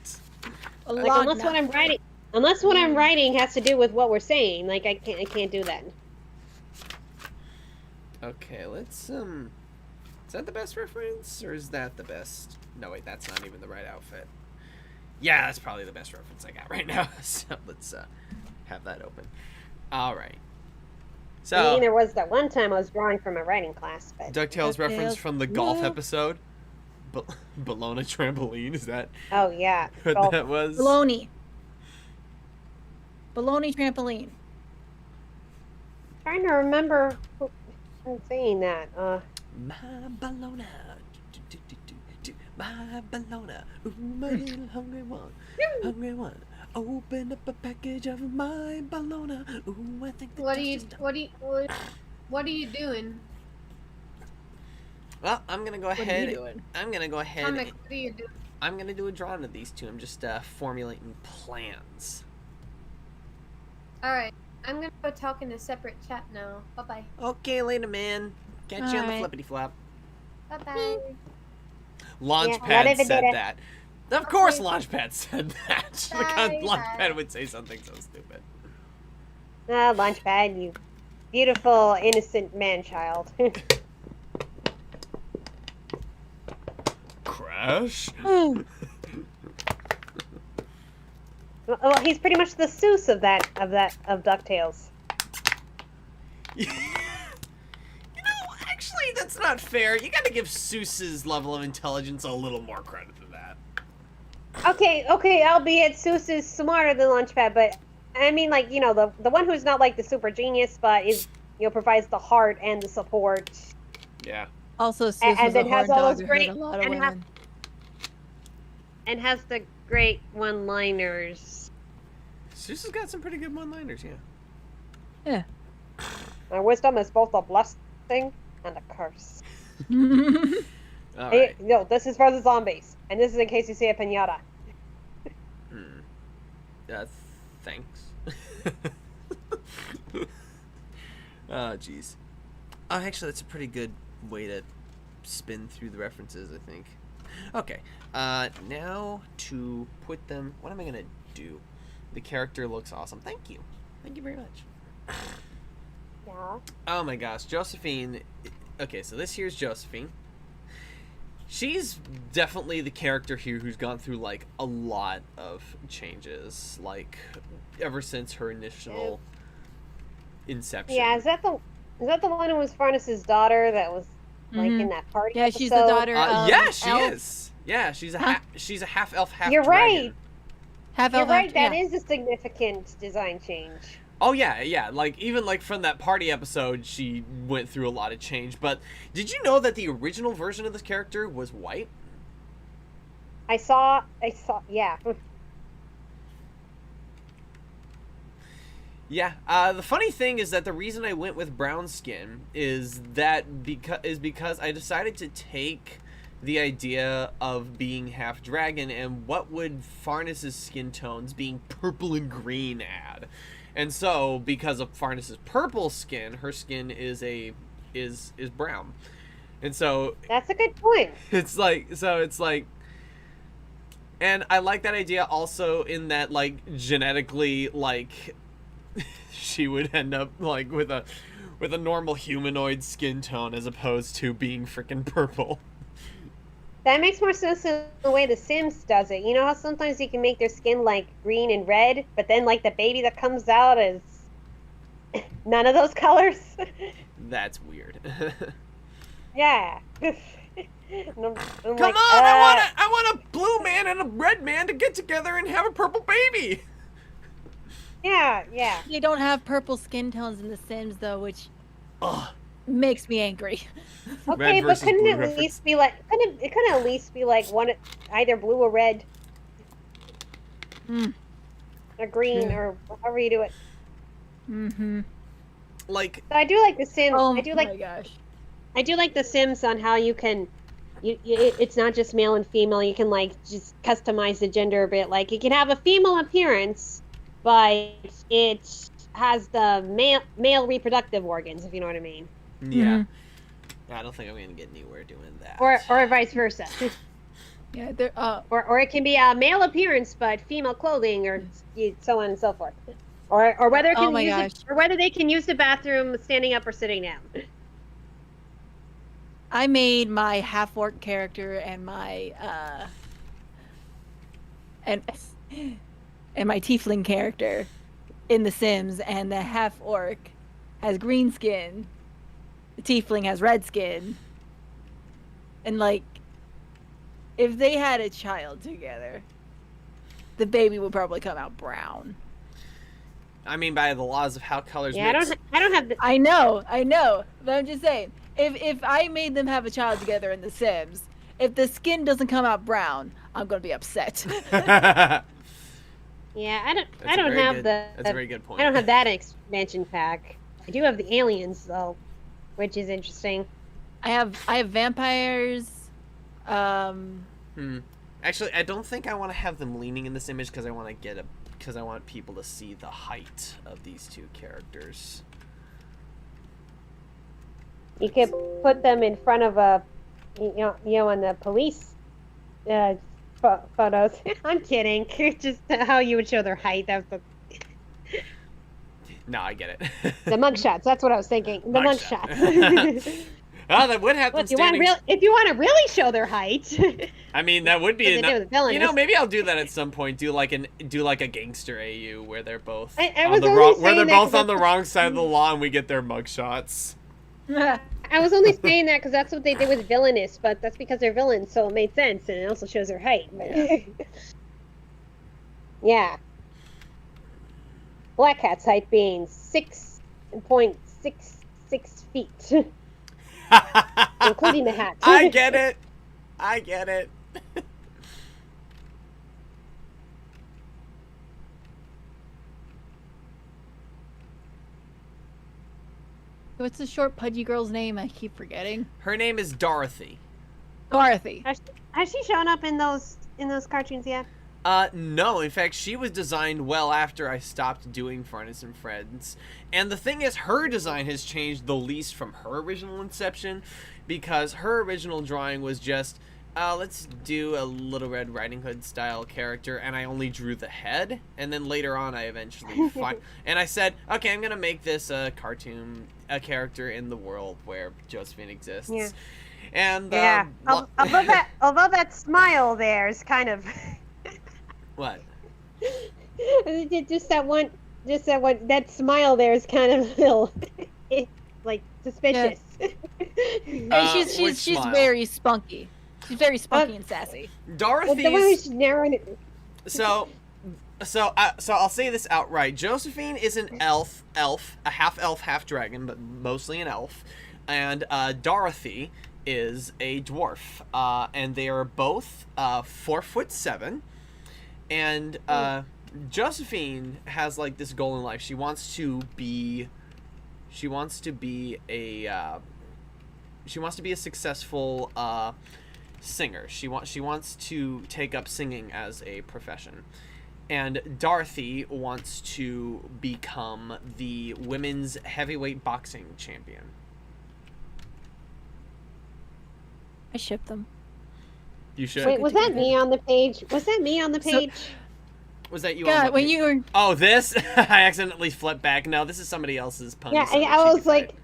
Like unless what I'm writing has to do with what we're saying, like I can't do that. Okay, let's Is that the best reference, or is that the best? No, wait, that's not even the right outfit. Yeah, that's probably the best reference I got right now. So let's have that open. All right. So, I mean, there was that one time I was drawing from a writing class, but DuckTales reference DuckTales. from the golf Woo. episode. Bologna trampoline, is that oh yeah, what golf. that was? Baloney. Baloney trampoline. Trying to remember who I'm saying that. My bologna. My bologna. Ooh, my little hungry one. Hungry one. Open up a package of my bologna. Ooh, I think the What are taste you? is done. What are you doing? Well, I'm gonna go What are ahead. you doing? I'm gonna go ahead. Comic, what are you doing? I'm gonna do a drawing of these two. I'm just formulating plans. All right, I'm gonna go talk in a separate chat now. Bye bye. Okay, later, man. Catch you on the Alright. flippity flop. Bye bye. Launchpad whatever said did it. that. Of course, Okay. Launchpad said that. Bye, Launchpad bye. would say something so stupid. Launchpad, you beautiful, innocent man-child. Crash. Ooh. Well, he's pretty much the Seuss of DuckTales. You know, actually, that's not fair. You gotta give Seuss's level of intelligence a little more credit than that. Okay, albeit Seuss is smarter than Launchpad, but I mean, like, you know, the one who's not like the super genius, but is, you know, provides the heart and the support. Yeah. Also, Seuss And was then a has horn all dog those who great- hurt a lot of and women. And has the great one-liners. Seuss has got some pretty good one-liners, yeah. Yeah. My wisdom is both a blessing and a curse. All Hey, right. no, this is for the zombies, and this is in case you see a pinata. Thanks. Oh, jeez. Oh, actually, that's a pretty good way to spin through the references, I think. Okay. Now to put them... What am I going to do? The character looks awesome. Thank you. Thank you very much. Yeah. Oh my gosh. Josephine... Okay, so this here's Josephine. She's definitely the character here who's gone through, like, a lot of changes. Like, ever since her initial inception. Yeah, is that the one who was Farnes's daughter that was like Mhm. in that party? Yeah, she's the episode? daughter of Yeah, she elf. is. Yeah, she's a Huh? she's a half elf, half You're dragon. right. Half You're elf, right. half- That yeah. is a significant design change. Oh yeah. Like even like from that party episode, she went through a lot of change. But did you know that the original version of this character was white? I saw. Yeah. Yeah. The funny thing is that the reason I went with brown skin is because I decided to take the idea of being half dragon and what would Farnes's skin tones being purple and green add. And so because of Farnes's purple skin, her skin is brown. And so That's a good point. it's like and I like that idea also in that like genetically like she would end up like with a normal humanoid skin tone as opposed to being freaking purple. That makes more sense in the way The Sims does it. You know how sometimes you can make their skin like green and red, but then like the baby that comes out is none of those colors? That's weird. Yeah. I'm Come like, on, I want a blue man and a red man to get together and have a purple baby. Yeah. They don't have purple skin tones in The Sims though, which Ugh. makes me angry. Okay, Red but versus couldn't blue it at reference. least be like it couldn't at least be like one either blue or red Mm. or green Yeah. or however you do it. Mm-hmm. Like So I do like The Sims. Oh I do my like gosh. The Sims on how you can it's not just male and female. You can like just customize the gender a bit. Like you can have a female appearance, but it has the male reproductive organs, if you know what I mean, yeah. I don't think I'm gonna get anywhere doing that. or vice versa. Yeah, they're Or it can be a male appearance but female clothing, or so on and so forth. Or whether it Oh can my use gosh. or whether they can use the bathroom standing up or sitting down. I made my half-orc character and my and my tiefling character in The Sims, and the half-orc has green skin, the tiefling has red skin, and like, if they had a child together, the baby would probably come out brown. I mean, by the laws of how colors Yeah, mix. I don't have the. I know, but I'm just saying, if I made them have a child together in The Sims, if the skin doesn't come out brown, I'm gonna be upset. Yeah, I That's don't a very have good- the. That's a very good point. I don't have that expansion pack. I do have the aliens though, which is interesting. I have vampires. Actually, I don't think I want to have them leaning in this image because I want people to see the height of these two characters. You could put them in front of a, on the police photos. I'm kidding. Just how you would show their height. That was No, I get it. the mugshots. That's what I was thinking. The Mugshot. mugshots. Oh, that would have them If you want standing. if you want to really show their height. I mean, that would be What they do with the villainous. maybe I'll do that at some point. Do like a gangster AU where they're both I on was the only wrong, where saying they're that both 'cause on the wrong side of the law and we get their mugshots. I was only saying that because that's what they did with villainous, but that's because they're villains, so it made sense, and it also shows their height. Yeah. Black Cat's height being 6.66 feet, including the hat. I get it. I get it. What's the short pudgy girl's name? I keep forgetting. Her name is Dorothy. Dorothy. Has she shown up in those cartoons yet? No, in fact, she was designed well after I stopped doing Furnace and Friends. And the thing is, her design has changed the least from her original inception, because her original drawing was just, let's do a Little Red Riding Hood style character, and I only drew the head, and then later on I eventually and I said, okay, I'm gonna make this a cartoon, a character in the world where Josephine exists. Yeah. And, Yeah. Although that smile there is kind of what? just that one. That smile there is kind of a little, like, suspicious. Hey, she's smile? very spunky. She's very spunky and sassy. Dorothy's... The one who's narrowing it. So I'll say this outright. Josephine is an elf, a half elf, half dragon, but mostly an elf. And Dorothy is a dwarf. And they are both 4'7". And Josephine has like this goal in life. She wants to be a successful singer. She wants to take up singing as a profession. And Dorothy wants to become the women's heavyweight boxing champion. I ship them. You should. Wait, was that me on the page? Was that me on the page? Was that you? God, on what when page? you were Oh, this? I accidentally flipped back. No, this is somebody else's pony. Yeah, so that I she was could like,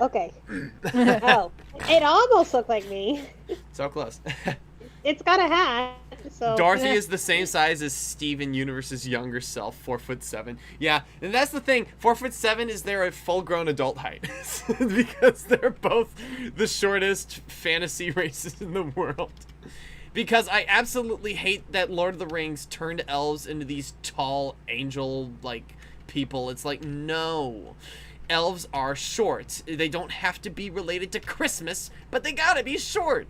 okay. Oh, it almost looked like me. write. So close. It's got a hat, so. Dorothy is the same size as Steven Universe's younger self, 4'7". Yeah, and that's the thing. 4'7" is their full-grown adult height because they're both the shortest fantasy races in the world. Because I absolutely hate that Lord of the Rings turned elves into these tall angel like people. It's like, no. Elves are short. They don't have to be related to Christmas, but they gotta be short.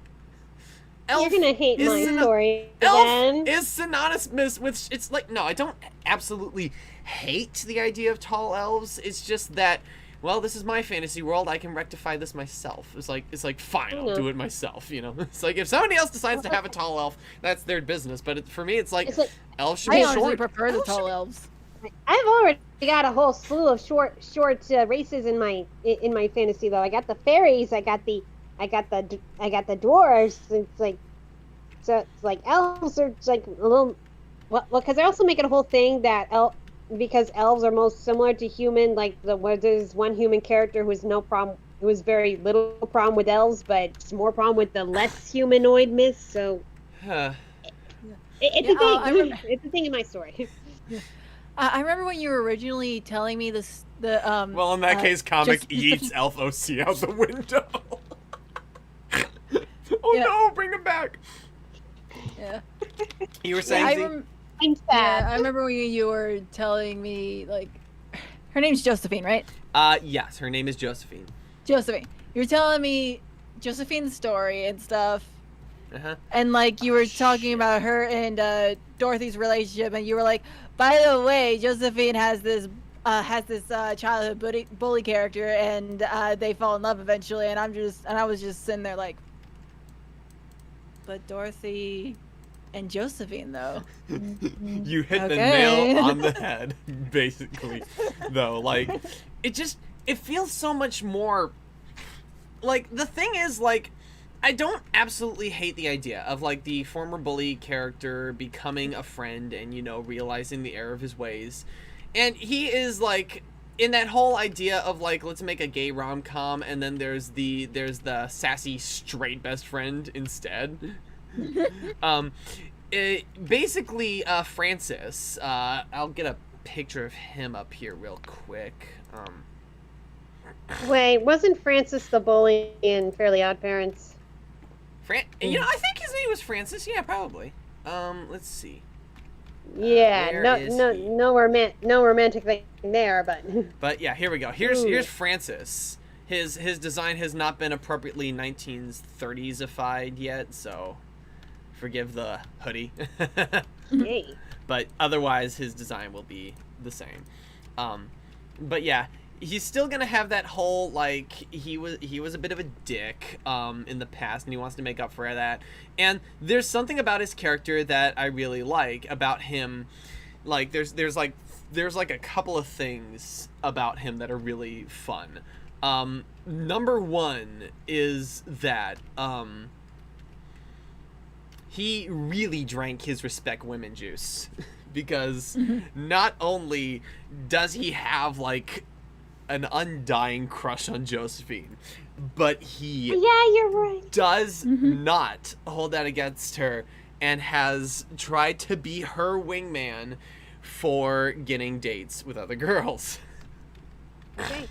You're gonna hate my story Elf again. is synonymous with, it's like, no, I don't absolutely hate the idea of tall elves. It's just that, well, this is my fantasy world. I can rectify this myself. It's like fine, I'll do it myself. You know, it's like if somebody else decides to have a tall elf, that's their business. But for me, it's like elves should I be honestly short. prefer the tall elves. I've already got a whole slew of short races in my fantasy though. I got the fairies. I got the dwarves. It's like elves are like a little. Well, because they're also making a whole thing that because elves are most similar to human. Like where there's one human character who has no problem it was very little problem with elves, but just more problem with the less humanoid myths. So it's Yeah, a thing. I remember- It's a thing in my story. I remember when you were originally telling me this. Well, in that case, comic just- yeets Elf OC out the window. Oh Yeah. no, bring him back. Yeah. You were Yeah, saying, Z? I'm Yeah, sad. I remember when you were telling me, like, her name's Josephine, right? Yes, her name is Josephine. Josephine. You were telling me Josephine's story and stuff, Uh-huh. and like you were talking about her and Dorothy's relationship, and you were like, by the way, Josephine has this childhood bully character, and they fall in love eventually, and I was just sitting there like, but Dorothy and Josephine though. You hit the Okay. nail on the head, basically. Though, like, it feels so much more. Like, the thing is, like, I don't absolutely hate the idea of, like, the former bully character becoming a friend and, you know, realizing the error of his ways. And he is, like, in that whole idea of, like, let's make a gay rom-com, and then there's the sassy straight best friend instead. Basically, Francis, I'll get a picture of him up here real quick. Wait, wasn't Francis the bully in Fairly Odd Parents? You know, I think his name was Francis. Yeah, probably. Let's see. Yeah, Where no, is no, he? no romantic thing there, but But yeah, here we go. Here's Ooh. Francis. His design has not been appropriately 1930s-ified yet, so forgive the hoodie. yay. But otherwise, his design will be the same. But yeah, he's still gonna have that whole, like, he was a bit of a dick in the past, and he wants to make up for that. And there's something about his character that I really like about him. Like, there's like a couple of things about him that are really fun. Number one is that he really drank his respect women juice. Because not only does he have, like, an undying crush on Josephine, but he Yeah, you're right. does not hold that against her and has tried to be her wingman for getting dates with other girls. Okay.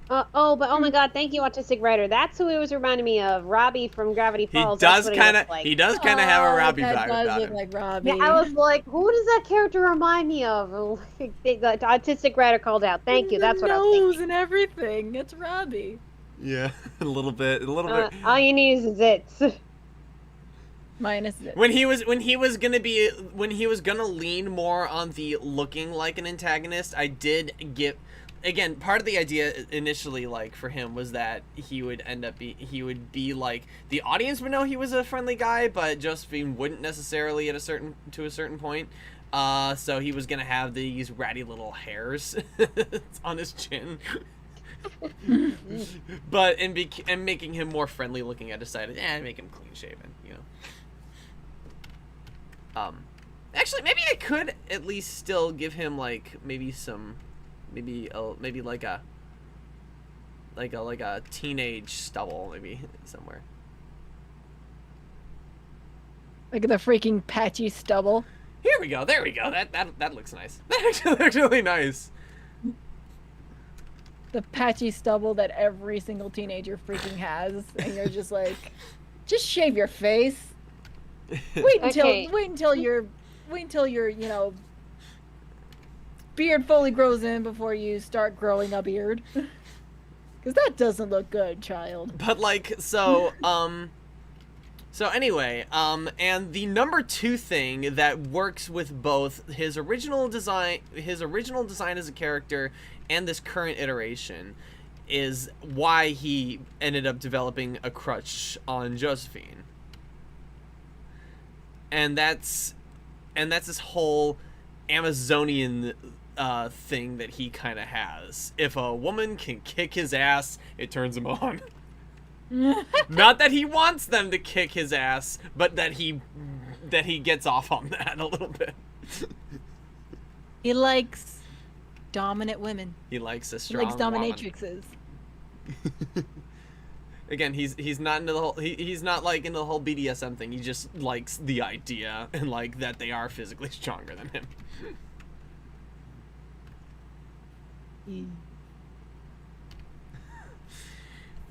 But oh my God! Thank you, autistic writer. That's who it was reminding me of. Robbie from Gravity He Falls. does That's what kind of looks like. he does kind of have a Robbie that vibe does about look him. like Robbie. Yeah, I was like, who does that character remind me of? The autistic writer called out. Thank you. That's what I was nose thinking. and everything. It's Robbie. Yeah, a little bit. All you need is zits. Minus it. When he was gonna lean more on the looking like an antagonist, I did get, again, part of the idea initially, like, for him was that he would be like, the audience would know he was a friendly guy, but Josephine wouldn't necessarily to a certain point. So he was gonna have these ratty little hairs on his chin. But and making him more friendly looking, I decided, make him clean shaven, you know. Actually, maybe I could at least still give him, like, maybe like a teenage stubble, maybe somewhere. Look at the freaking patchy stubble. Here we go. There we go. That looks nice. That actually looks really nice. The patchy stubble that every single teenager freaking has, and you're just like, just shave your face. Wait until your you know, beard fully grows in before you start growing a beard. Because that doesn't look good, child. But, like, so anyway, and the number two thing that works with both his original design as a character and this current iteration is why he ended up developing a crush on Josephine. And that's this whole Amazonian thing that he kind of has. If a woman can kick his ass, it turns him on. Not that he wants them to kick his ass, but that he gets off on that a little bit. He likes dominant women. He likes a He strong likes woman. dominatrixes. Again, he's not into the whole he's not like into the whole BDSM thing. He just likes the idea and like that they are physically stronger than him.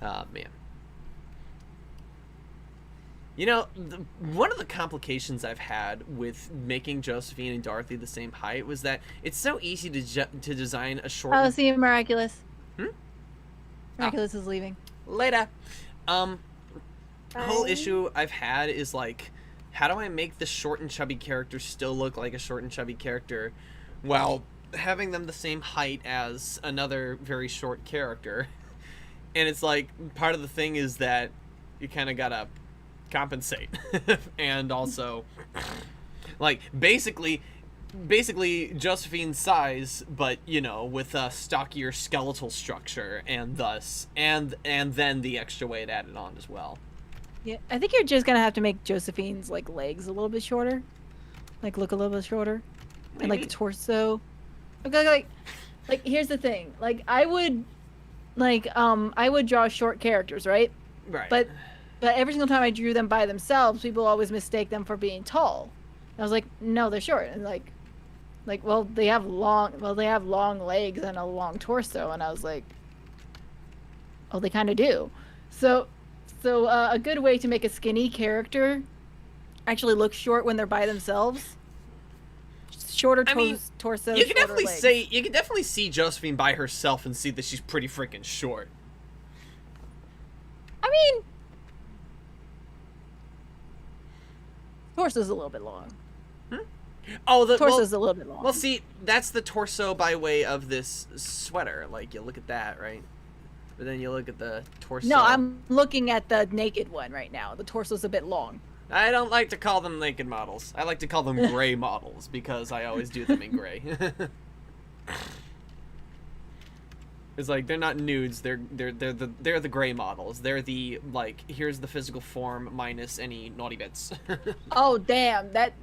Oh man. You know, one of the complications I've had with making Josephine and Dorothy the same height was that it's so easy to design a short. Oh, see, Miraculous. Hmm? Miraculous is leaving. Later. The whole issue I've had is like, how do I make the short and chubby character still look like a short and chubby character while having them the same height as another very short character? And it's like, part of the thing is that you kind of gotta compensate. And also, like, basically Josephine's size, but you know, with a stockier skeletal structure, and thus and then the extra weight added on as well. Yeah, I think you're just gonna have to make Josephine's like legs a little bit shorter, like look a little bit shorter, and like the torso. Okay, like here's the thing. Like I would draw short characters, right? Right. But every single time I drew them by themselves, people always mistake them for being tall. I was like, no, they're short. And like, well, they have long legs and a long torso. And I was like, oh, they kind of do. So a good way to make a skinny character actually look short when they're by themselves. Shorter torso. You can definitely legs. you can definitely see Josephine by herself and see that she's pretty freaking short. I mean, torso's a little bit long. Oh, the torso's a little bit long. Well, see, that's the torso by way of this sweater. Like, you look at that, right? But then you look at the torso. No, I'm looking at the naked one right now. The torso's a bit long. I don't like to call them naked models. I like to call them gray models because I always do them in gray. It's like they're not nudes. They're the gray models. They're the like, here's the physical form minus any naughty bits. Oh damn! That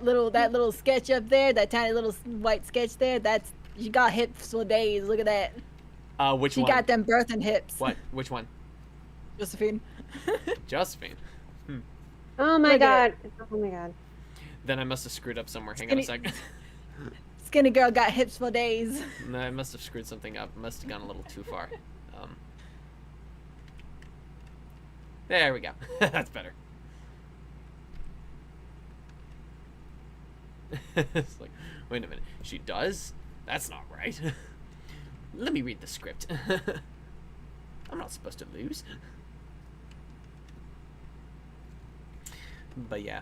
little sketch up there, that tiny little white sketch there. That's, you got hips for days. Look at that. Which she one? She got them birthing hips. What? Which one? Josephine. Josephine. Oh my god. Oh my god. Then I must have screwed up somewhere. Hang on a second. Skinny girl got hips for days. No, I must have screwed something up. Must have gone a little too far. There we go. That's better. It's like, wait a minute. She does? That's not right. Let me read the script. I'm not supposed to lose. But yeah.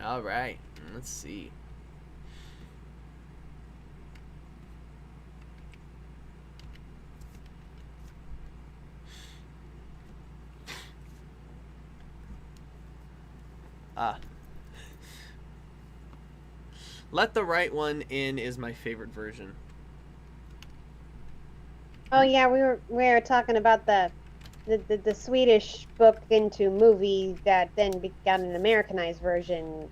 All right, let's see. Let the Right One In is my favorite version. Oh yeah, we were talking about the Swedish book into movie that then got an Americanized version.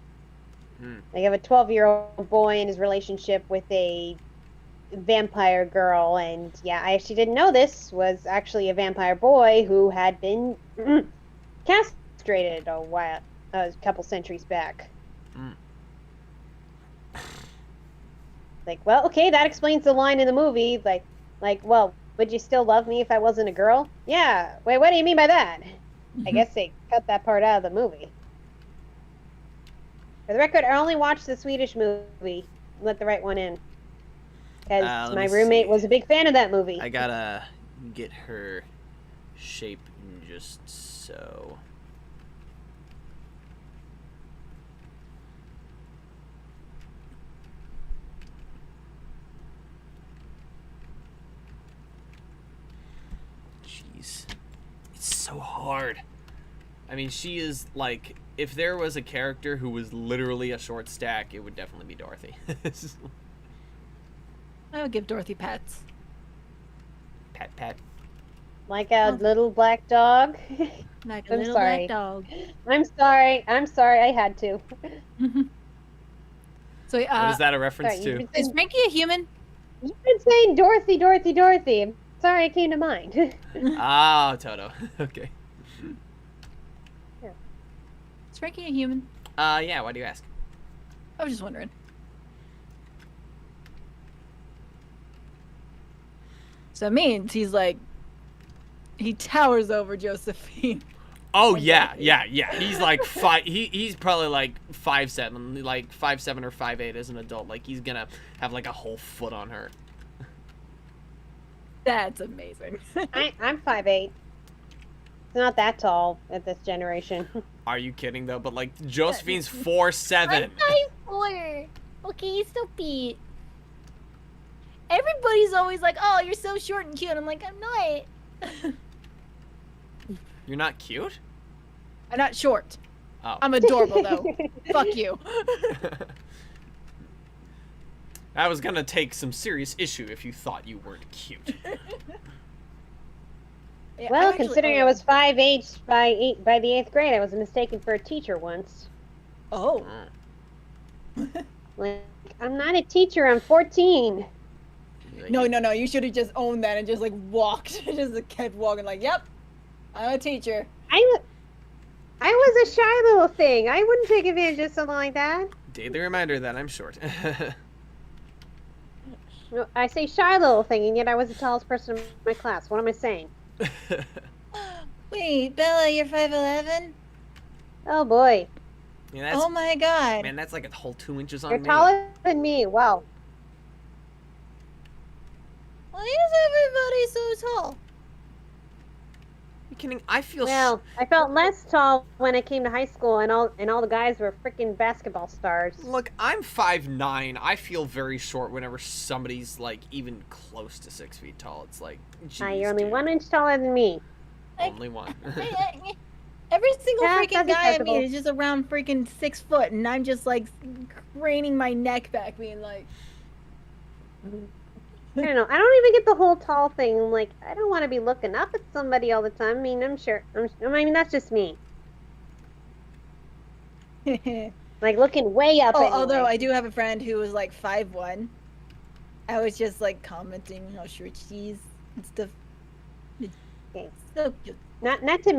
They have a 12-year-old boy in his relationship with a vampire girl, and yeah, I actually didn't know this was actually a vampire boy who had been castrated a couple centuries back. Like, well, okay, that explains the line in the movie. Like, well, would you still love me if I wasn't a girl? Yeah. Wait, what do you mean by that? I guess they cut that part out of the movie. For the record, I only watched the Swedish movie, Let the Right One In, because my roommate was a big fan of that movie. I gotta get her shape just so. Jeez. It's so hard. I mean, she is like, if there was a character who was literally a short stack, it would definitely be Dorothy. I would give Dorothy pets. Pat. Like a little black dog. Like a I'm little sorry. black dog. I'm sorry. I had to. So, What is that a reference Sorry, to? is Frankie a human? You've been saying Dorothy, Dorothy, Dorothy. Sorry, it came to mind. Ah, Toto. Okay. Is Frankie a human? Yeah, why do you ask? I was just wondering. So it means he's like, he towers over Josephine. Oh yeah. He's like he's probably like 5'7", like 5'7" or 5'8" as an adult. Like he's gonna have like a whole foot on her. That's amazing. I'm 5'8". It's not that tall at this generation. Are you kidding though? But like Josephine's 4'7". 5'4". Okay, stupid. Everybody's always like, "Oh, you're so short and cute." I'm like, I'm not. You're not cute? I'm not short. Oh. I'm adorable though. Fuck you. I was gonna take some serious issue if you thought you weren't cute. Yeah, Well, I'm actually- considering I was 5'8" by the 8th grade, I was mistaken for a teacher once. Oh. Like, I'm not a teacher. I'm 14. No. You should have just owned that and just like walked. Just kept walking. Like, yep, I'm a teacher. I was a shy little thing. I wouldn't take advantage of something like that. Daily reminder that I'm short. No, I say shy little thing, and yet I was the tallest person in my class. What am I saying? Wait, Bella, you're 5'11"? Oh boy, Yeah, that's, Oh my god. man, that's like a whole 2 inches on you're me. taller than me. Wow. Why is everybody so tall? You kidding? I feel Well, I felt less tall when I came to high school, and all the guys were freaking basketball stars. Look, I'm 5'9". I feel very short whenever somebody's like even close to 6 feet tall. It's like, geez, You're only dude. 1 inch taller than me. Only one. Every single Yeah, freaking that's guy I acceptable. meet is just around freaking 6 foot, and I'm just like craning my neck back, being like, I don't know. I don't even get the whole tall thing. Like, I don't want to be looking up at somebody all the time. I mean, that's just me. Like, looking way up. Oh, anyway. although I do have a friend who was like 5'1". I was just like commenting how short she is and stuff. Okay. So cute. Not to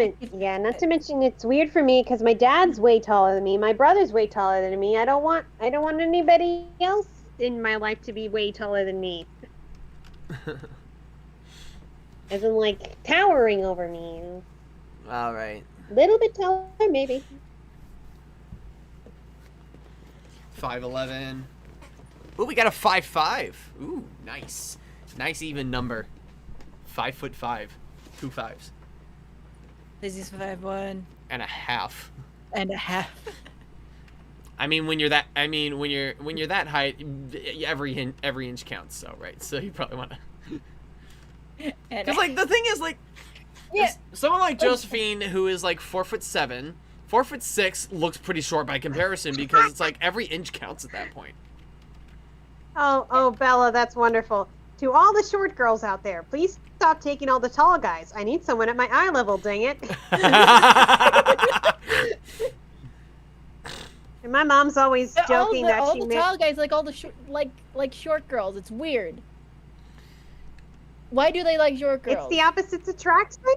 mention it's weird for me because my dad's way taller than me. My brother's way taller than me. I don't want anybody else in my life to be way taller than me. As in, like, towering over me. All right. A little bit taller, maybe. 5'11". Ooh, we got a 5'5". Ooh, nice. Nice even number. 5'5". 2 5s. Lizzie's 5'1" And a half. and a half. I mean, when you're that height, every inch counts. So right, so you probably want to. And Because like the thing is like, Yeah. someone like Josephine who is like 4'7", 4'6" looks pretty short by comparison because it's like every inch counts at that point. Oh, Bella, that's wonderful. To all the short girls out there, please stop taking all the tall guys. I need someone at my eye level, dang it. And my mom's always joking that all she the tall guys like all the short like short girls. It's weird. Why do they like short girls? It's the opposites attract thing.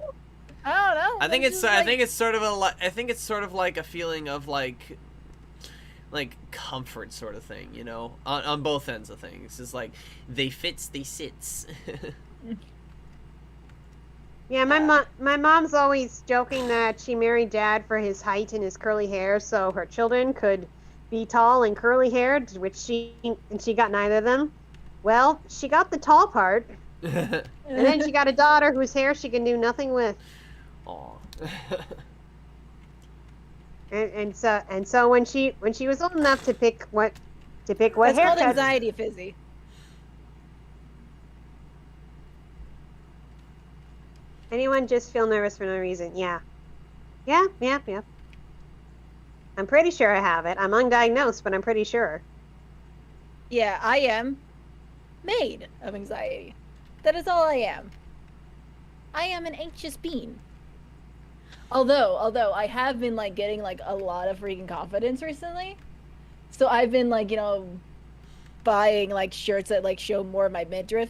I don't know. I think It's it's just I think it's sort of like a feeling of like comfort sort of thing, you know, on both ends of things. It's like they fits, they sits. Yeah, my mom's always joking that she married Dad for his height and his curly hair, so her children could be tall and curly haired, which she got neither of them. Well, she got the tall part, and then she got a daughter whose hair she can do nothing with. Aw. And so when she was old enough to pick what That's called haircut. anxiety, Fizzy. Anyone just feel nervous for no reason? Yeah. Yeah. I'm pretty sure I have it. I'm undiagnosed, but I'm pretty sure. Yeah, I am made of anxiety. That is all I am. I am an anxious being. Although I have been like getting like a lot of freaking confidence recently. So I've been like, buying like shirts that like show more of my midriff.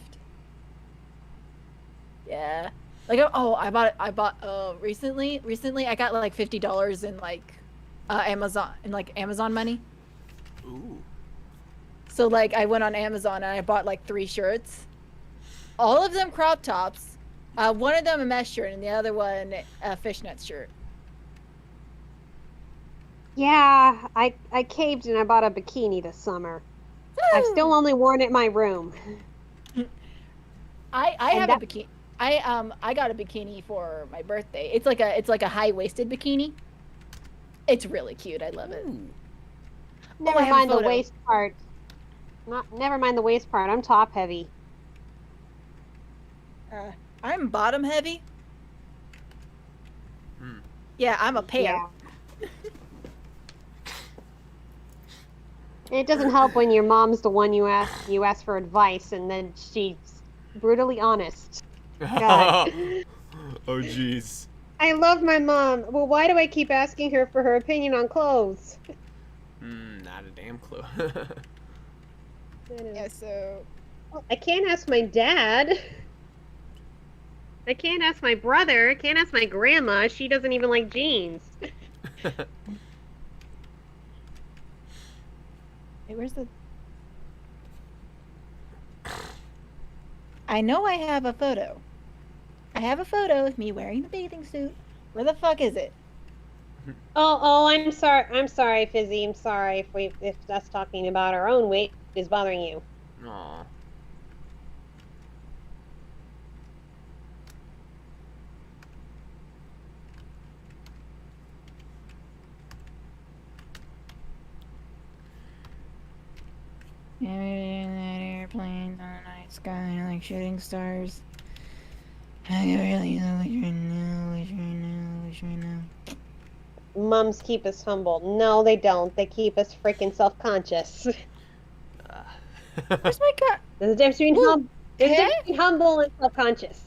Yeah. Like I bought recently I got like $50 in like Amazon money. Ooh. So like I went on Amazon and I bought like 3 shirts. All of them crop tops. One of them a mesh shirt and the other one a fishnet shirt. Yeah, I caved and I bought a bikini this summer. I've still only worn it in my room. I have a bikini. I got a bikini for my birthday. It's like a high-waisted bikini. It's really cute. I love it. Never mind the waist part. Never mind the waist part. I'm top heavy. I'm bottom heavy. Yeah, I'm a pear. Yeah. It doesn't help when your mom's the one you ask for advice, and then she's brutally honest. God. Oh, jeez. I love my mom. Well, why do I keep asking her for her opinion on clothes? Not a damn clue. Yeah, so... Well, I can't ask my dad. I can't ask my brother. I can't ask my grandma. She doesn't even like jeans. Hey, where's the... I know I have a photo. I have a photo of me wearing the bathing suit. Where the fuck is it? Oh, I'm sorry. I'm sorry, Fizzy. I'm sorry if us talking about our own weight is bothering you. Aw. Airplanes on a night sky like shooting stars. I really wish right now. Mums keep us humble. No, they don't. They keep us freaking self-conscious. Where's my car? There's a difference between humble and self-conscious.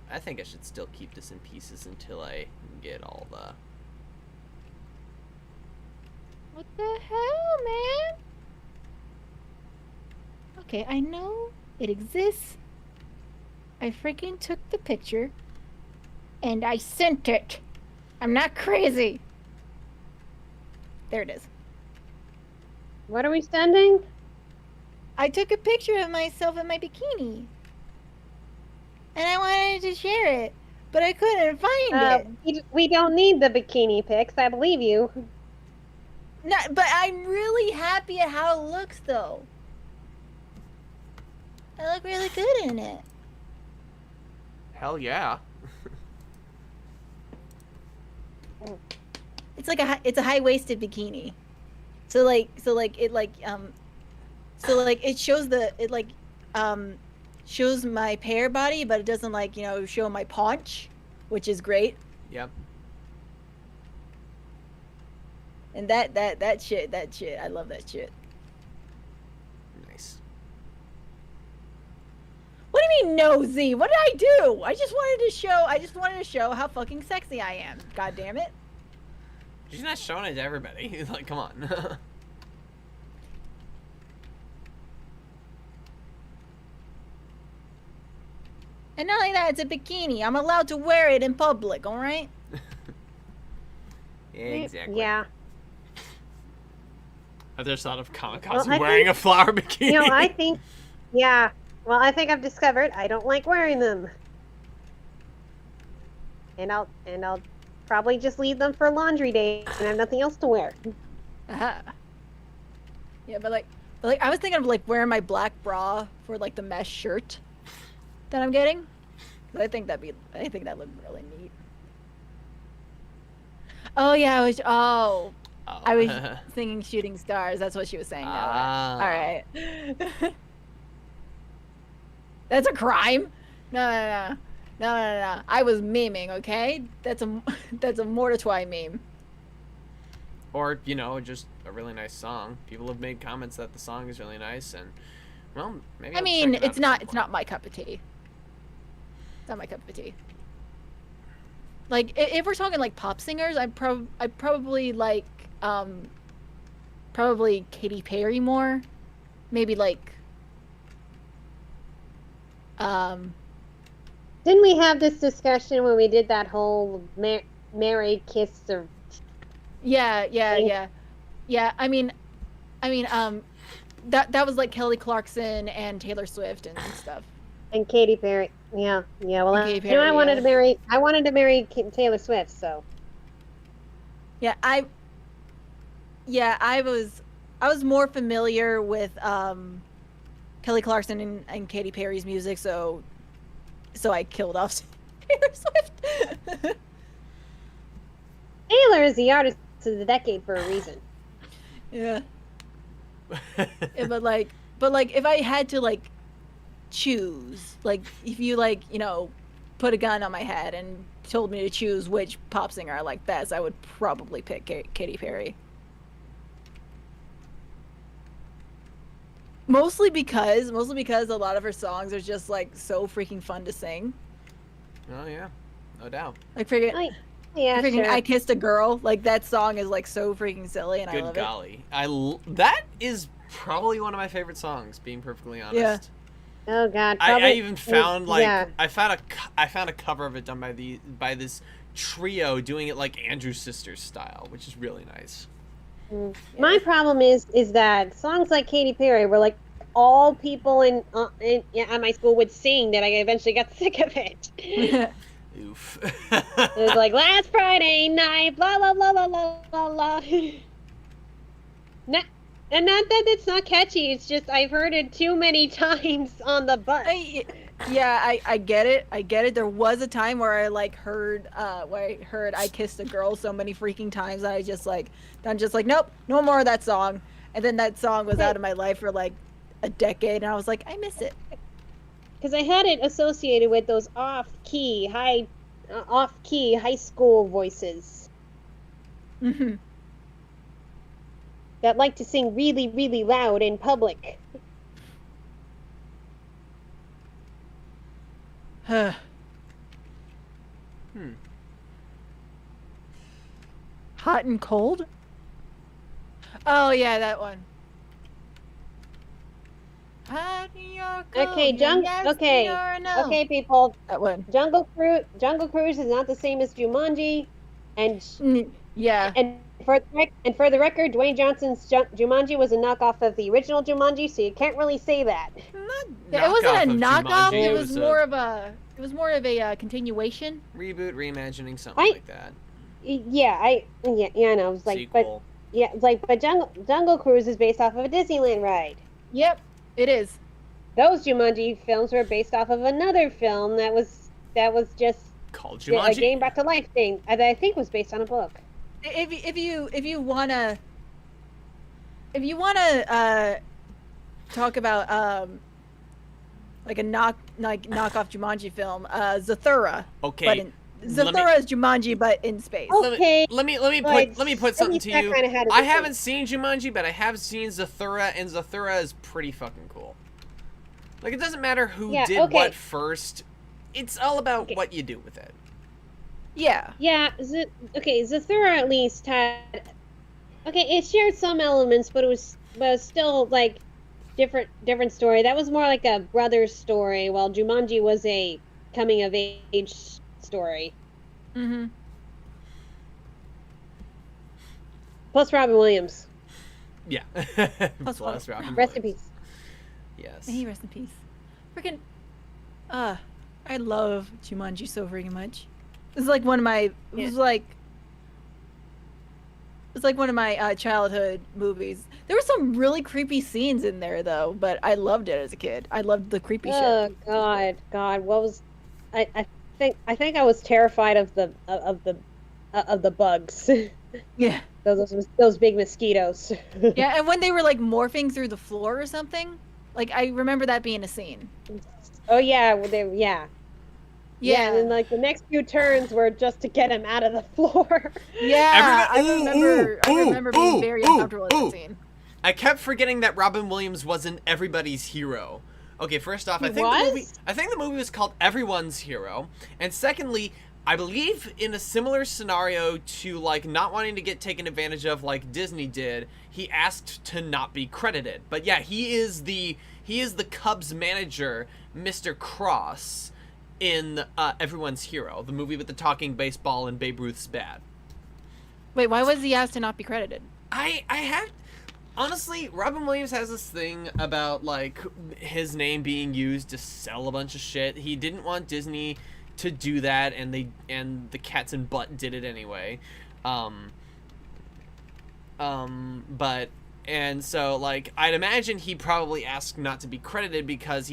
I think I should still keep this in pieces until I get all the... What the hell, man? Okay, I know it exists. I freaking took the picture and I sent it. I'm not crazy. There it is. What are we sending? I took a picture of myself in my bikini. And I wanted to share it, but I couldn't find it. We don't need the bikini pics. I believe you. No, but I'm really happy at how it looks, though. I look really good in it. Hell yeah. It's like it's a high-waisted bikini. So it shows my pear body, but it doesn't show my paunch, which is great. Yep. And that shit, I love that shit. Nice. What do you mean nosy? What did I do? I just wanted to show how fucking sexy I am. God damn it. She's not showing it to everybody. Like, come on. And not only that, it's a bikini. I'm allowed to wear it in public, alright? Exactly. Yeah. I've just thought of Kamikaze wearing a flower bikini. You know, I think I've discovered I don't like wearing them. And I'll probably just leave them for laundry day and have nothing else to wear. Yeah, but I was thinking of wearing my black bra for the mesh shirt that I'm getting. I think that looked really neat. Oh yeah, I was singing Shooting Stars. That's what she was saying. All right. That's a crime. No. I was memeing, okay? That's a Mortitwine meme. Or, you know, just a really nice song. People have made comments that the song is really nice, and, well, maybe I I'll mean, check it out it's at some not point. my cup of tea. It's not my cup of tea. Like, if we're talking like pop singers, I probably like probably Katy Perry more. Maybe like Didn't we have this discussion when we did that whole Mary Kiss or yeah. I mean that was like Kelly Clarkson and Taylor Swift and stuff. and Katy Perry? Yeah. Well, And Katy I Perry, wanted yeah. to marry. I wanted to marry Taylor Swift. So Yeah, I was more familiar with Kelly Clarkson and Katy Perry's music, so I killed off Taylor Swift. Taylor is the artist of the decade for a reason. Yeah. Yeah, but like if I had to like choose, like if you like, you know, put a gun on my head and told me to choose which pop singer I like best, I would probably pick Katy Perry. Mostly because a lot of her songs are just like so freaking fun to sing. Oh, yeah. No doubt. Like freaking, Yeah, freaking sure. I Kissed a Girl. Like that song is like so freaking silly, and I Good love golly. That is probably one of my favorite songs, being perfectly honest. Yeah. Oh God. I Probably, even found like yeah. I found a cover of it done by this trio doing it like Andrew's Sisters style, which is really nice. My problem is that songs like Katy Perry were like all people in my school would sing that I eventually got sick of it. it. Oof. It was like last Friday night, blah blah blah blah blah blah blah. Not that it's not catchy. It's just I've heard it too many times on the bus. I get it. I get it. There was a time where I like heard I Kissed a Girl so many freaking times that I'm just like nope, no more of that song. And then that song was out of my life for like a decade, and I was like, I miss it. Because I had it associated with those off-key high school voices Mm-hmm. that like to sing really, really loud in public. Hot and Cold? Oh yeah, that one. Hot or cold, Okay, yes okay, or no. okay, people. That one. Jungle Cruise is not the same as Jumanji, and Yeah. and for the record, Dwayne Johnson's Jumanji was a knockoff of the original Jumanji, so you can't really say that. It wasn't a knockoff. Jumanji, It was more of a. It was more of a continuation. reboot, reimagining, something like that. Yeah, I know. It's like, Sequel. but Jungle Cruise is based off of a Disneyland ride. Yep, it is. Those Jumanji films were based off of another film that was just Called a Jumanji. game brought to life thing that I think was based on a book. If you wanna talk about like a knockoff Jumanji film, Zathura. Okay. But Zathura is Jumanji, but in space. Okay. Let me but put something to that you. kinda had a I difference. haven't seen Jumanji, but I have seen Zathura, and Zathura is pretty fucking cool. Like, it doesn't matter who did what first. It's all about what you do with it. Yeah. Yeah. Zathura at least had. Okay, it shared some elements, but it was still like different story. That was more like a brother's story, while Jumanji was a coming of age story. Mm-hmm. Plus Robin Williams. Yeah. Plus Plus Robin Rest in Williams. peace. Yes. May he rest in peace. Freaking, I love Jumanji so freaking much. It's like one of my. It was like. It's like one of my childhood movies. There were some really creepy scenes in there, though, but I loved it as a kid. I loved the creepy shit. Oh God! What was? I think I was terrified of the bugs. Yeah. Those big mosquitoes. Yeah, and when they were like morphing through the floor or something, like I remember that being a scene. Oh yeah, well, Yeah, and then like the next few turns were just to get him out of the floor. Yeah, I Ooh, remember being very uncomfortable with that scene. I kept forgetting that Robin Williams wasn't everybody's hero. Okay, first off, He I think was? the movie was called Everyone's Hero, and secondly, I believe in a similar scenario to like not wanting to get taken advantage of like Disney did, he asked to not be credited. But yeah, he is the Cubs manager, Mr. Cross, in Everyone's Hero, the movie with the talking baseball and Babe Ruth's bat. Wait, why was he asked to not be credited? I have honestly, Robin Williams has this thing about like his name being used to sell a bunch of shit. He didn't want Disney to do that, and the Cats and Butt did it anyway. But and so like I'd imagine he probably asked not to be credited because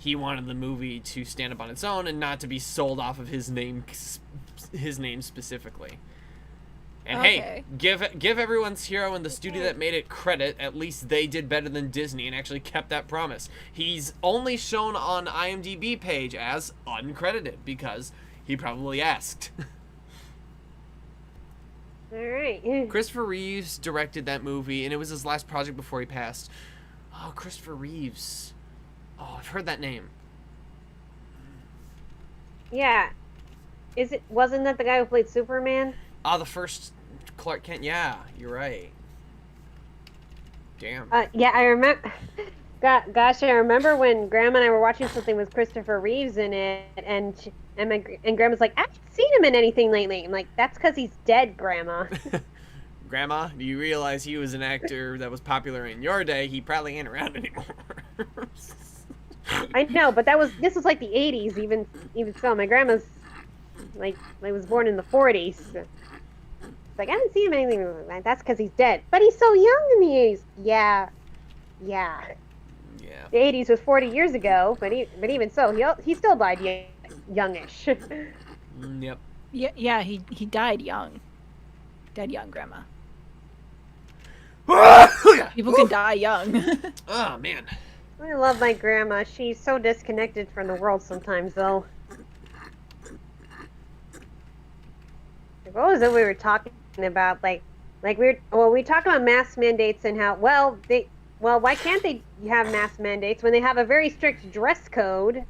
he wanted the movie to stand up on its own and not to be sold off of his name specifically. And hey, give Everyone's Hero and the studio that made it credit. At least they did better than Disney and actually kept that promise. He's only shown on IMDb page as uncredited because he probably asked. All right. Christopher Reeves directed that movie, and it was his last project before he passed. Oh, Christopher Reeves. Oh, I've heard that name. Yeah. Wasn't that the guy who played Superman? The first Clark Kent. Yeah, you're right. Damn. Yeah, I remember. Gosh, I remember when Grandma and I were watching something with Christopher Reeves in it, and Grandma's like, I haven't seen him in anything lately. I'm like, that's because he's dead, Grandma. Grandma, do you realize he was an actor that was popular in your day? He probably ain't around anymore. I know, but this was like the 80s, even so. My grandma's like was born in the 40s. It's like, I haven't seen him in anything. Like, that's because he's dead. But he's so young in the 80s. Yeah. The 80s was 40 years ago, but even so, he still died youngish. Yep. Yeah, he died young. Dead young, Grandma. People can die young. Oh, man. I love my grandma. She's so disconnected from the world sometimes, though. What was it we were talking about? Like we were talking about mask mandates and how why can't they have mask mandates when they have a very strict dress code,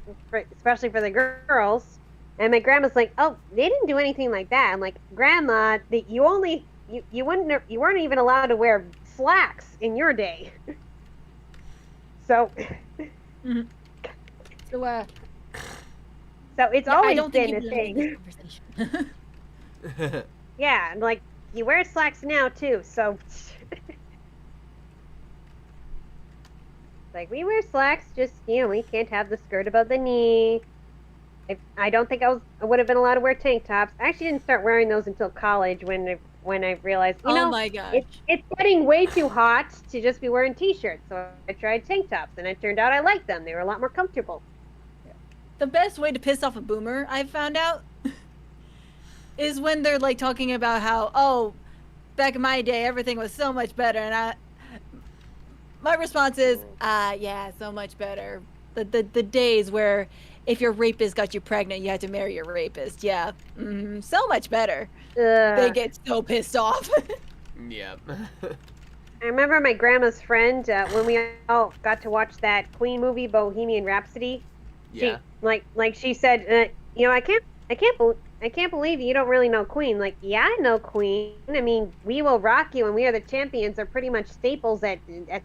especially for the girls? And my grandma's like, oh, they didn't do anything like that. I'm like, Grandma, you weren't even allowed to wear slacks in your day. So, Mm-hmm. So it's always been a thing. Conversation. Yeah, and like you wear slacks now too, so like we wear slacks, just we can't have the skirt above the knee. I don't think I would have been allowed to wear tank tops. I actually didn't start wearing those until college when I realized oh my gosh, it's getting way too hot to just be wearing t-shirts. So I tried tank tops, and it turned out I liked them. They were a lot more comfortable. the best way to piss off a boomer, I've found out, is when they're like talking about how, back in my day everything was so much better, and my response is, yeah, so much better. The days where if your rapist got you pregnant, you had to marry your rapist. Yeah, so much better. They get so pissed off. Yep. I remember my grandma's friend when we all got to watch that Queen movie, Bohemian Rhapsody. Yeah. She said, I can't believe you don't really know Queen. Like, yeah, I know Queen. I mean, We Will Rock You and We Are the Champions are pretty much staples at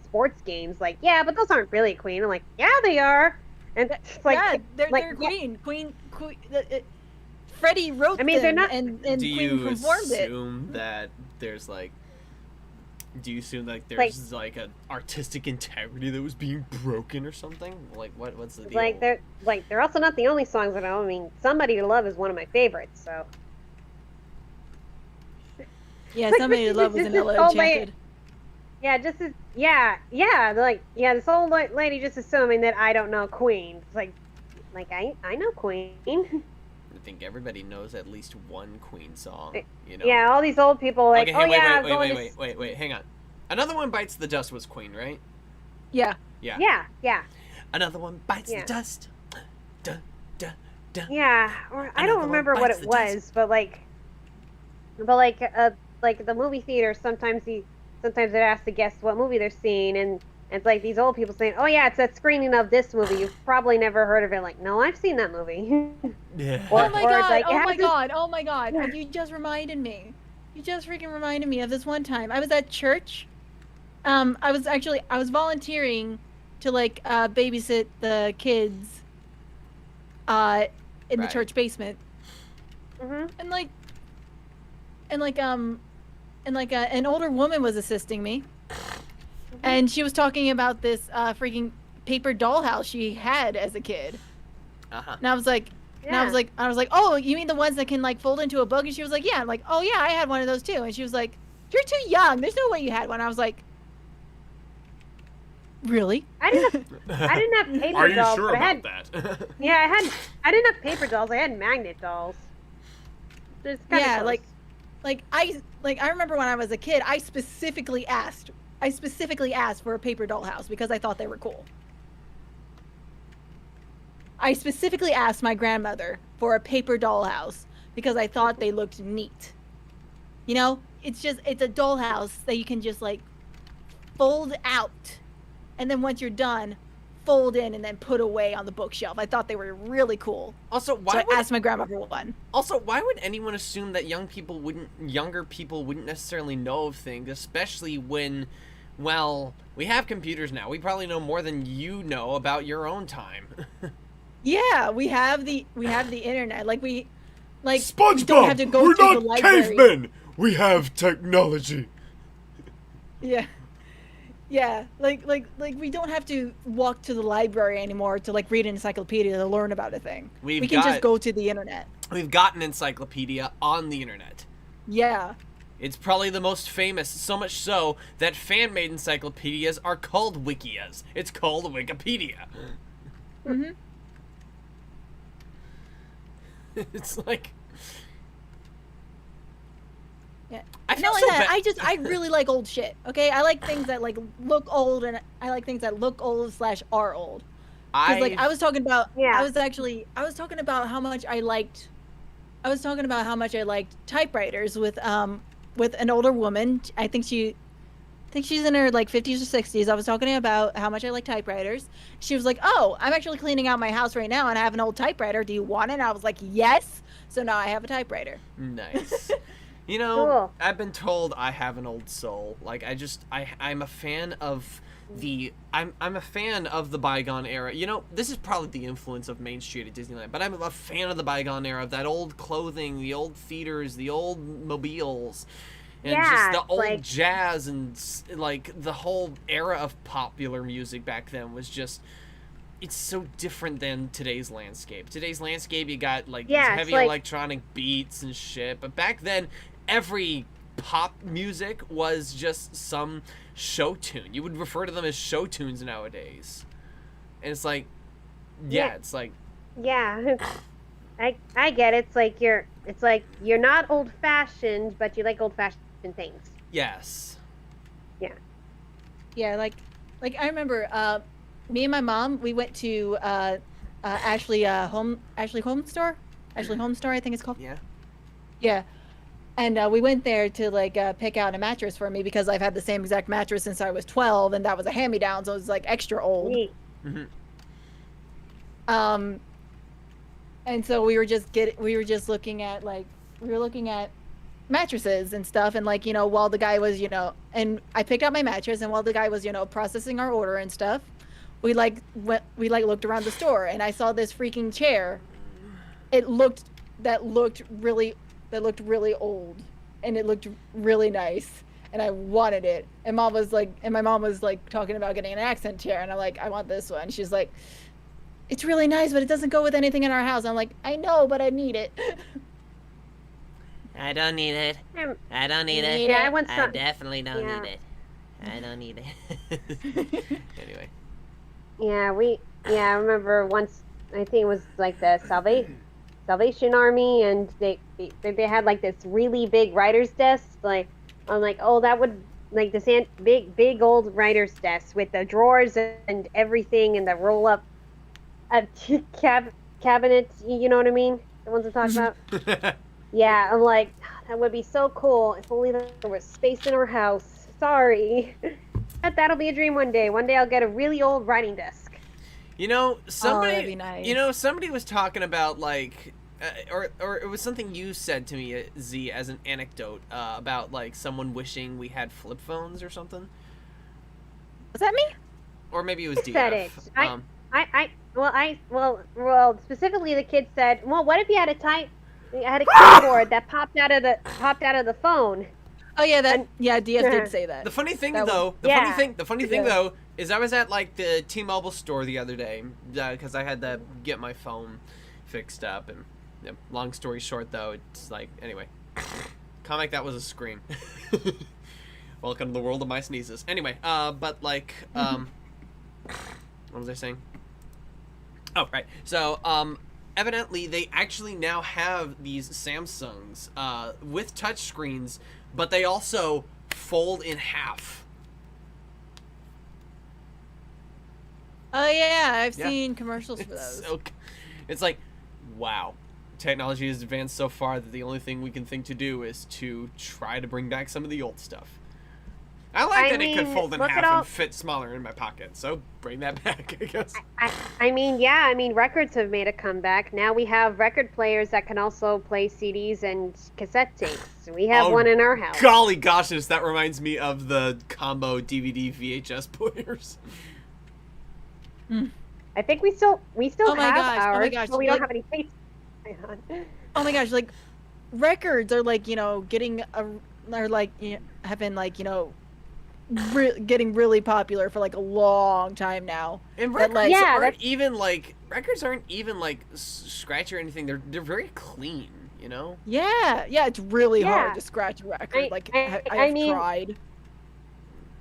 sports games. Like, yeah, but those aren't really Queen. I'm like, yeah, they are. And it's like, yeah, they're yeah. Queen. Freddie wrote them. They're not. And Do Queen you performed it. assume that there's like? Do you assume there's like an artistic integrity that was being broken or something? Like what's the deal? They're also not the only songs that I know. I mean, Somebody to Love is one of my favorites. So. Yeah, Somebody to Love was another enchanted. This old lady just assuming that I don't know Queen. It's like I know Queen. I think everybody knows at least one Queen song. Yeah, all these old people like, okay, wait, hang on. Another One Bites the Dust was Queen, right? Yeah. Yeah. Another One Bites the Dust. Dun, Yeah, or I don't Another one remember what bites it the dust. was, but like the movie theater, sometimes it asks to guess what movie they're seeing, and it's like these old people saying, "Oh yeah, it's a screening of this movie. You've probably never heard of it." Like, no, I've seen that movie. Yeah. Or- Oh my or, god! like, it Oh has my this- god! Oh my god! You just reminded me. You just freaking reminded me of this one time. I was at church. I was volunteering to like babysit the kids in the Right. church basement, Mhm. an older woman was assisting me, and she was talking about this freaking paper dollhouse she had as a kid. Uh-huh. And I was like, oh, you mean the ones that can like fold into a book? And she was like, yeah. I'm like, oh yeah, I had one of those too. And she was like, you're too young. There's no way you had one. I was like, really? I didn't have paper Are you dolls. sure but I about had, that? Yeah, I didn't have paper dolls. I had magnet dolls. It's kinda Yeah, close. I remember when I was a kid, I specifically asked for a paper dollhouse because I thought they were cool. I specifically asked my grandmother for a paper dollhouse because I thought they looked neat. You know, it's a dollhouse that you can just like fold out, and then once you're done, fold in and then put away on the bookshelf. I thought they were really cool. Also, So I asked my grandma for one. Also, why would anyone assume that younger people wouldn't necessarily know of things, especially when, well, we have computers now. We probably know more than you know about your own time. Yeah, we have the internet. We SpongeBob, don't have to go we're to the not library. cavemen. We have technology. Yeah. Yeah, like we don't have to walk to the library anymore to like read an encyclopedia to learn about a thing. We've We can got- just go to the internet. We've got an encyclopedia on the internet. Yeah. It's probably the most famous, so much so that fan-made encyclopedias are called wikias. It's called Wikipedia. Mhm. It's like... Yeah. I feel Not so like that. bad. I really like old shit. Okay, I like things that like look old, and I like things that look old / are old. Because like I was talking about, Yeah. I was talking about how much I liked. I was talking about how much I liked typewriters with an older woman. I think she's in her like 50s or 60s. I was talking about how much I like typewriters. She was like, "Oh, I'm actually cleaning out my house right now, and I have an old typewriter. Do you want it?" And I was like, "Yes." So now I have a typewriter. Nice. You know, Cool. I've been told I have an old soul. Like I'm a fan of I'm a fan of the bygone era. You know, this is probably the influence of Main Street at Disneyland, but I'm a fan of the bygone era, of that old clothing, the old theaters, the old mobiles, and Yeah, just the it's old like- jazz, and like the whole era of popular music back then was just, it's so different than today's landscape. Today's landscape, you got like Yeah, these it's heavy like- electronic beats and shit, but back then every pop music was just some show tune. You would refer to them as show tunes nowadays. And it's like, yeah, Yeah. it's like, Yeah. I get it. It's like you're not old fashioned, but you like old fashioned things. yes. Yeah, like I remember me and my mom, we went to Ashley Home Store, I think it's called. Yeah. Yeah. And we went there to like pick out a mattress for me because I've had the same exact mattress since I was 12, and that was a hand-me-down, so it was like extra old. Neat. And so we were looking at mattresses and stuff, and like, you know, while the guy was, you know, and I picked out my mattress, and while the guy was, you know, processing our order and stuff, we looked around the store, and I saw this freaking chair. That looked really old, and it looked really nice, and I wanted it. And my mom was like talking about getting an accent chair, and I'm like, I want this one. She's like, it's really nice, but it doesn't go with anything in our house. I'm like, I know, but I need it. I don't need it. I don't need it. Yeah, I want I some. definitely don't Yeah. need it. I don't need it. Anyway. I remember once. I think it was like the Salvation Army, and they had like this really big writer's desk. Like I'm like, oh, that would like this big old writer's desk with the drawers and everything, and the roll up cabinets. You know what I mean? The ones I'm talking about. Yeah, I'm like, that would be so cool if only there was space in our house. Sorry. But that'll be a dream one day. One day I'll get a really old writing desk. You know, somebody. that'd be nice. You know, somebody was talking about like, or it was something you said to me, Z, as an anecdote about like someone wishing we had flip phones or something. Was that me? Or maybe it was DF. Said it. Well, specifically the kid said, well, what if you had a keyboard that popped out of the phone? Oh yeah, DF did say that. The funny thing That though, was- the funny thing though, is I was at like the T-Mobile store the other day because I had to get my phone fixed up, and long story short though, it's like anyway, comic that was a scream. Welcome to the world of my sneezes. Anyway, but like, what was I saying? Oh right, so evidently they actually now have these Samsungs with touchscreens, but they also fold in half. Oh yeah, I've seen commercials for those. It's like, wow, technology has advanced so far that the only thing we can think to do is to try to bring back some of the old stuff. I like that it could fold in half and fit smaller in my pocket, so bring that back, I guess. I mean, records have made a comeback. Now we have record players that can also play CDs and cassette tapes. We have one in our house. Golly goshes, that reminds me of the combo DVD VHS players. I think we still have ours, gosh, but we don't have any tapes. Oh my gosh, like records are like, getting getting really popular for like a long time now. And That, records like, aren't even like scratch or anything. They're very clean, you know? Yeah, it's really hard to scratch a record. I've tried.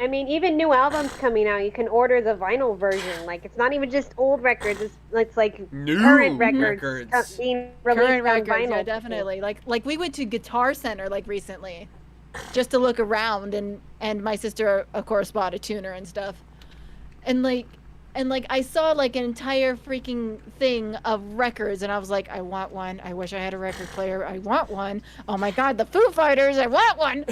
I mean, even new albums coming out, you can order the vinyl version. Like, it's not even just old records. It's like New current records being released Current on records, vinyl. yeah, definitely. Like we went to Guitar Center like recently, just to look around, and my sister of course bought a tuner and stuff, and I saw like an entire freaking thing of records, and I was like, I want one. I wish I had a record player. I want one. Oh my God, the Foo Fighters! I want one.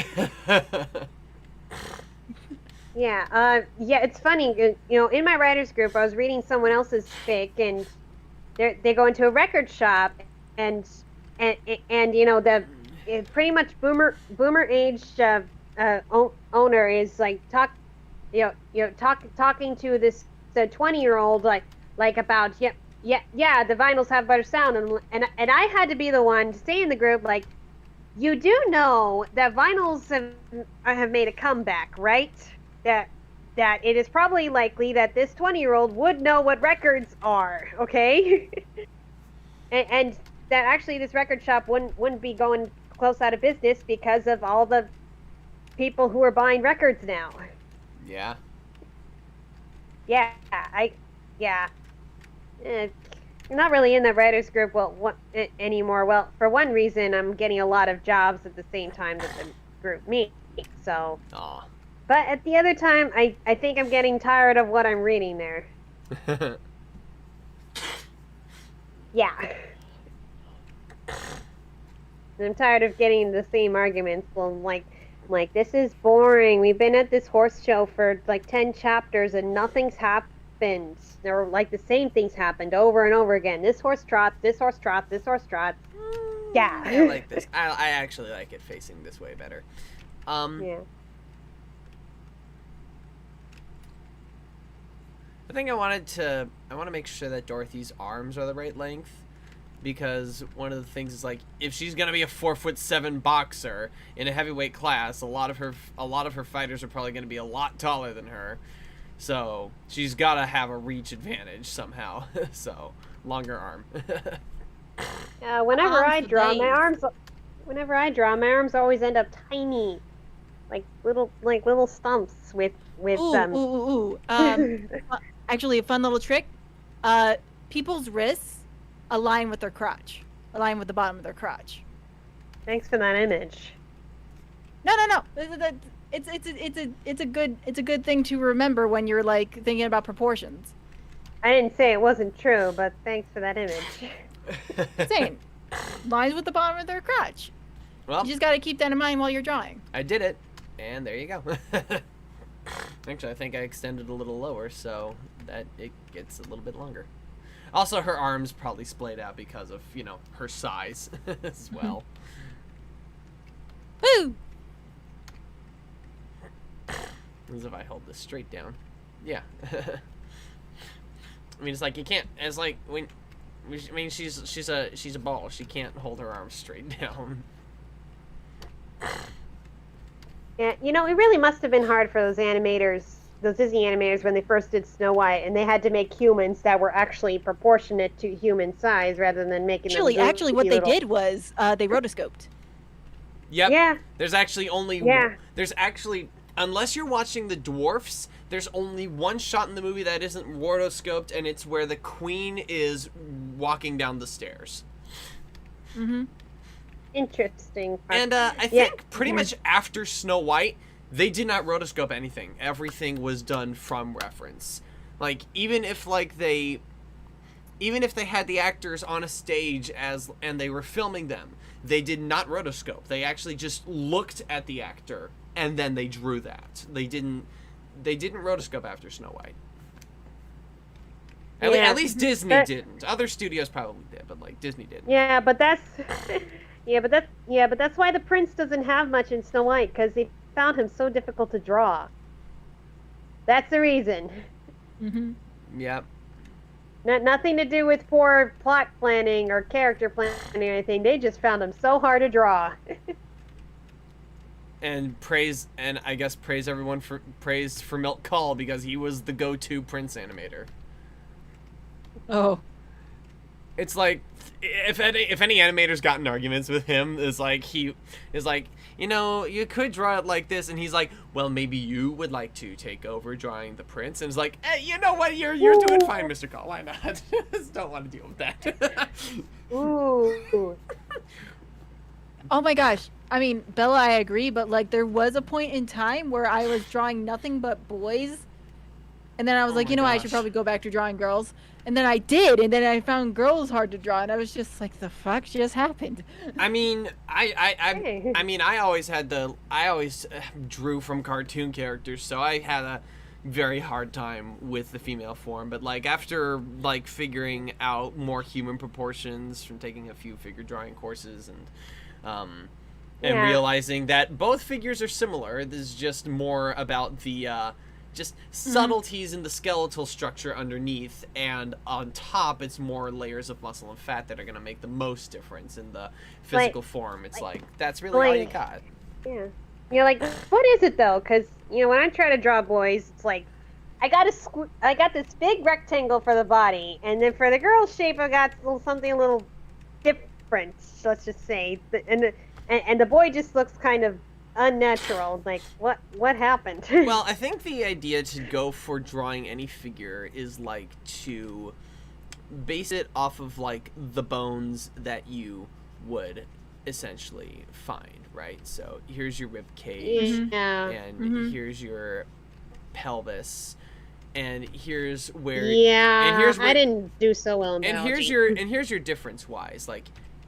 Yeah, it's funny. In my writers group, I was reading someone else's fic, and they go into a record shop, and pretty much boomer age owner is like talking to this 20-year-old like about the vinyls have better sound, and I had to be the one to say in the group, like, you do know that vinyls have made a comeback, right? That it is probably likely that this 20-year-old would know what records are, okay? and that actually this record shop wouldn't be going close out of business because of all the people who are buying records now. Yeah. I'm not really in the writers group anymore. Well, for one reason, I'm getting a lot of jobs at the same time that the group meets, so. Aw. But at the other time, I think I'm getting tired of what I'm reading there. Yeah. And I'm tired of getting the same arguments. Well, like, this is boring. We've been at this horse show for like 10 chapters and nothing's happened. There were like the same things happened over and over again. This horse trots, this horse trots, this horse trots. Yeah. I like this. I actually like it facing this way better. Yeah. I think I want to make sure that Dorothy's arms are the right length, because one of the things is, like, if she's gonna be a 4'7" boxer in a heavyweight class, a lot of her fighters are probably gonna be a lot taller than her, so she's gotta have a reach advantage somehow. So longer arm. Whenever I draw, my arms always end up tiny, like little stumps with Actually, a fun little trick. People's wrists align with their crotch, align with the bottom of their crotch. Thanks for that image. No. It's a good thing to remember when you're like thinking about proportions. I didn't say it wasn't true, but thanks for that image. Same. Lines with the bottom of their crotch. Well, You just gotta keep that in mind while you're drawing. I did it, and there you go. Actually, I think I extended a little lower so that it gets a little bit longer. Also, her arms probably splayed out because of, you know, her size as well. Woo! As if I hold this straight down. Yeah. I mean, it's like you can't. It's like when. I mean, she's a ball. She can't hold her arms straight down. Yeah, you know, it really must have been hard for those animators, those Disney animators, when they first did Snow White, and they had to make humans that were actually proportionate to human size rather than making them Actually, what goofy they little- did was they rotoscoped. Yep. Yeah. There's actually only. Yeah. There's actually, unless you're watching the dwarfs, there's only one shot in the movie that isn't rotoscoped, and it's where the queen is walking down the stairs. Mm-hmm. Interesting. And I think pretty much after Snow White, they did not rotoscope anything. Everything was done from reference. Like even if they had the actors on a stage and they were filming them, they did not rotoscope. They actually just looked at the actor and then they drew that. They didn't rotoscope after Snow White. At least Disney didn't. Other studios probably did, but like Disney didn't. Yeah, but that's but that's why the prince doesn't have much in Snow White, because they found him so difficult to draw. That's the reason. Mm-hmm. Yep. Nothing to do with poor plot planning or character planning or anything. They just found him so hard to draw. And I guess praise for Milk Call because he was the go-to Prince animator. Oh. It's like if any animators got in arguments with him, it's like he is like, you know, you could draw it like this, and he's like, well, maybe you would like to take over drawing the prince, and it's like, hey, you know what, you're doing fine, Mr. Call. Why not? Just don't want to deal with that. Ooh. Oh my gosh. I mean, Bella, I agree, but like there was a point in time where I was drawing nothing but boys. And then I was Oh like, my you know, I should gosh. probably go back to drawing girls. And then I did, and then I found girls hard to draw, and I was just like, the fuck just happened? I mean, Hey. I always drew from cartoon characters, so I had a very hard time with the female form. But like after like figuring out more human proportions from taking a few figure drawing courses and Yeah. realizing that both figures are similar, this is just more about the just subtleties in the skeletal structure underneath, and on top it's more layers of muscle and fat that are going to make the most difference in the physical form. It's like that's really all you got. Yeah. You're like, what is it though? Because you know, when I try to draw boys, it's like I got this big rectangle for the body, and then for the girl's shape, I got something a little different. Let's just say, and the boy just looks kind of unnatural. Like, what happened? Well, I think the idea to go for drawing any figure is like to base it off of like the bones that you would essentially find, right? So here's your rib cage, yeah. and here's your pelvis, and here's where Yeah. and here's where, I didn't do so well in and biology. here's your difference wise, like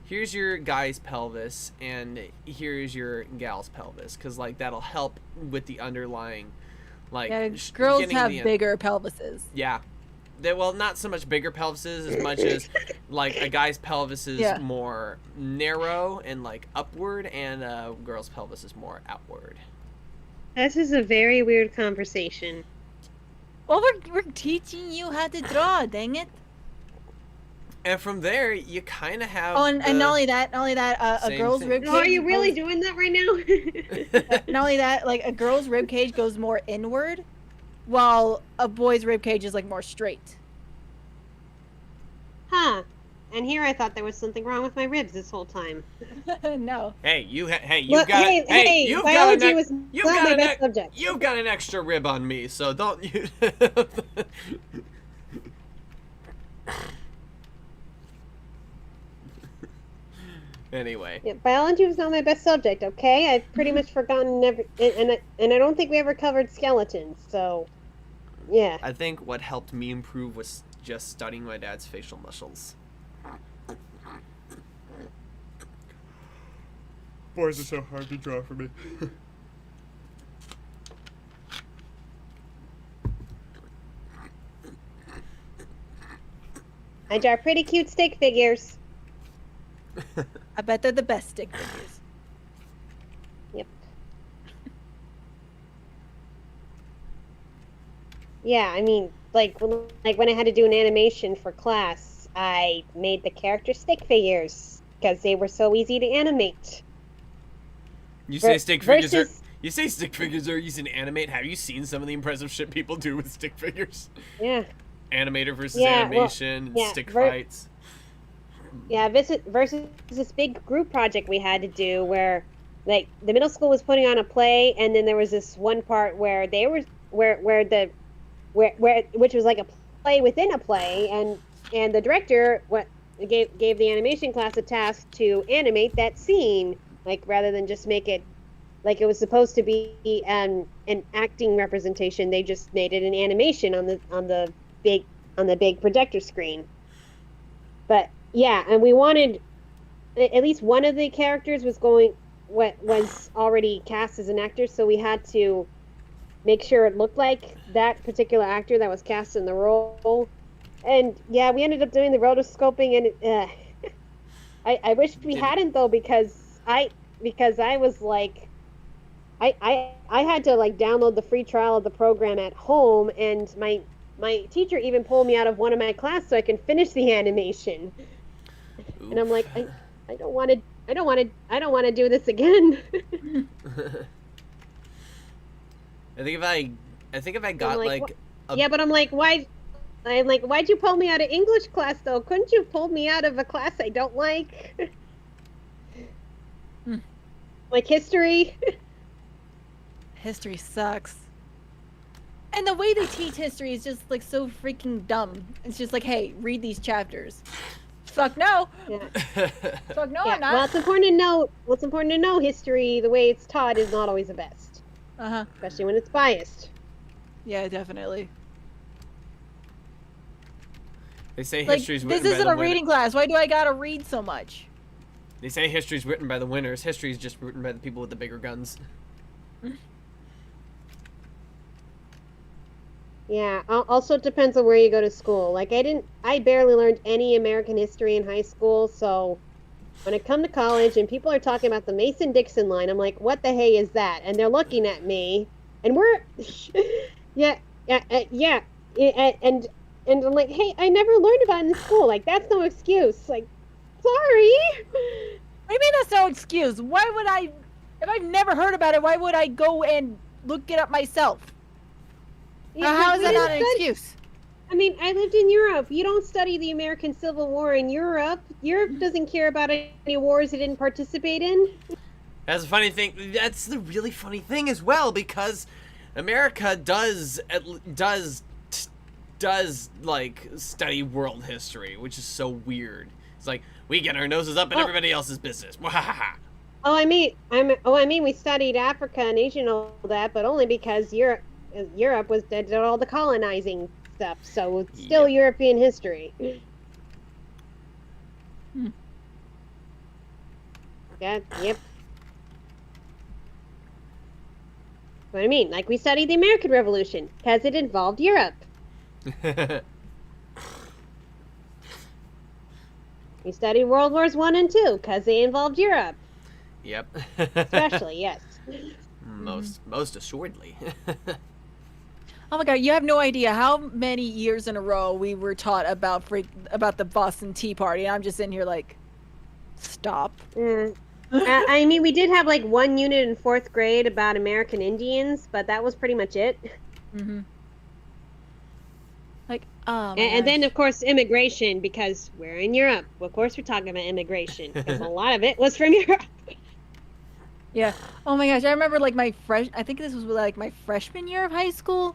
here's your guy's pelvis and here's your gal's pelvis, because like that'll help with the underlying like Yeah, girls getting have the- bigger pelvises. yeah. Well, not so much bigger pelvises as much as like a guy's pelvis is Yeah. more narrow and like upward, and a girl's pelvis is more outward. This is a very weird conversation. Well, we're teaching you how to draw, dang it. And from there, you kind of have. Oh, and not only that, a same girl's thing. rib cage. Oh, are you really doing that right now? Not only that, like a girl's rib cage goes more inward, while a boy's rib cage is like more straight. Huh. And here I thought there was something wrong with my ribs this whole time. No. Hey, you've Well, got hey, you've biology got an, was you've not got my an best ex- subject. you've got an extra rib on me, so don't you. Anyway. Yeah, biology was not my best subject. Okay, I've pretty much forgotten and I don't think we ever covered skeletons. So, yeah. I think what helped me improve was just studying my dad's facial muscles. Boys are so hard to draw for me. I draw pretty cute stick figures. I bet they're the best stick figures. Yep. Yeah, I mean, like when I had to do an animation for class, I made the character stick figures because they were so easy to animate. You say stick figures are... versus- You say stick figures are easy to animate. Have you seen some of the impressive shit people do with stick figures? Yeah. Animator versus Yeah, well, animation, yeah, stick fights. Yeah, versus this big group project we had to do where, like, the middle school was putting on a play, and then there was this one part where they were which was like a play within a play, and the director gave the animation class a task to animate that scene, like rather than just make it like it was supposed to be an acting representation. They just made it an animation on the big projector screen. But yeah, and we wanted at least one of the characters was already cast as an actor, so we had to make sure it looked like that particular actor that was cast in the role. And yeah, we ended up doing the rotoscoping, and I wish we hadn't though, because I was like, I had to like download the free trial of the program at home, and my teacher even pulled me out of one of my classes so I can finish the animation. Oof. And I'm like, I don't want to do this again. I think if I got like a... Yeah, but I'm like, why'd you pull me out of English class though? Couldn't you pull me out of a class I don't like? Like history? History sucks. And the way they teach history is just like so freaking dumb. It's just like, hey, read these chapters. Fuck no. Yeah. Fuck no, Yeah. I'm not. Well, it's important to know history, the way it's taught is not always the best. Uh-huh. Especially when it's biased. Yeah, definitely. They say Like, history's this written by isn't the a reading winner. class. Why do I gotta read so much? They say history's written by the winners. History's just written by the people with the bigger guns. Yeah. Also, it depends on where you go to school. Like, I barely learned any American history in high school, so when I come to college and people are talking about the Mason-Dixon line, I'm like, what the hey is that? And they're looking at me, and we're, and I'm like, hey, I never learned about it in school. Like, that's no excuse. Like, sorry. What do you mean that's no excuse? Why would I, if I've never heard about it, why would I go and look it up myself? How is that not an excuse? I mean, I lived in Europe. You don't study the American Civil War in Europe. Europe doesn't care about any wars it didn't participate in. That's a funny thing. That's the really funny thing as well, because America does like study world history, which is so weird. It's like we get our noses up in everybody else's business. I mean, we studied Africa and Asia and all that, but only because Europe did all the colonizing stuff, so it's still European history. Yeah, yep. What I mean, like we studied the American Revolution because it involved Europe. We studied World Wars I and II because they involved Europe. Yep. Especially, yes. Most assuredly. Oh my god, you have no idea how many years in a row we were taught about the Boston Tea Party, and I'm just in here like, stop. I mean, we did have like one unit in 4th grade about American Indians, but that was pretty much it. Like, and then, of course, immigration, because we're in Europe. Of course, we're talking about immigration, because a lot of it was from Europe. Yeah. Oh my gosh, I remember like I think this was like my freshman year of high school.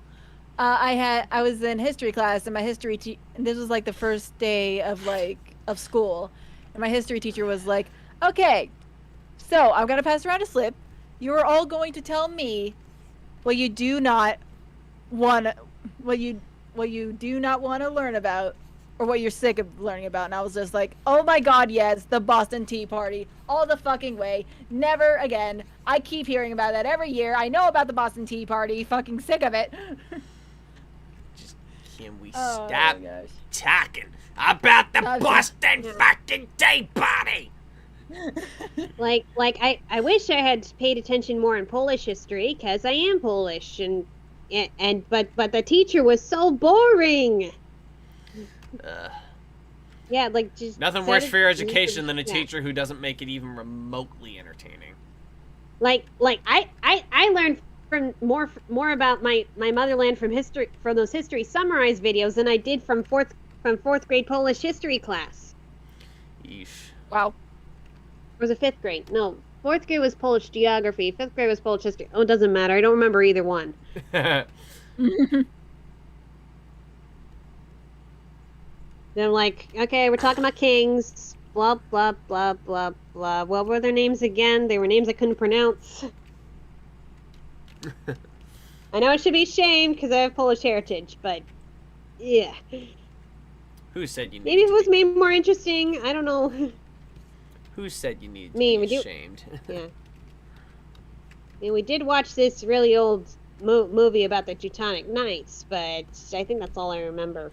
I was in history class, and my this was like the first day of school, and my history teacher was like, "Okay, so I'm gonna pass around a slip. You are all going to tell me what you what you do not want to learn about, or what you're sick of learning about. And I was just like, oh my god, yes, the Boston Tea Party, all the fucking way, never again. I keep hearing about that every year. I know about the Boston Tea Party, fucking sick of it. Just can we Oh stop my gosh. talking about the Okay. Boston fucking Tea Party? Like I wish I had paid attention more in Polish history, because I am Polish, but the teacher was so boring. Yeah, like just Nothing said worse it- for your education than a yeah. teacher who doesn't make it even remotely entertaining. Like I learned from more about my motherland from those history summarized videos than I did from fourth grade Polish history class. Yeesh. Wow. Or was it fifth grade? No, fourth grade was Polish geography. Fifth grade was Polish history. Oh, it doesn't matter. I don't remember either one. Then I'm like, okay, we're talking about kings. Blah blah blah blah blah. What were their names again? They were names I couldn't pronounce. I know I should be ashamed because I have Polish heritage, but yeah. Who said you need Maybe if to it was be, made more interesting. I don't know. Who said you need to Me, be we do- ashamed? Yeah. And we did watch this really old movie about the Teutonic Knights, but I think that's all I remember.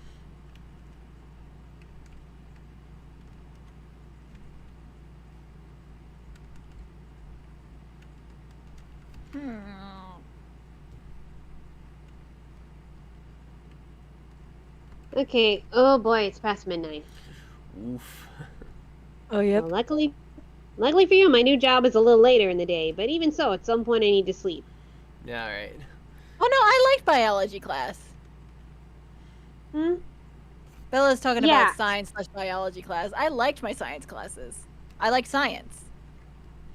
Okay. Oh boy, it's past midnight. Oof. Oh, yep. Well, luckily for you, my new job is a little later in the day. But even so, at some point I need to sleep. Yeah, alright. Oh no, I liked biology class. Hmm. Bella's talking Yeah. about science/biology class. I liked my science classes. I like science.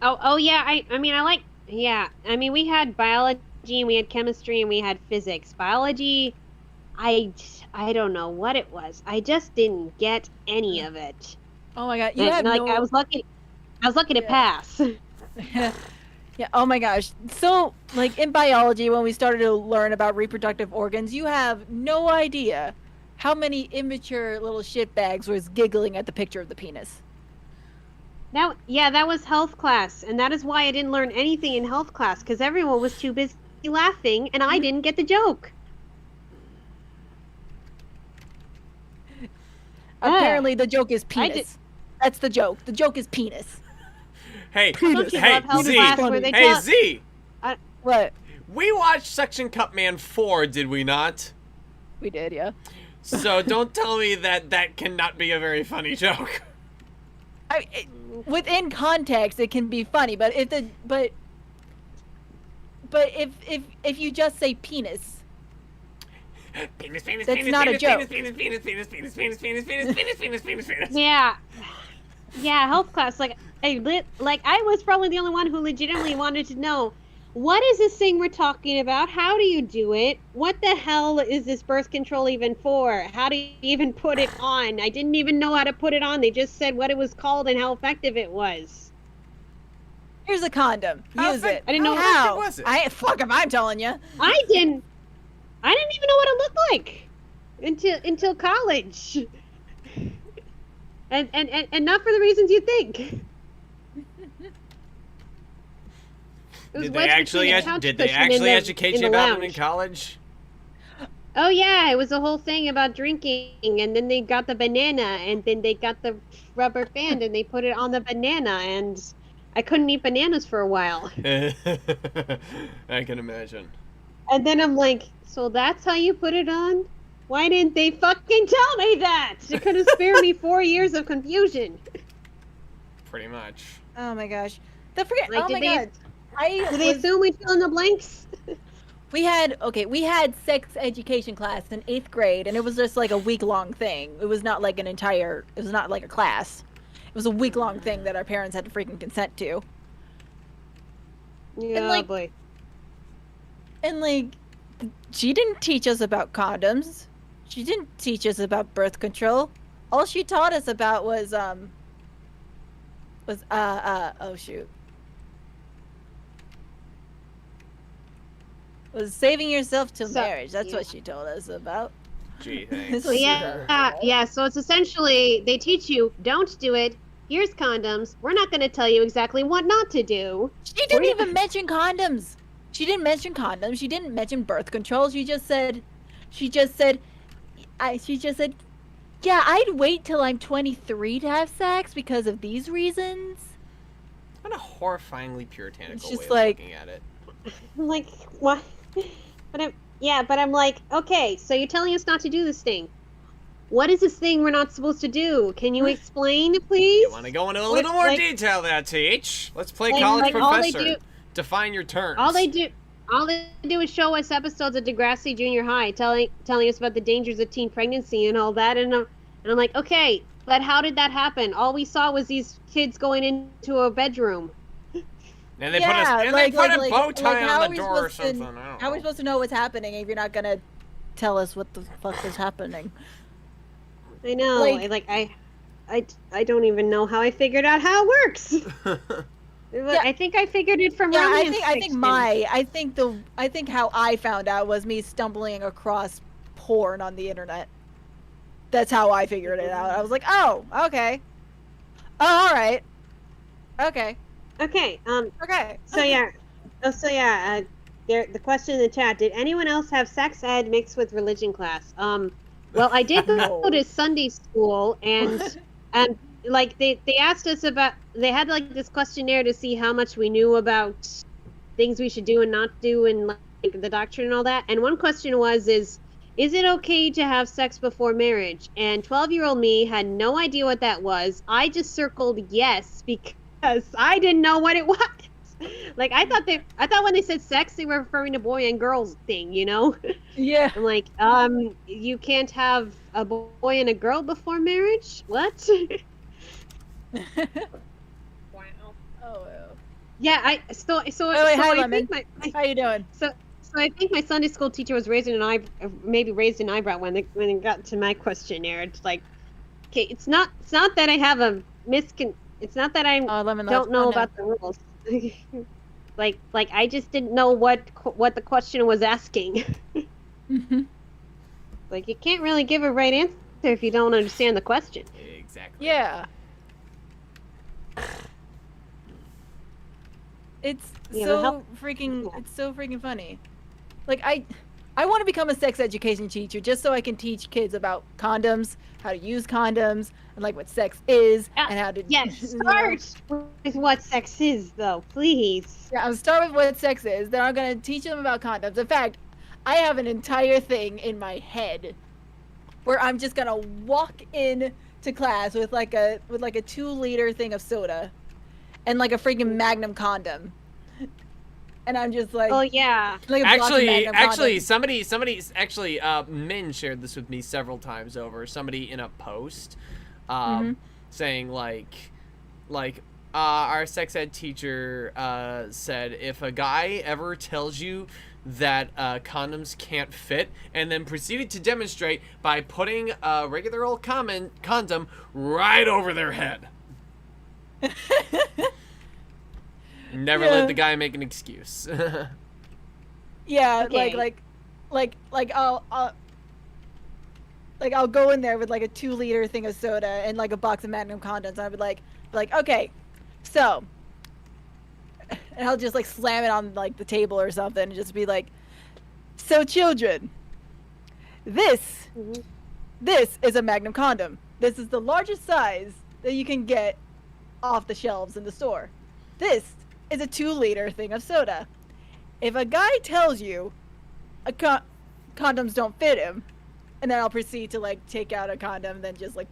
Oh yeah. I mean I like. Yeah. I mean we had biology and we had chemistry and we had physics. Biology, I don't know what it was. I just didn't get any of it. Oh my god, you And, have like no. I was lucky to Yeah. pass. Yeah, oh my gosh. So, like, in biology, when we started to learn about reproductive organs, you have no idea how many immature little shitbags was giggling at the picture of the penis. That was health class, and that is why I didn't learn anything in health class, because everyone was too busy laughing, and I didn't get the joke. Apparently, the joke is I did- penis. That's the joke. The joke is penis. Hey, Don't you hey, love health Z. class where they Hey, tell- Z. What? We watched Section Cupman 4, did we not? We did, yeah. So don't tell me that cannot be a very funny joke. Within context, it can be funny, but if you just say penis, Penis, penis, That's penis, not a penis, joke. penis, penis, penis, penis, penis, penis, penis, penis, penis, penis, penis. Yeah, health class. Like I was probably the only one who legitimately wanted to know, what is this thing we're talking about? How do you do it? What the hell is this birth control even for? How do you even put it on? I didn't even know how to put it on. They just said what it was called and how effective it was. here's a condom. How Use effect- it. I didn't know how. was it? Fuck if I'm telling you. I didn't even know what it looked like until college. And not for the reasons you think. It was Did they wedged actually between a couch did they cushion actually in educate in you the about it in lounge. college? Oh yeah, it was a whole thing about drinking, and then they got the banana, and then they got the rubber band, and they put it on the banana, and I couldn't eat bananas for a while. I can imagine. And then I'm like, so that's how you put it on? Why didn't they fucking tell me that? It could have spared me 4 years of confusion. Pretty much. Oh my gosh. The forget. Like, Oh did my they- god. I Did they was, assume we'd fill in the blanks? we had sex education class in 8th grade, and it was just like a week-long thing. It was not like it was not like a class. It was a week-long thing that our parents had to freaking consent to. Yeah, like- boy. And like, she didn't teach us about condoms. She didn't teach us about birth control. All she taught us about was oh shoot. Was saving yourself till So- marriage. That's yeah. what she told us about. Gee, thanks. So Yeah. So it's essentially they teach you don't do it. Here's condoms. We're not going to tell you exactly what not to do. She didn't even mention condoms. She didn't mention condoms. She didn't mention birth control. She just said, yeah, I'd wait till I'm 23 to have sex because of these reasons. What a horrifyingly puritanical It's way just of like- looking at it. I'm like, what? But I'm like, okay, so you're telling us not to do this thing. What is this thing we're not supposed to do? Can you explain, please? You want to go into a little more detail there, Teach? Let's play like- college like all they professor. do- Define your terms. All they do is show us episodes of Degrassi Junior High, telling us about the dangers of teen pregnancy and all that, and I'm like, okay, but how did that happen? All we saw was these kids going into a bedroom. And they put a bow tie how on are the we door or supposed to- something. I don't How are we know. supposed to know what's happening if you're not gonna tell us what the fuck is happening? I know, Like- I don't even know how I figured out how it works. I think I figured it from Yeah, romance I think fiction. I think how I found out was me stumbling across porn on the internet. That's how I figured it out. I was like, oh, okay. Oh, all right. Okay. Okay. Okay. The question in the chat: did anyone else have sex ed mixed with religion class? Well, I did go to Sunday school, and like they asked us about. They had like this questionnaire to see how much we knew about things we should do and not do, and like the doctrine and all that. And one question is it okay to have sex before marriage? And 12-year-old me had no idea what that was. I just circled yes because I didn't know what it was. Like I thought when they said sex they were referring to boy and girls thing, you know? Yeah. I'm like, you can't have a boy and a girl before marriage? What? Wow. Oh. Yeah, Wait, hi, I Lemon. think How you doing? So I think my Sunday school teacher was raising an eyebrow when it got to my questionnaire. It's like, okay, it's not that I have a it's not that I Lemon, don't know about the rules. like I just didn't know what the question was asking. Like you can't really give a right answer if you don't understand the question. Exactly. Yeah. It's Yeah, so but freaking funny. Like I want to become a sex education teacher just so I can teach kids about condoms, how to use condoms, and like what sex is and how to Yes, you know. start with what sex is though, please. Yeah, I'll start with what sex is. Then I'm gonna teach them about condoms. In fact, I have an entire thing in my head where I'm just gonna walk in to class with like a 2-liter thing of soda and like a freaking Magnum condom. And I'm just like, Oh yeah. like a block of Magnum Actually, condoms. somebody, Min shared this with me several times over. Somebody in a post, saying like, our sex ed teacher said if a guy ever tells you that condoms can't fit, and then proceeded to demonstrate by putting a regular old condom right over their head. Never let the guy make an excuse. Yeah, Okay. like I'll go in there with like a 2-liter thing of soda and like a box of Magnum condoms, and I'll be like, okay, so, and I'll just like slam it on like the table or something, and just be like, so children, this is a Magnum condom. This is the largest size that you can get off the shelves in the store. This is a 2-liter thing of soda. If a guy tells you condoms don't fit him, and then I'll proceed to like take out a condom, and then just like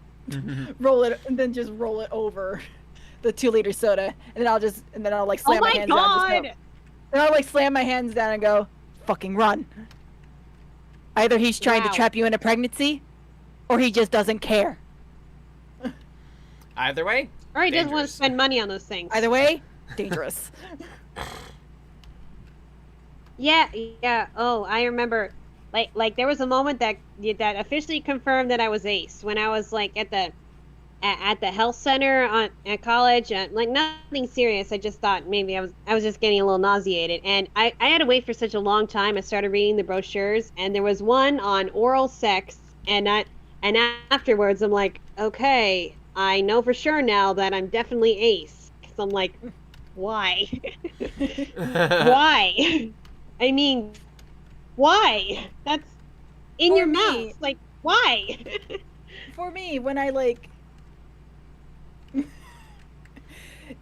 roll it over the 2-liter soda, and then I'll like slam my hands down. Then I'll like slam my hands down and go, fucking run. Either he's trying to trap you into pregnancy, or he just doesn't care. Either way, Or he doesn't want dangerous. to spend money on those things. Either way, dangerous. Yeah. Oh, I remember. Like there was a moment that officially confirmed that I was ace when I was like at the health center at college. Like nothing serious. I just thought maybe I was just getting a little nauseated, and I had to wait for such a long time. I started reading the brochures, and there was one on oral sex and afterwards I'm like, okay, I know for sure now that I'm definitely ace. Cause I'm like, why? Why? I mean, why? That's in For your me- mouth. Like, why? For me, when I like,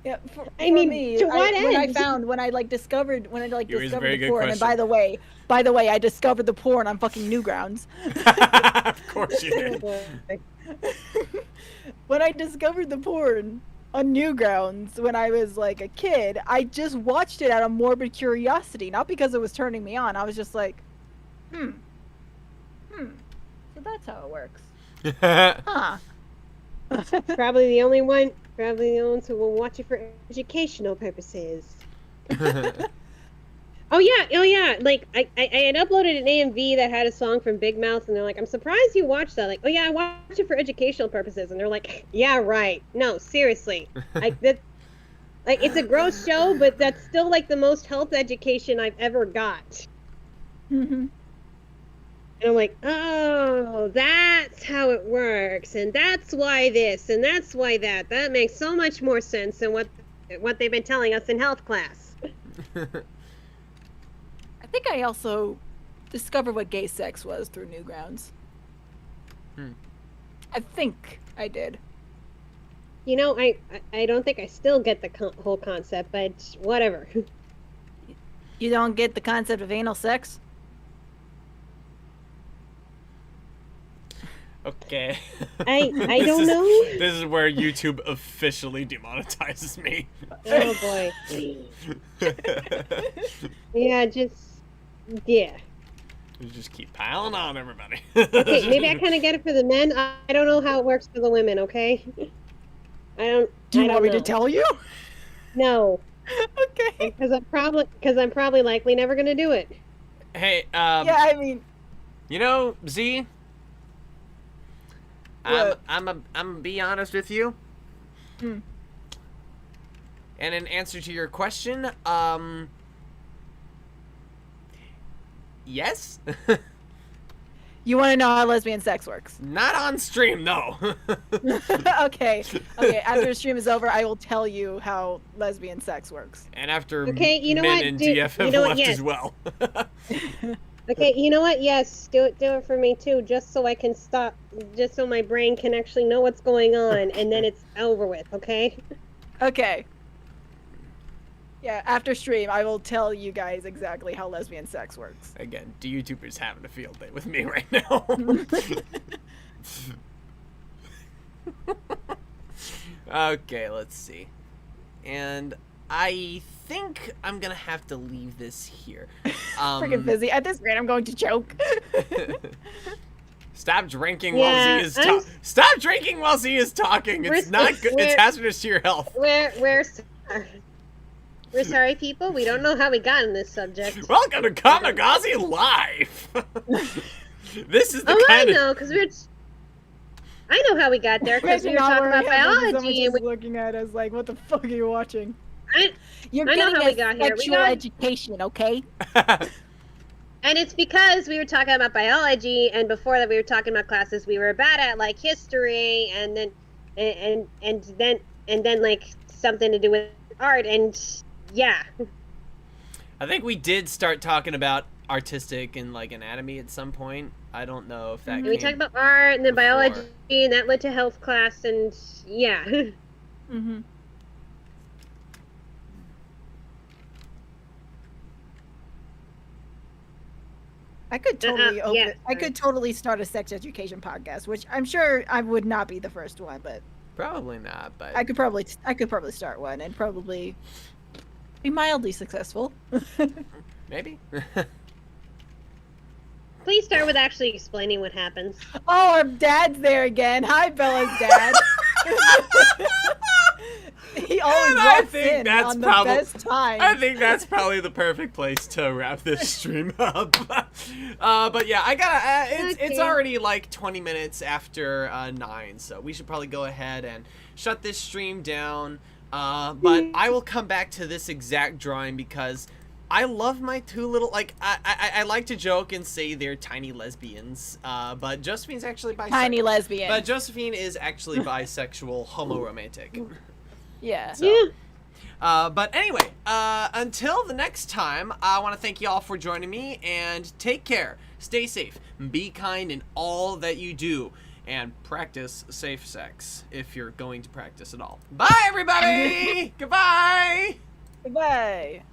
yeah, for mean, me, to what when I end? discovered You raise a very the good porn, and question. by the way, I discovered the porn on fucking Newgrounds. Of course you did. When I discovered the porn on Newgrounds when I was like a kid, I just watched it out of morbid curiosity, not because it was turning me on. I was just like, so that's how it works. Huh. Probably the only ones who will watch it for educational purposes. Oh yeah. Like I had uploaded an AMV that had a song from Big Mouth, and they're like, "I'm surprised you watched that." Like, "Oh yeah, I watched it for educational purposes," and they're like, "Yeah, right. No, seriously, it's a gross show, but that's still like the most health education I've ever got." And I'm like, "Oh, that's how it works, and that's why this, and that's why that. That makes so much more sense than what they've been telling us in health class." I think I also discovered what gay sex was through Newgrounds. I think I did. You know, I don't think I still get the whole concept, but whatever. You don't get the concept of anal sex? Okay. I This don't is- know. This is where YouTube officially demonetizes me. Oh boy. Yeah, yeah. You just keep piling on, everybody. Okay, maybe I kind of get it for the men. I don't know how it works for the women. Okay. Do you want me to tell you? No, Okay. because I'm probably likely never gonna do it. Hey, Yeah, I mean, you know, Z. What? I'm be honest with you. Hmm. And in answer to your question, yes. you want to know how lesbian sex works? Not on stream, no. Okay. After the stream is over, I will tell you how lesbian sex works. And after Okay, you know men what, and dude, DF you have know what, left yes. as well. Okay, you know what? Yes, do it for me too, just so I can stop, just so my brain can actually know what's going on, and then it's over with. Okay. Okay. Yeah, after stream, I will tell you guys exactly how lesbian sex works. Again, do YouTubers having a field day with me right now? Okay, let's see. And I think I'm gonna have to leave this here. Freaking busy. At this rate, I'm going to choke. Stop drinking Yeah, while Z is Stop drinking while Z is talking. It's We're- not good. It's we're- hazardous to your health. We're sorry, people. We don't know how we got in this subject. Welcome to Kamikaze Live. This is the Oh, I kind of know, because I know how we got there, because we were Imagine talking not about wearing headphones and biology, someone and just looking at us like, what the fuck are you watching? You're I know getting how a we got here. We sexual got- education, okay? and it's because we were talking about biology, and before that we were talking about classes we were bad at, like history, and then like something to do with art, and yeah. I think we did start talking about artistic and like anatomy at some point. I don't know if that. And we came talked about art and then before. biology, and that led to health class, and yeah. Mm-hmm. I could totally yeah, I could totally start a sex education podcast, which I'm sure I would not be the first one, but Probably not, but I could probably start one and probably be mildly successful. maybe. Please start with actually explaining what happens. Oh, our dad's there again. Hi, Bella's dad. He always And I walks think in that's on the probably- best time. I think that's probably the perfect place to wrap this stream up. But yeah, I gotta. It's Okay. already like 20 minutes after 9, so we should probably go ahead and shut this stream down. But I will come back to this exact drawing because I love my two little, like, I like to joke and say they're tiny lesbians, but Josephine's actually bisexual. Tiny lesbian. But Josephine is actually bisexual, homoromantic. Yeah. So, but anyway, until the next time, I want to thank you all for joining me, and take care, stay safe, be kind in all that you do, and practice safe sex if you're going to practice at all. Bye, everybody! Goodbye! Goodbye.